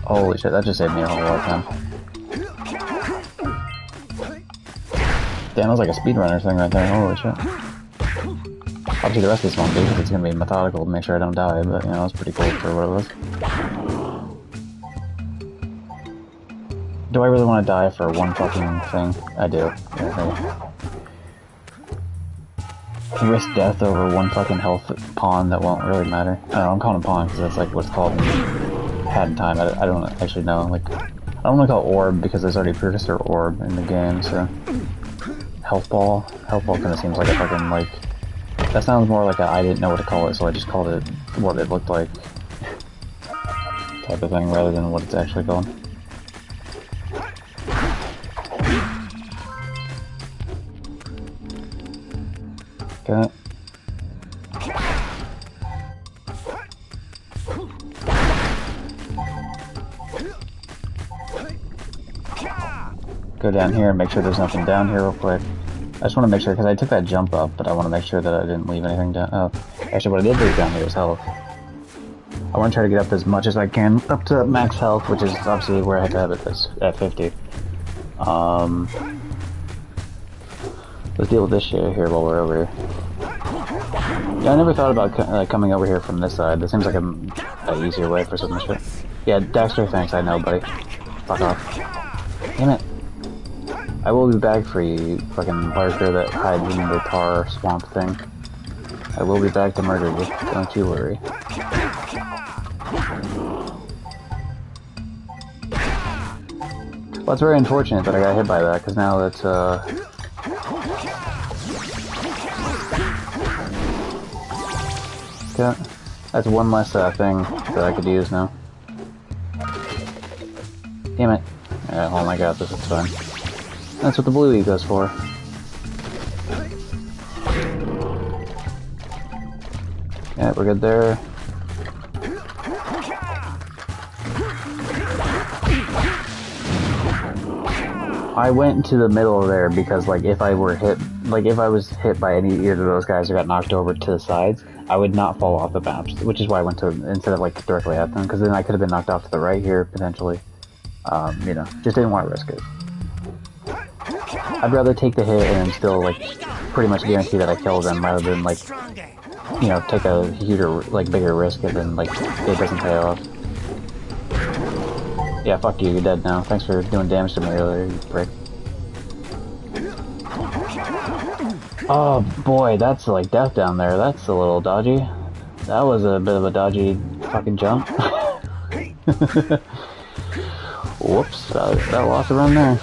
Holy shit, that just saved me a whole lot of time. Damn, that was like a speedrunner thing right there. Holy shit. Obviously the rest of this won't be, because it's going to be methodical to make sure I don't die, but, you know, it's pretty cool for what it was. Do I really want to die for one fucking thing? I do. Yeah, risk death over one fucking health pawn that won't really matter. I don't know, I'm calling it pawn because that's like what it's called in pad time. I don't actually know. Like, I don't want to call it orb because there's already a precursor orb in the game, so... Health ball? Health ball kind of seems like a fucking, like... That sounds more like a I didn't know what to call it, so I just called it what it looked like. Type of thing, rather than what it's actually called. Okay. Go down here and make sure there's nothing down here real quick. I just want to make sure, because I took that jump up, but I want to make sure that I didn't leave anything down. Oh, actually what I did leave down here was health. I want to try to get up as much as I can, up to max health, which is obviously where I have to have it at 50. Let's deal with this shit here while we're over here. Yeah, I never thought about coming over here from this side. That seems like an easier way for some of this shit. Yeah, Daxter, thanks, I know, buddy. Fuck off. Damn it. I will be back for you, fucking lurker that hides in the tar swamp thing. I will be back to murder you, don't you worry. Well, it's very unfortunate that I got hit by that, because now that's, okay. That's one less, thing that I could use now. Damn it. Alright, oh my god, this is fun. That's what the blue E goes for. Yeah, we're good there. I went into the middle there because, like, if I were hit, like, if I was hit by either of those guys or got knocked over to the sides, I would not fall off the maps, which is why I went to, instead of, like, directly at them, because then I could have been knocked off to the right here, potentially. You know, just didn't want to risk it. I'd rather take the hit and still, like, pretty much guarantee that I kill them rather than, like, you know, take a huger, like, bigger risk and then, like, it doesn't pay off. Yeah, fuck you, you're dead now. Thanks for doing damage to me earlier, you prick. Oh boy, that's like death down there. That's a little dodgy. That was a bit of a dodgy fucking jump. Whoops, that lost a run there.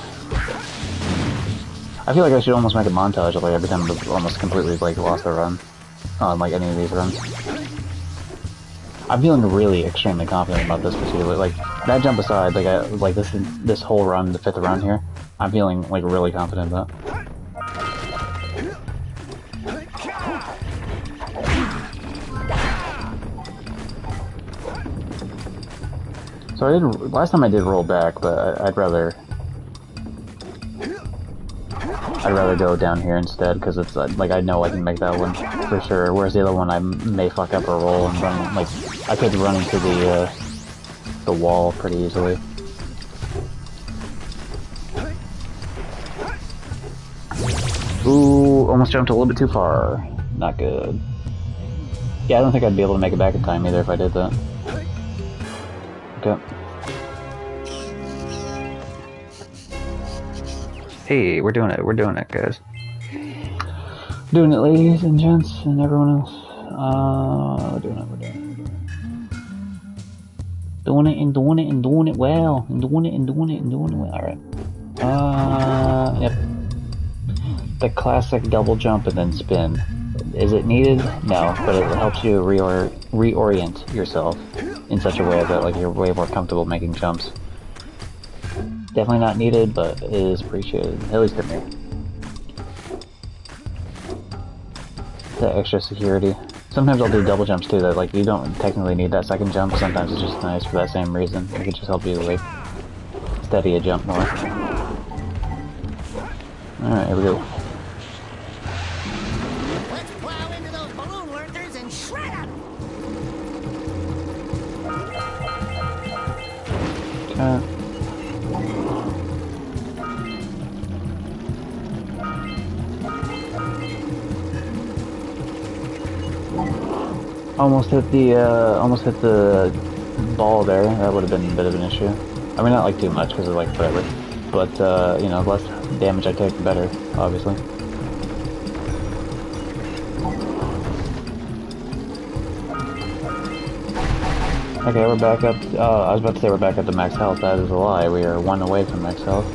I feel like I should almost make a montage of like every time I've almost completely like lost a run on like any of these runs. I'm feeling really extremely confident about this particular, like, that jump aside, like this whole run, the 5th run here, I'm feeling like really confident about. So last time I did roll back, but I'd rather go down here instead, because it's like I know I can make that one for sure, whereas the other one I may fuck up or roll and run, like, I could run into the wall pretty easily. Ooh, almost jumped a little bit too far. Not good. Yeah, I don't think I'd be able to make it back in time either if I did that. Okay. Hey, we're doing it, guys. Doing it, ladies and gents, and everyone else. We're doing it. Doing it well. Doing it well. Alright. Yep. The classic double jump and then spin. Is it needed? No, but it helps you reorient yourself in such a way that like you're way more comfortable making jumps. Definitely not needed, but it is appreciated, at least to me. The extra security. Sometimes I'll do double jumps too, that like you don't technically need that second jump. Sometimes it's just nice for that same reason. It can just help you like steady a jump more. Alright, here we go. Let's plow into those balloon lurkers and shred them! Almost hit the ball there. That would have been a bit of an issue. I mean, not like too much because it's like forever, but you know, less damage I take, the better, obviously. Okay, we're back up. I was about to say we're back up to max health. That is a lie. We are 1 away from max health.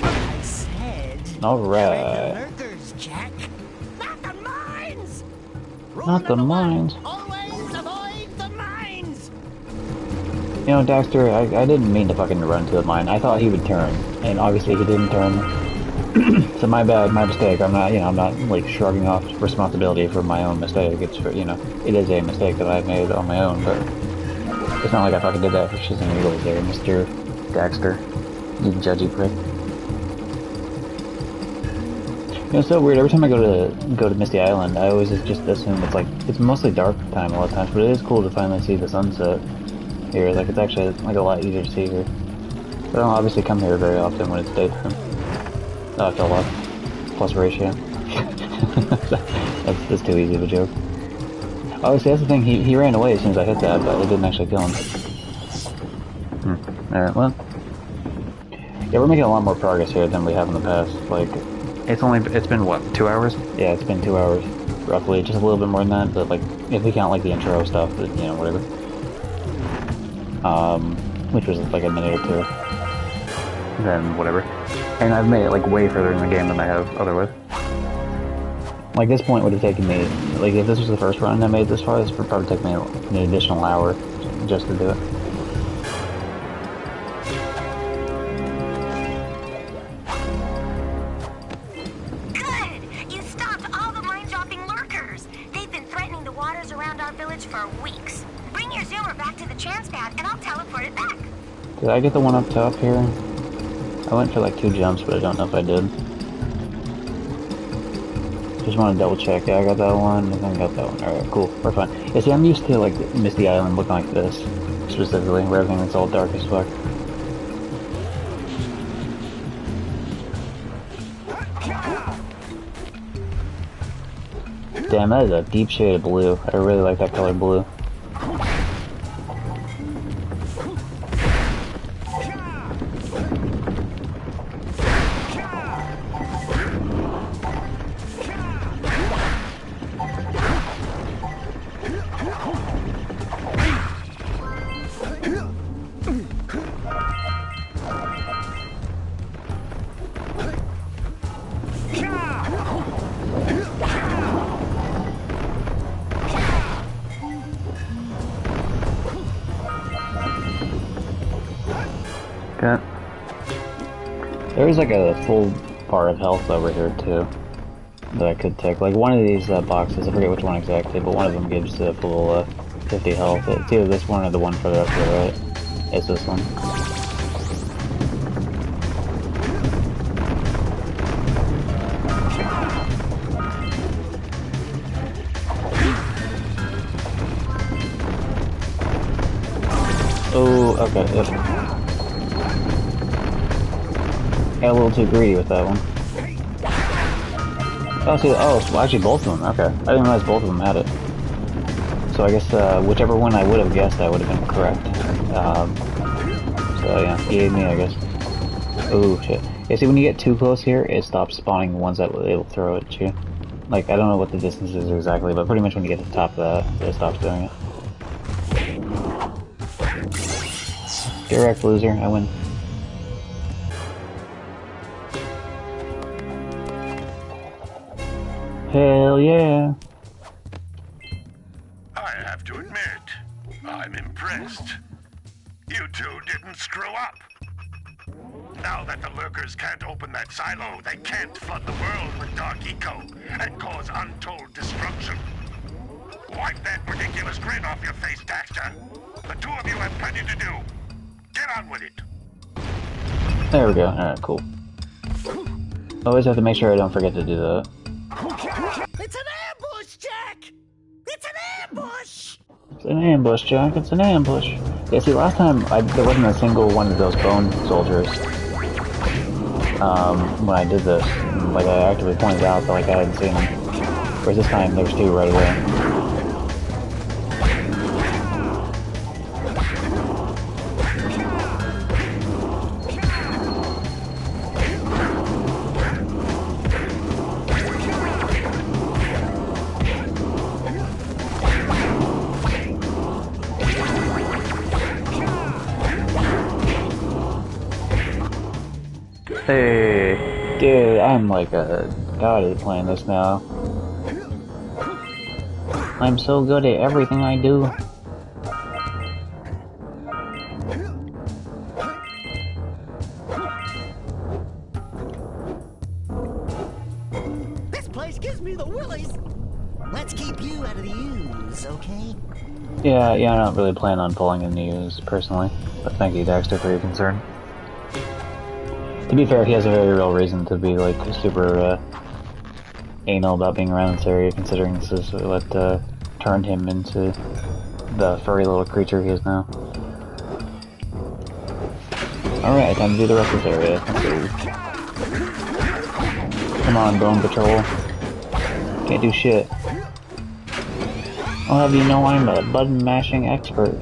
I said... Alright. Shred the lurkers, Jak. Not the mines! Not the mines. Always avoid the mines! You know, Daxter, I didn't mean to fucking run to the mine. I thought he would turn, and obviously he didn't turn. So my bad, my mistake. I'm not like shrugging off responsibility for my own mistake. It's for, it is a mistake that I've made on my own, but it's not like I fucking did that for shits and giggles there, Mr. Daxter. You judgy prick. It's so weird. Every time I go to Misty Island, I always just assume it's mostly dark time a lot of times, but it is cool to finally see the sunset here. Like, it's actually like a lot easier to see here. But I don't obviously come here very often when it's daytime. Oh, I fell off. Plus ratio. that's too easy of a joke. Oh, see, that's the thing. He ran away as soon as I hit that, but it didn't actually kill him. Alright, well. Yeah, we're making a lot more progress here than we have in the past. Like, it's been what, 2 hours? Yeah, it's been 2 hours, roughly. Just a little bit more than that, but like, if we count like the intro stuff, but, whatever. Which was like a minute or two. Then whatever. And I've made it like way further in the game than I have otherwise. Like, this point would have taken me, like, if this was the first run I made this far, this would probably take me an additional hour just to do it. Good! You stopped all the mine-dropping lurkers. They've been threatening the waters around our village for weeks. Bring your zoomer back to the chance pad and I'll teleport it back. Did I get the one up top here? I went for like 2 jumps, but I don't know if I did. Just want to double check. Yeah, I got that one. I think I got that one. Alright, cool. We're fine. Yeah, see, I'm used to like Misty Island looking like this, specifically, where everything's all dark as fuck. Damn, that is a deep shade of blue. I really like that color blue. Okay. There's like a full bar of health over here too that I could take. Like one of these boxes, I forget which one exactly, but one of them gives a full 50 health. It's either this one or the one further up to the right. It's this one. Oh, okay. Got a little too greedy with that one. Oh, see, oh, well, actually both of them, okay. I didn't realize both of them had it. So I guess, whichever one I would have guessed, I would have been correct. So yeah, he ate me, I guess. Ooh, shit. Yeah, see, when you get too close here, it stops spawning ones that it'll throw at you. Like, I don't know what the distance is exactly, but pretty much when you get to the top of that, it stops doing it. Get wrecked, loser. I win. Hell yeah. I have to admit, I'm impressed. You two didn't screw up. Now that the lurkers can't open that silo, they can't flood the world with dark eco and cause untold destruction. Wipe that ridiculous grin off your face, Daxter. The two of you have plenty to do. Get on with it. There we go. Alright, cool. Always have to make sure I don't forget to do that. It's an ambush, Jak! It's an ambush! It's an ambush, Jak. It's an ambush. Yeah, see, last time there wasn't a single one of those bone soldiers. When I did this, like I actively pointed out that like I hadn't seen them. Whereas this time there's two right away. Hey, dude, I'm like a god at playing this now. I'm so good at everything I do. This place gives me the willies! Let's keep you out of the ooze, okay? Yeah, I'm not really planning on pulling in news, personally. But thank you, Daxter, for your concern. To be fair, he has a very real reason to be, like, super, anal about being around this area, considering this is what, turned him into the furry little creature he is now. Alright, time to do the rest of this area. Let's go. Come on, Bone Patrol. Can't do shit. I'll have you know I'm a button-mashing expert.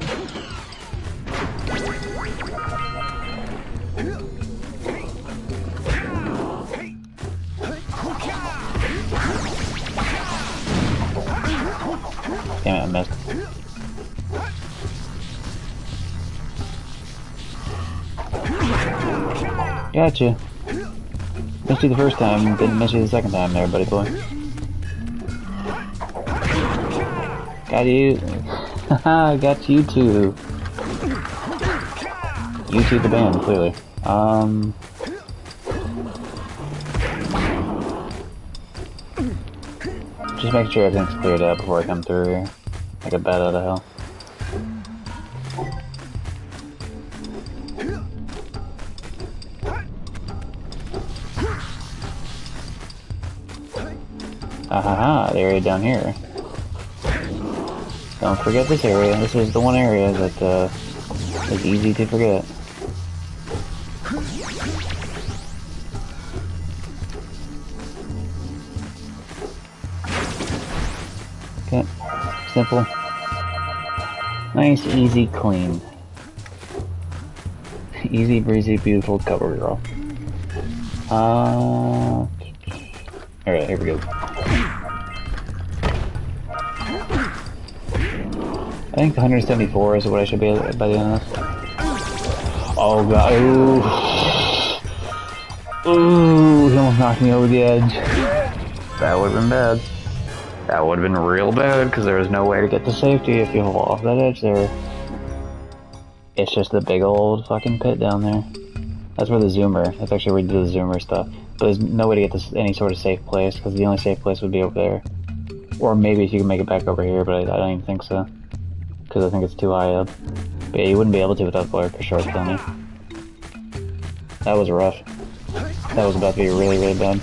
Damn it, I missed. Gotcha. Missed you the first time, didn't miss you the second time there, buddy boy. Got you. Haha, got you too. You two the band, clearly. Just make sure everything's cleared up before I come through here. Like a bat out of hell. Ahaha, the area down here. Don't forget this area. This is the one area that is easy to forget. Okay, simple. Nice, easy, clean. Easy breezy, beautiful cover girl. Alright, here we go. I think 174 is what I should be at by the end of this. Oh god, ooh. Ooh, he almost knocked me over the edge. That would have been bad. That would have been real bad, because there was no way to get to safety if you fall off that edge there. It's just a big old fucking pit down there. That's where the zoomer, that's actually where we do the zoomer stuff. But there's no way to get to any sort of safe place, because the only safe place would be over there. Or maybe if you can make it back over here, but I don't even think so. Because I think it's too high up. But yeah, you wouldn't be able to without lurker sharks down there. That was rough. That was about to be really, really bad.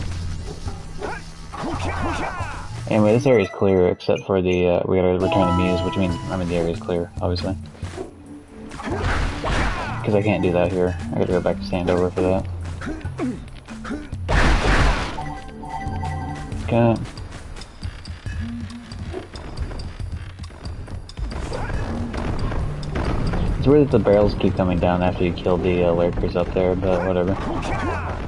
Anyway, this area is clear except for the, we gotta return the muse, which means, I mean, the area is clear, obviously. Because I can't do that here. I gotta go back to Sandover for that. Okay. It's weird that the barrels keep coming down after you kill the lurkers up there, but whatever. A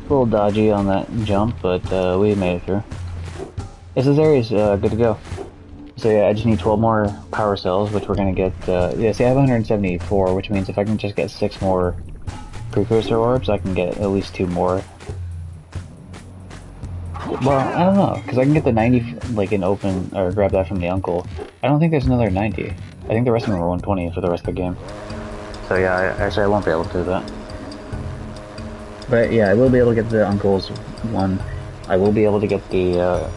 little dodgy on that jump, but we made it through. Yes, this area's good to go. So yeah, I just need 12 more power cells, which we're gonna get, yeah, see I have 174, which means if I can just get 6 more precursor orbs, I can get at least 2 more. Well, I don't know, because I can get the 90, like, in open, or grab that from the uncle. I don't think there's another 90. I think the rest of them are 120 for the rest of the game. So yeah, actually I won't be able to do that. But yeah, I will be able to get the uncle's one. I will be able to get the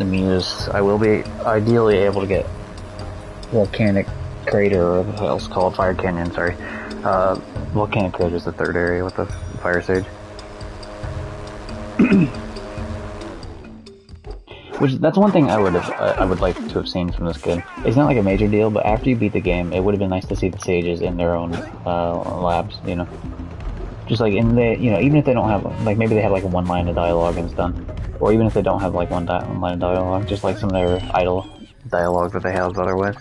muse. I will be ideally able to get volcanic crater, or what else called fire canyon, sorry. Volcanic crater is the third area with the fire sage. Which, that's one thing I would like to have seen from this game. It's not like a major deal, but after you beat the game, it would have been nice to see the sages in their own labs, you know. Just like in the, you know, even if they don't have, like maybe they have like one line of dialogue and it's done. Or even if they don't have like one line of dialogue, just like some of their idle dialogue that they have otherwise.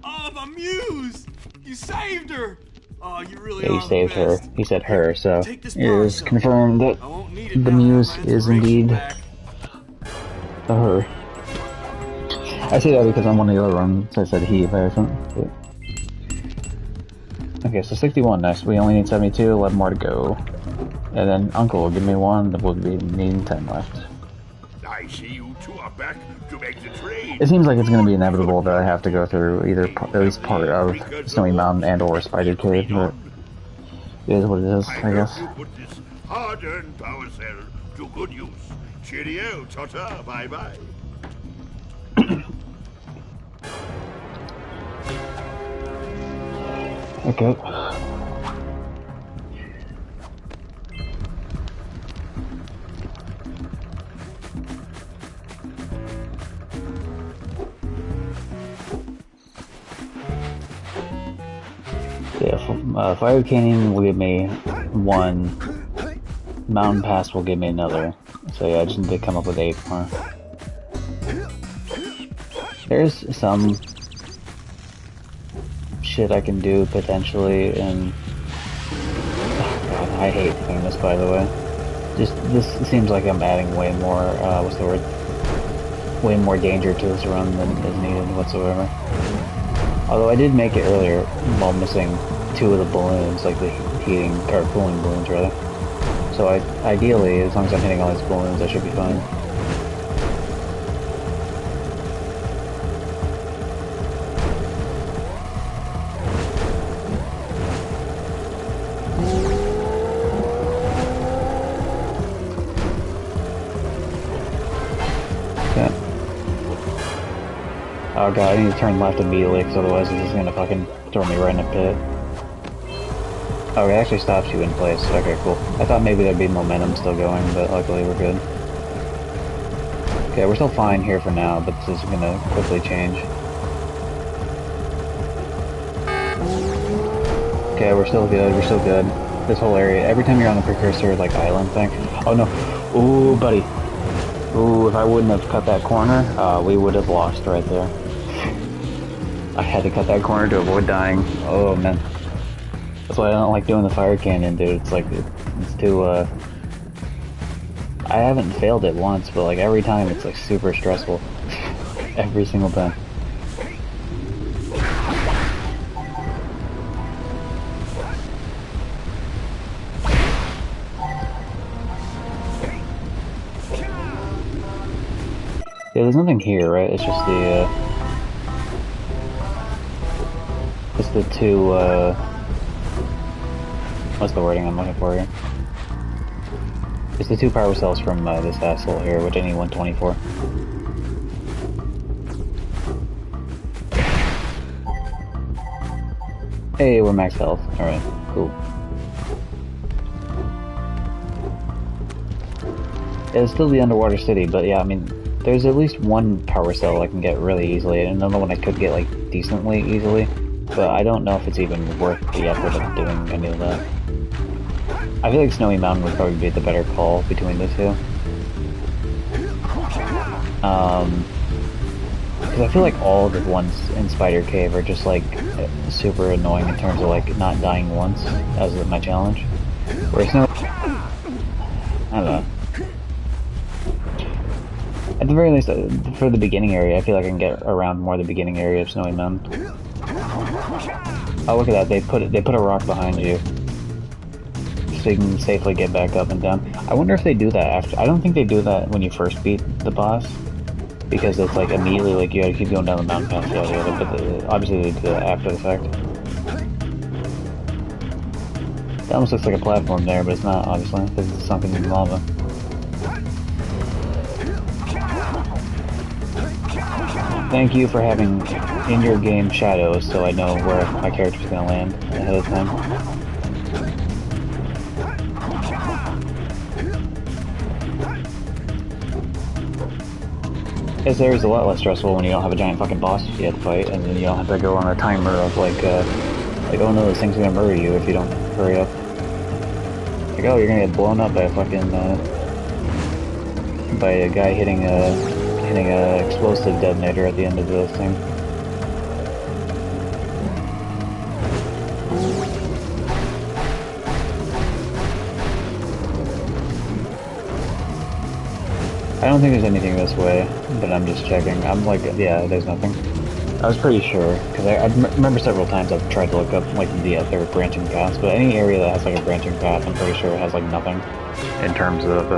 Oh, the muse! You saved her! Oh, you really Yeah, you are saved the her. best. He said her, so Take this it is confirmed that the muse is indeed her. I say that because on one of the other ones I said he by accident. Okay, so 61, nice. We only need 72, 11 more to go. And then Uncle will give me 1, we'll be needing 10 left. I see you two are back to make the trade. It seems like it's going to be inevitable that I have to go through either at least part of Snowy Mountain and or Spider Cave, but it is what it is, I guess. You put this hard-earned power cell to good use. Cheerio, ta-ta, bye-bye. Okay. Yeah, Fire Canyon will give me 1, Mountain Pass will give me another, so yeah, I just need to come up with 8 more. There's some shit I can do potentially, and God, I hate doing this, by the way. Just, this seems like I'm adding way more, what's the word? Way more danger to this run than is needed whatsoever. Although I did make it earlier while missing 2 of the balloons, like the heating, or cooling balloons rather. So ideally, as long as I'm hitting all these balloons, I should be fine. Oh god, I need to turn left immediately, because otherwise this is gonna fucking throw me right in a pit. Oh, it actually stops you in place. Okay, cool. I thought maybe there'd be momentum still going, but luckily we're good. Okay, we're still fine here for now, but this is gonna quickly change. Okay, we're still good, we're still good. This whole area, every time you're on the precursor, like, island thing. Oh no. Ooh, buddy. Ooh, if I wouldn't have cut that corner, we would have lost right there. I had to cut that corner to avoid dying. Oh man. That's why I don't like doing the fire canyon, dude. It's like, it's too, I haven't failed it once, but like every time it's like super stressful. Every single time. Yeah, there's nothing here, right? It's just the, it's the 2, what's the wording I'm looking for here? It's the 2 power cells from this asshole here, which I need 124. Hey, we're max health. Alright, cool. It's still the underwater city, but yeah, I mean, there's at least 1 power cell I can get really easily, and another one I could get, like, decently easily, but I don't know if it's even worth the effort of doing any of that. I feel like Snowy Mountain would probably be the better call between the two. Because I feel like all the ones in Spider Cave are just like super annoying in terms of like not dying once as my challenge. Whereas Snowy, I don't know. At the very least, for the beginning area, I feel like I can get around more the beginning area of Snowy Mountain. Oh, look at that! They put a rock behind you, so you can safely get back up and down. I wonder if they do that after. I don't think they do that when you first beat the boss, because it's like immediately like you gotta keep going down the mountain path, but obviously they do that after the fact. That almost looks like a platform there, but it's not, obviously, because it's sunken in lava. Thank you for having in your game shadows, so I know where my character's gonna land ahead of time. This area is a lot less stressful when you don't have a giant fucking boss you have to fight, and then you don't have to go on a timer of like oh no, this thing's gonna murder you if you don't hurry up. Like, oh, you're gonna get blown up by a fucking by a guy hitting a explosive detonator at the end of the thing. I don't think there's anything this way, but I'm just checking. I'm like, yeah, there's nothing. I was pretty sure, because I remember several times I've tried to look up like the other branching paths, but any area that has like a branching path, I'm pretty sure it has like nothing in terms of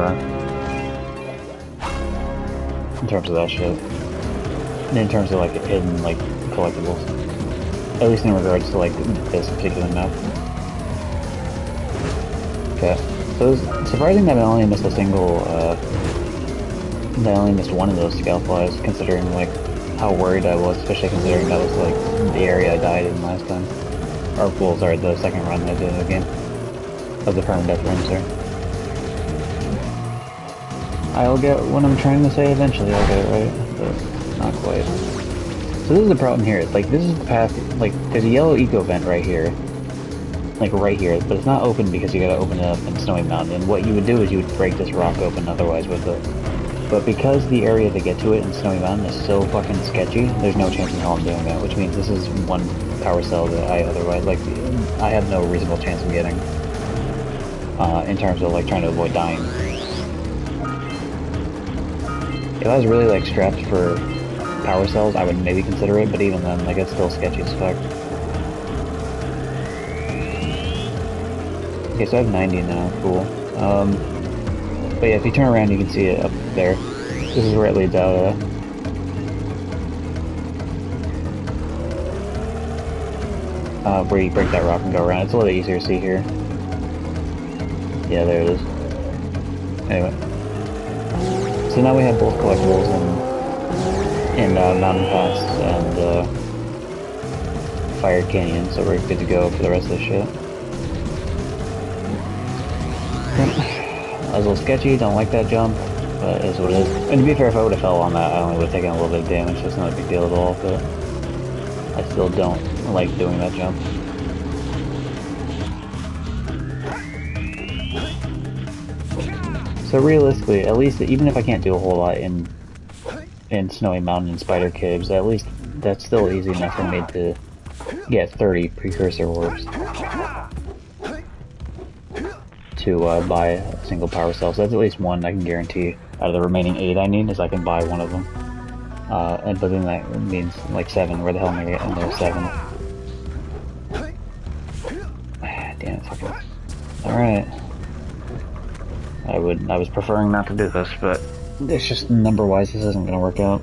that shit. In terms of like hidden like collectibles, at least in regards to like this particular map. Okay, so it's surprising that I only missed a single. That I only missed one of those scaleflies, considering like how worried I was, especially considering that was like the area I died in last time. Or well, sorry, the second run I did in the game of the permadeath run, sorry. I'll get what I'm trying to say eventually. I'll get it right, but not quite. So this is the problem here. Like this is the path. Like there's a yellow eco vent right here, like right here, but it's not open because you gotta open it up in Snowy Mountain. And what you would do is you would break this rock open otherwise with it. But because the area to get to it in Snowy Mountain is so fucking sketchy, there's no chance in hell I'm doing that. Which means this is one power cell that I otherwise like. I have no reasonable chance of getting. In terms of like trying to avoid dying. If I was really like strapped for power cells, I would maybe consider it, but even then, like it's still sketchy as fuck. Okay, so I have 90 now, cool. But yeah, if you turn around you can see it up there. This is where it leads out where you break that rock and go around. It's a little easier to see here. Yeah, there it is. Anyway. So now we have both collectibles and Mountain Pass and Fire Canyon, so we're good to go for the rest of the shit. That was a little sketchy, don't like that jump, but it is what it is. And to be fair, if I would have fell on that, I only would have taken a little bit of damage, so it's not a big deal at all, but I still don't like doing that jump. So realistically, at least, even if I can't do a whole lot in Snowy Mountain and Spider Caves, at least that's still easy enough for me to get 30 precursor orbs to buy a single power cell. So that's at least one I can guarantee. Out of the remaining 8 I need, is I can buy one of them. But then that means like 7. Where the hell am I getting those 7? Damn it, fucking. Alright. I was preferring not to do this, but it's just number-wise this isn't gonna work out.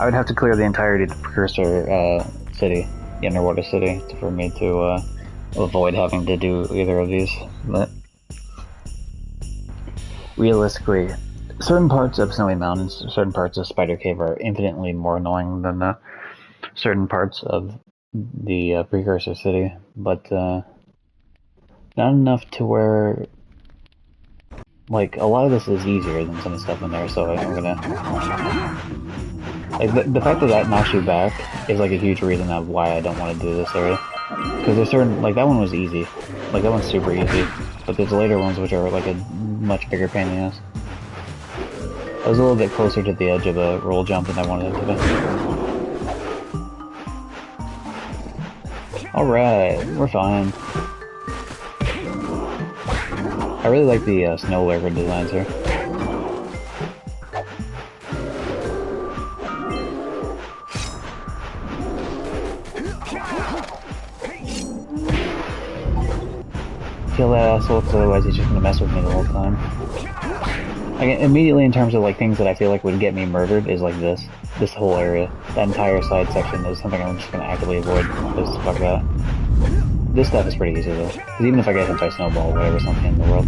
I would have to clear the entirety of the precursor city, the underwater city, for me to avoid having to do either of these. But realistically, certain parts of Snowy Mountains, certain parts of Spider Cave are infinitely more annoying than certain parts of the precursor city, but not enough to where, like, a lot of this is easier than some of the stuff in there, so I'm gonna, like, the fact that that knocks you back is like a huge reason of why I don't want to do this area. Because there's certain, like, that one was easy. Like, that one's super easy. But there's later ones which are, like, a much bigger pain in the ass. I was a little bit closer to the edge of a roll jump than I wanted it to be. Alright, we're fine. I really like the snow lurker designs here. Kill that asshole, because otherwise he's just gonna mess with me the whole time. Like, immediately in terms of like things that I feel like would get me murdered is like this whole area. That entire side section is something I'm just gonna actively avoid, because fuck that. This stuff is pretty easy though, because even if I get hit by snowball or whatever, it's not the end of the world.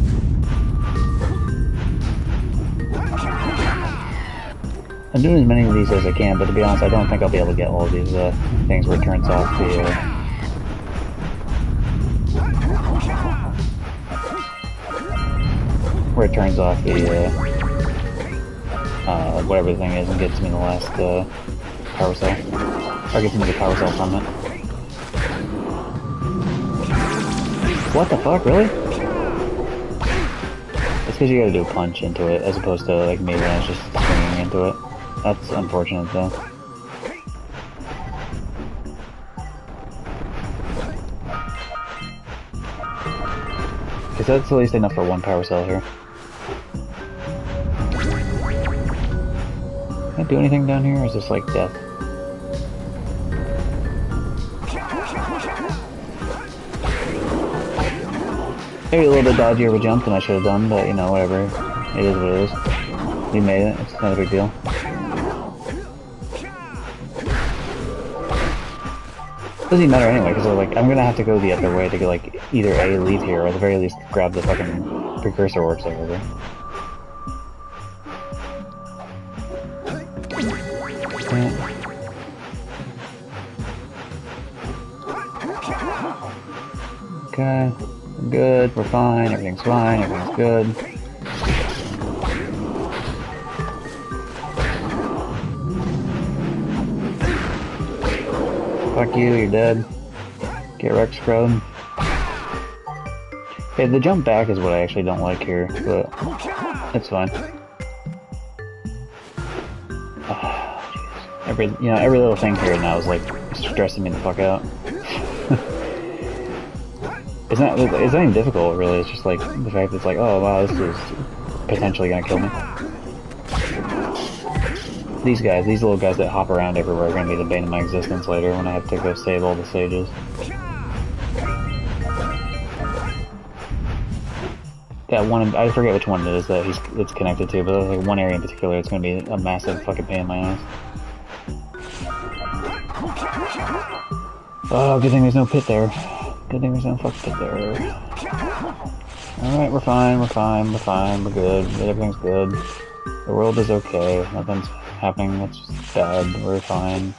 I'm doing as many of these as I can, but to be honest, I don't think I'll be able to get all of these things where it turns off the where it turns off the whatever the thing is and gets me the last power cell. Or gets me the power cell from it. What the fuck, really? It's because you gotta do a punch into it as opposed to like me when I was just swinging into it. That's unfortunate though. Because that's at least enough for one power cell here. Can I do anything down here, or is this like death? Maybe a little bit dodgier of a jump than I should have done, but you know, whatever. It is what it is. We made it, it's not a big deal. Doesn't even matter anyway, because like, I'm gonna have to go the other way to get like, either A, leave here, or at the very least grab the fucking precursor orcs over there. Okay, we're good, we're fine, everything's good. Fuck you, you're dead. Get wrecked, scrub. Okay, the jump back is what I actually don't like here, but it's fine. Every little thing here now is like stressing me the fuck out. It's not even difficult really, it's just like the fact that it's like, oh wow, this is potentially gonna kill me. These little guys that hop around everywhere are gonna be the bane of my existence later when I have to go save all the sages. That one, I forget which one it is that it's connected to, but there's like one area in particular it's gonna be a massive fucking pain in my ass. Oh, good thing there's no pit there. Good thing there's no fucking pit there. Alright, we're fine, we're good, everything's good. The world is okay, nothing's happening that's bad, we're fine.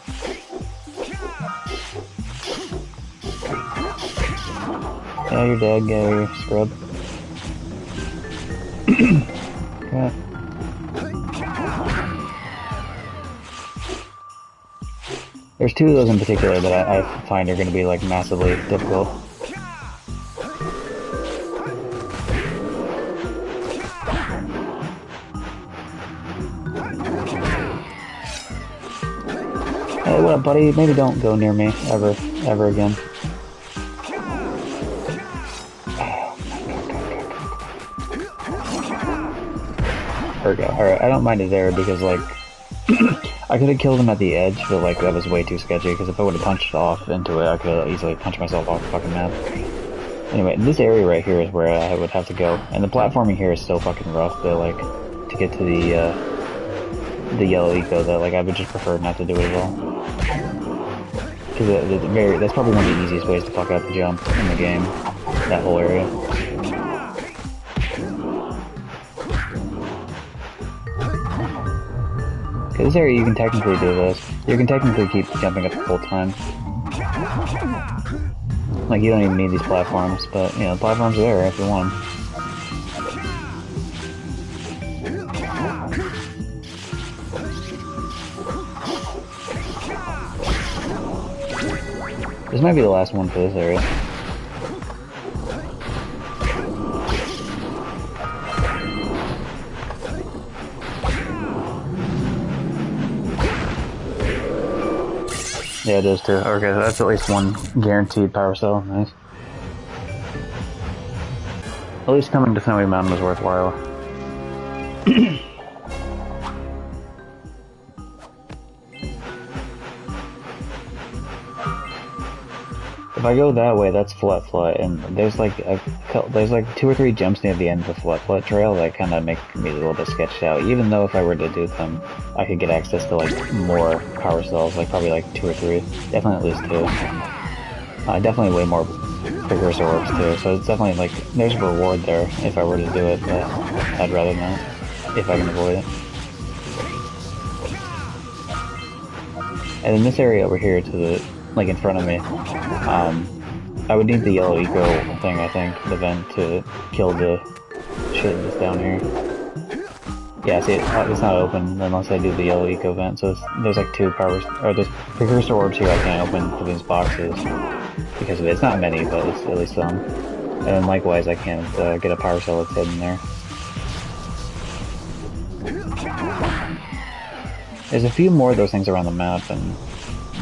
Yeah, you're dead, Gary, scrub. Yeah. There's two of those in particular that I find are going to be like massively difficult. Hey, what up, buddy? Maybe don't go near me ever again. There we go. Alright, I don't mind it there because, like, I could have killed him at the edge, but, like, that was way too sketchy, because if I would have punched off into it, I could have easily punched myself off the fucking map. Anyway, this area right here is where I would have to go, and the platforming here is so fucking rough that, like, to get to the yellow eco, that, like, I would just prefer not to do it at all. Because that's probably one of the easiest ways to fuck up the jump in the game, that whole area. Okay, this area you can technically do this. You can technically keep jumping up the whole time. Like, you don't even need these platforms, but, you know, the platforms are there if you want them. This might be the last one for this area. Yeah, it is too. Okay, so that's at least one guaranteed power cell. Nice. At least coming to Snowy Mountain was worthwhile. If I go that way, that's flat, and there's like two or three jumps near the end of the flat trail that kind of make me a little bit sketched out. Even though if I were to do them, I could get access to like more power cells, like probably like 2 or 3, definitely at least 2. Definitely way more precursor orbs too. So it's definitely like there's a reward there if I were to do it, but I'd rather not if I can avoid it. And in this area over here to the like in front of me, I would need the yellow eco thing, I think, the vent to kill the shit that's down here. Yeah, see, it's not open unless I do the yellow eco vent, so there's like 2 powers, or there's precursor orbs here I can't open for these boxes because of it. It's not many, but it's at least some. And then likewise, I can't get a power cell that's hidden there. There's a few more of those things around the map, and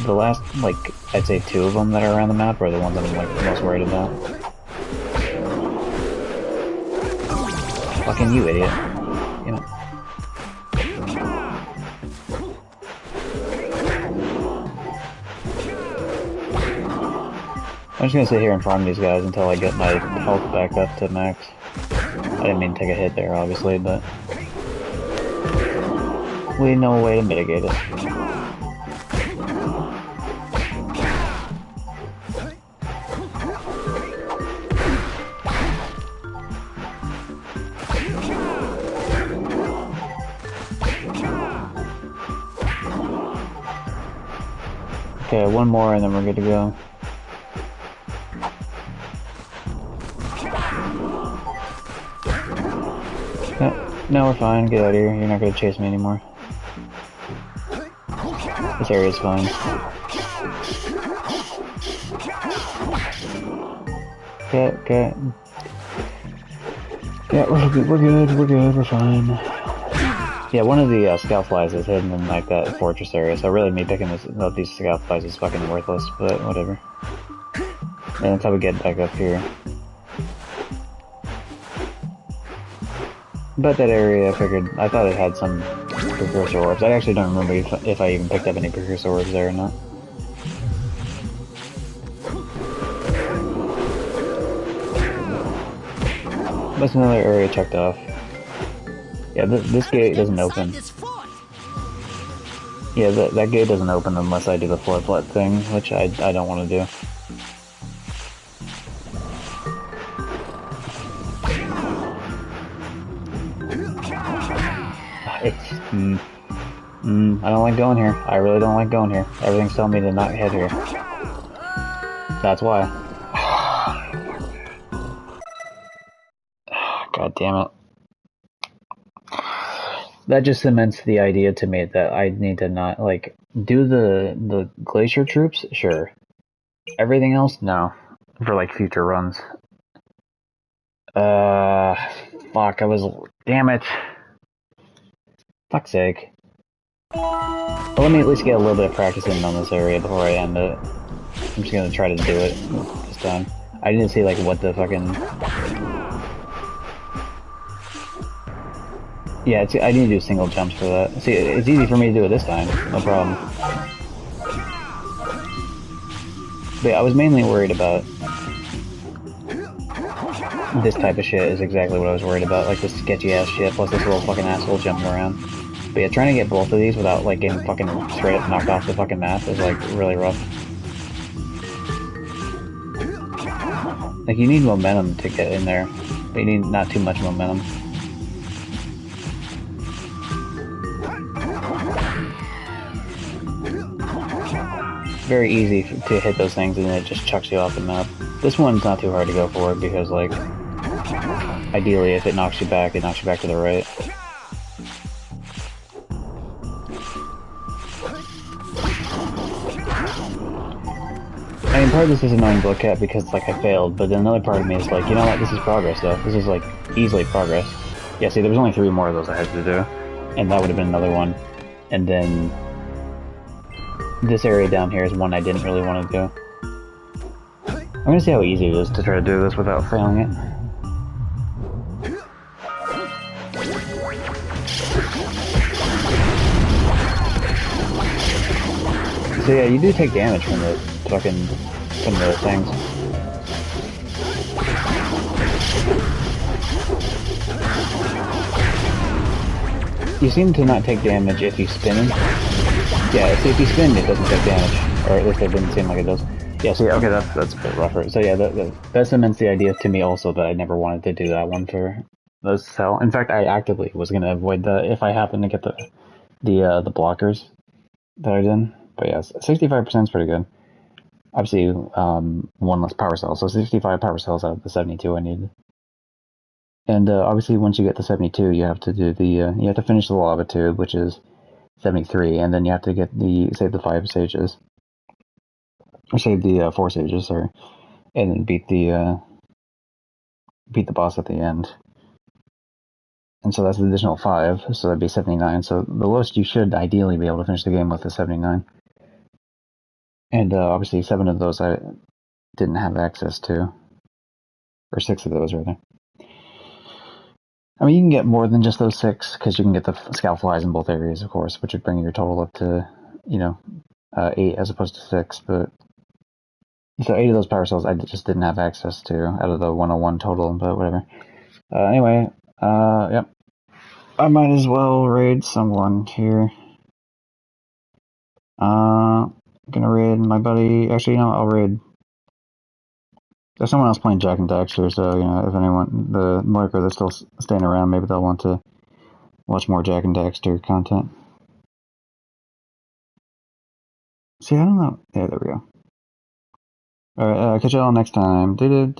the last, like, I'd say 2 of them that are around the map are the ones I'm, like, most worried about. Fucking you, idiot. You know. I'm just gonna sit here and farm these guys until I get my health back up to max. I didn't mean to take a hit there, obviously, but we know a way to mitigate it. Okay, one more and then we're good to go. No, we're fine. Get out of here. You're not gonna chase me anymore. This area's fine. Okay. Yeah, we're fine. Yeah, one of the scout flies is hidden in like that fortress area, so really me picking up these scout flies is fucking worthless, but whatever. And that's how we get back up here. But that area, I thought it had some precursor orbs. I actually don't remember if I even picked up any precursor orbs there or not. That's another area checked off. Yeah, this gate doesn't open. Yeah, that gate doesn't open unless I do the flat thing, which I don't want to do. I don't like going here. I really don't like going here. Everything's telling me to not head here. That's why. God damn it. That just cements the idea to me that I need to not, like, do the glacier troops? Sure. Everything else? No. For, like, future runs. Fuck, damn it. Fuck's sake. But let me at least get a little bit of practice in on this area before I end it. I'm just gonna try to do it this time. I didn't see, like, what the fucking... Yeah, I need to do single jumps for that. See, it's easy for me to do it this time. No problem. But yeah, I was mainly worried about... This type of shit is exactly what I was worried about. Like, this sketchy ass shit, plus this little fucking asshole jumping around. But yeah, trying to get both of these without, like, getting fucking straight up knocked off the fucking map is, like, really rough. Like, you need momentum to get in there, but you need not too much momentum. Very easy to hit those things and then it just chucks you off the map. This one's not too hard to go for because, like, ideally if it knocks you back to the right. I mean, mean, part of this is annoying to look at because, like, I failed, but then another part of me is like, you know what, this is progress, though. This is, like, easily progress. Yeah, see, there was only 3 more of those I had to do, and that would have been another one. And then this area down here is one I didn't really want to do. I'm gonna see how easy it is to try to do this without failing it. So yeah, you do take damage from the fucking from the things. You seem to not take damage if you spin. Yeah, see, if you spin, it doesn't take damage, or at least it didn't seem like it does. Yeah, so yeah, okay, that's a bit rougher. So yeah, that cements the idea to me also that I never wanted to do that one for the cell. In fact, I actively was gonna avoid that if I happened to get the blockers that I did. But yeah, 65% is pretty good. Obviously, one less power cell, so 65 power cells out of the 72 I need. And obviously, once you get to 72, you have to do the you have to finish the lava tube, which is 73, and then you have to get save the 5 stages, or save the 4 stages, sorry, and then beat the boss at the end. And so that's an additional 5, so that'd be 79. So the lowest you should ideally be able to finish the game with is 79. And obviously 7 of those I didn't have access to. Or 6 of those, rather. I mean, you can get more than just those 6, because you can get the scout flies in both areas, of course, which would bring your total up to, 8 as opposed to 6, but... So 8 of those power cells I just didn't have access to out of the 101 total, but whatever. Anyway, yep. I might as well raid someone here. Gonna raid my buddy. Actually, I'll raid. There's someone else playing Jak and Daxter, so, if anyone, the marker that's still staying around, maybe they'll want to watch more Jak and Daxter content. See, I don't know. Yeah, there we go. Alright, catch y'all next time. Do.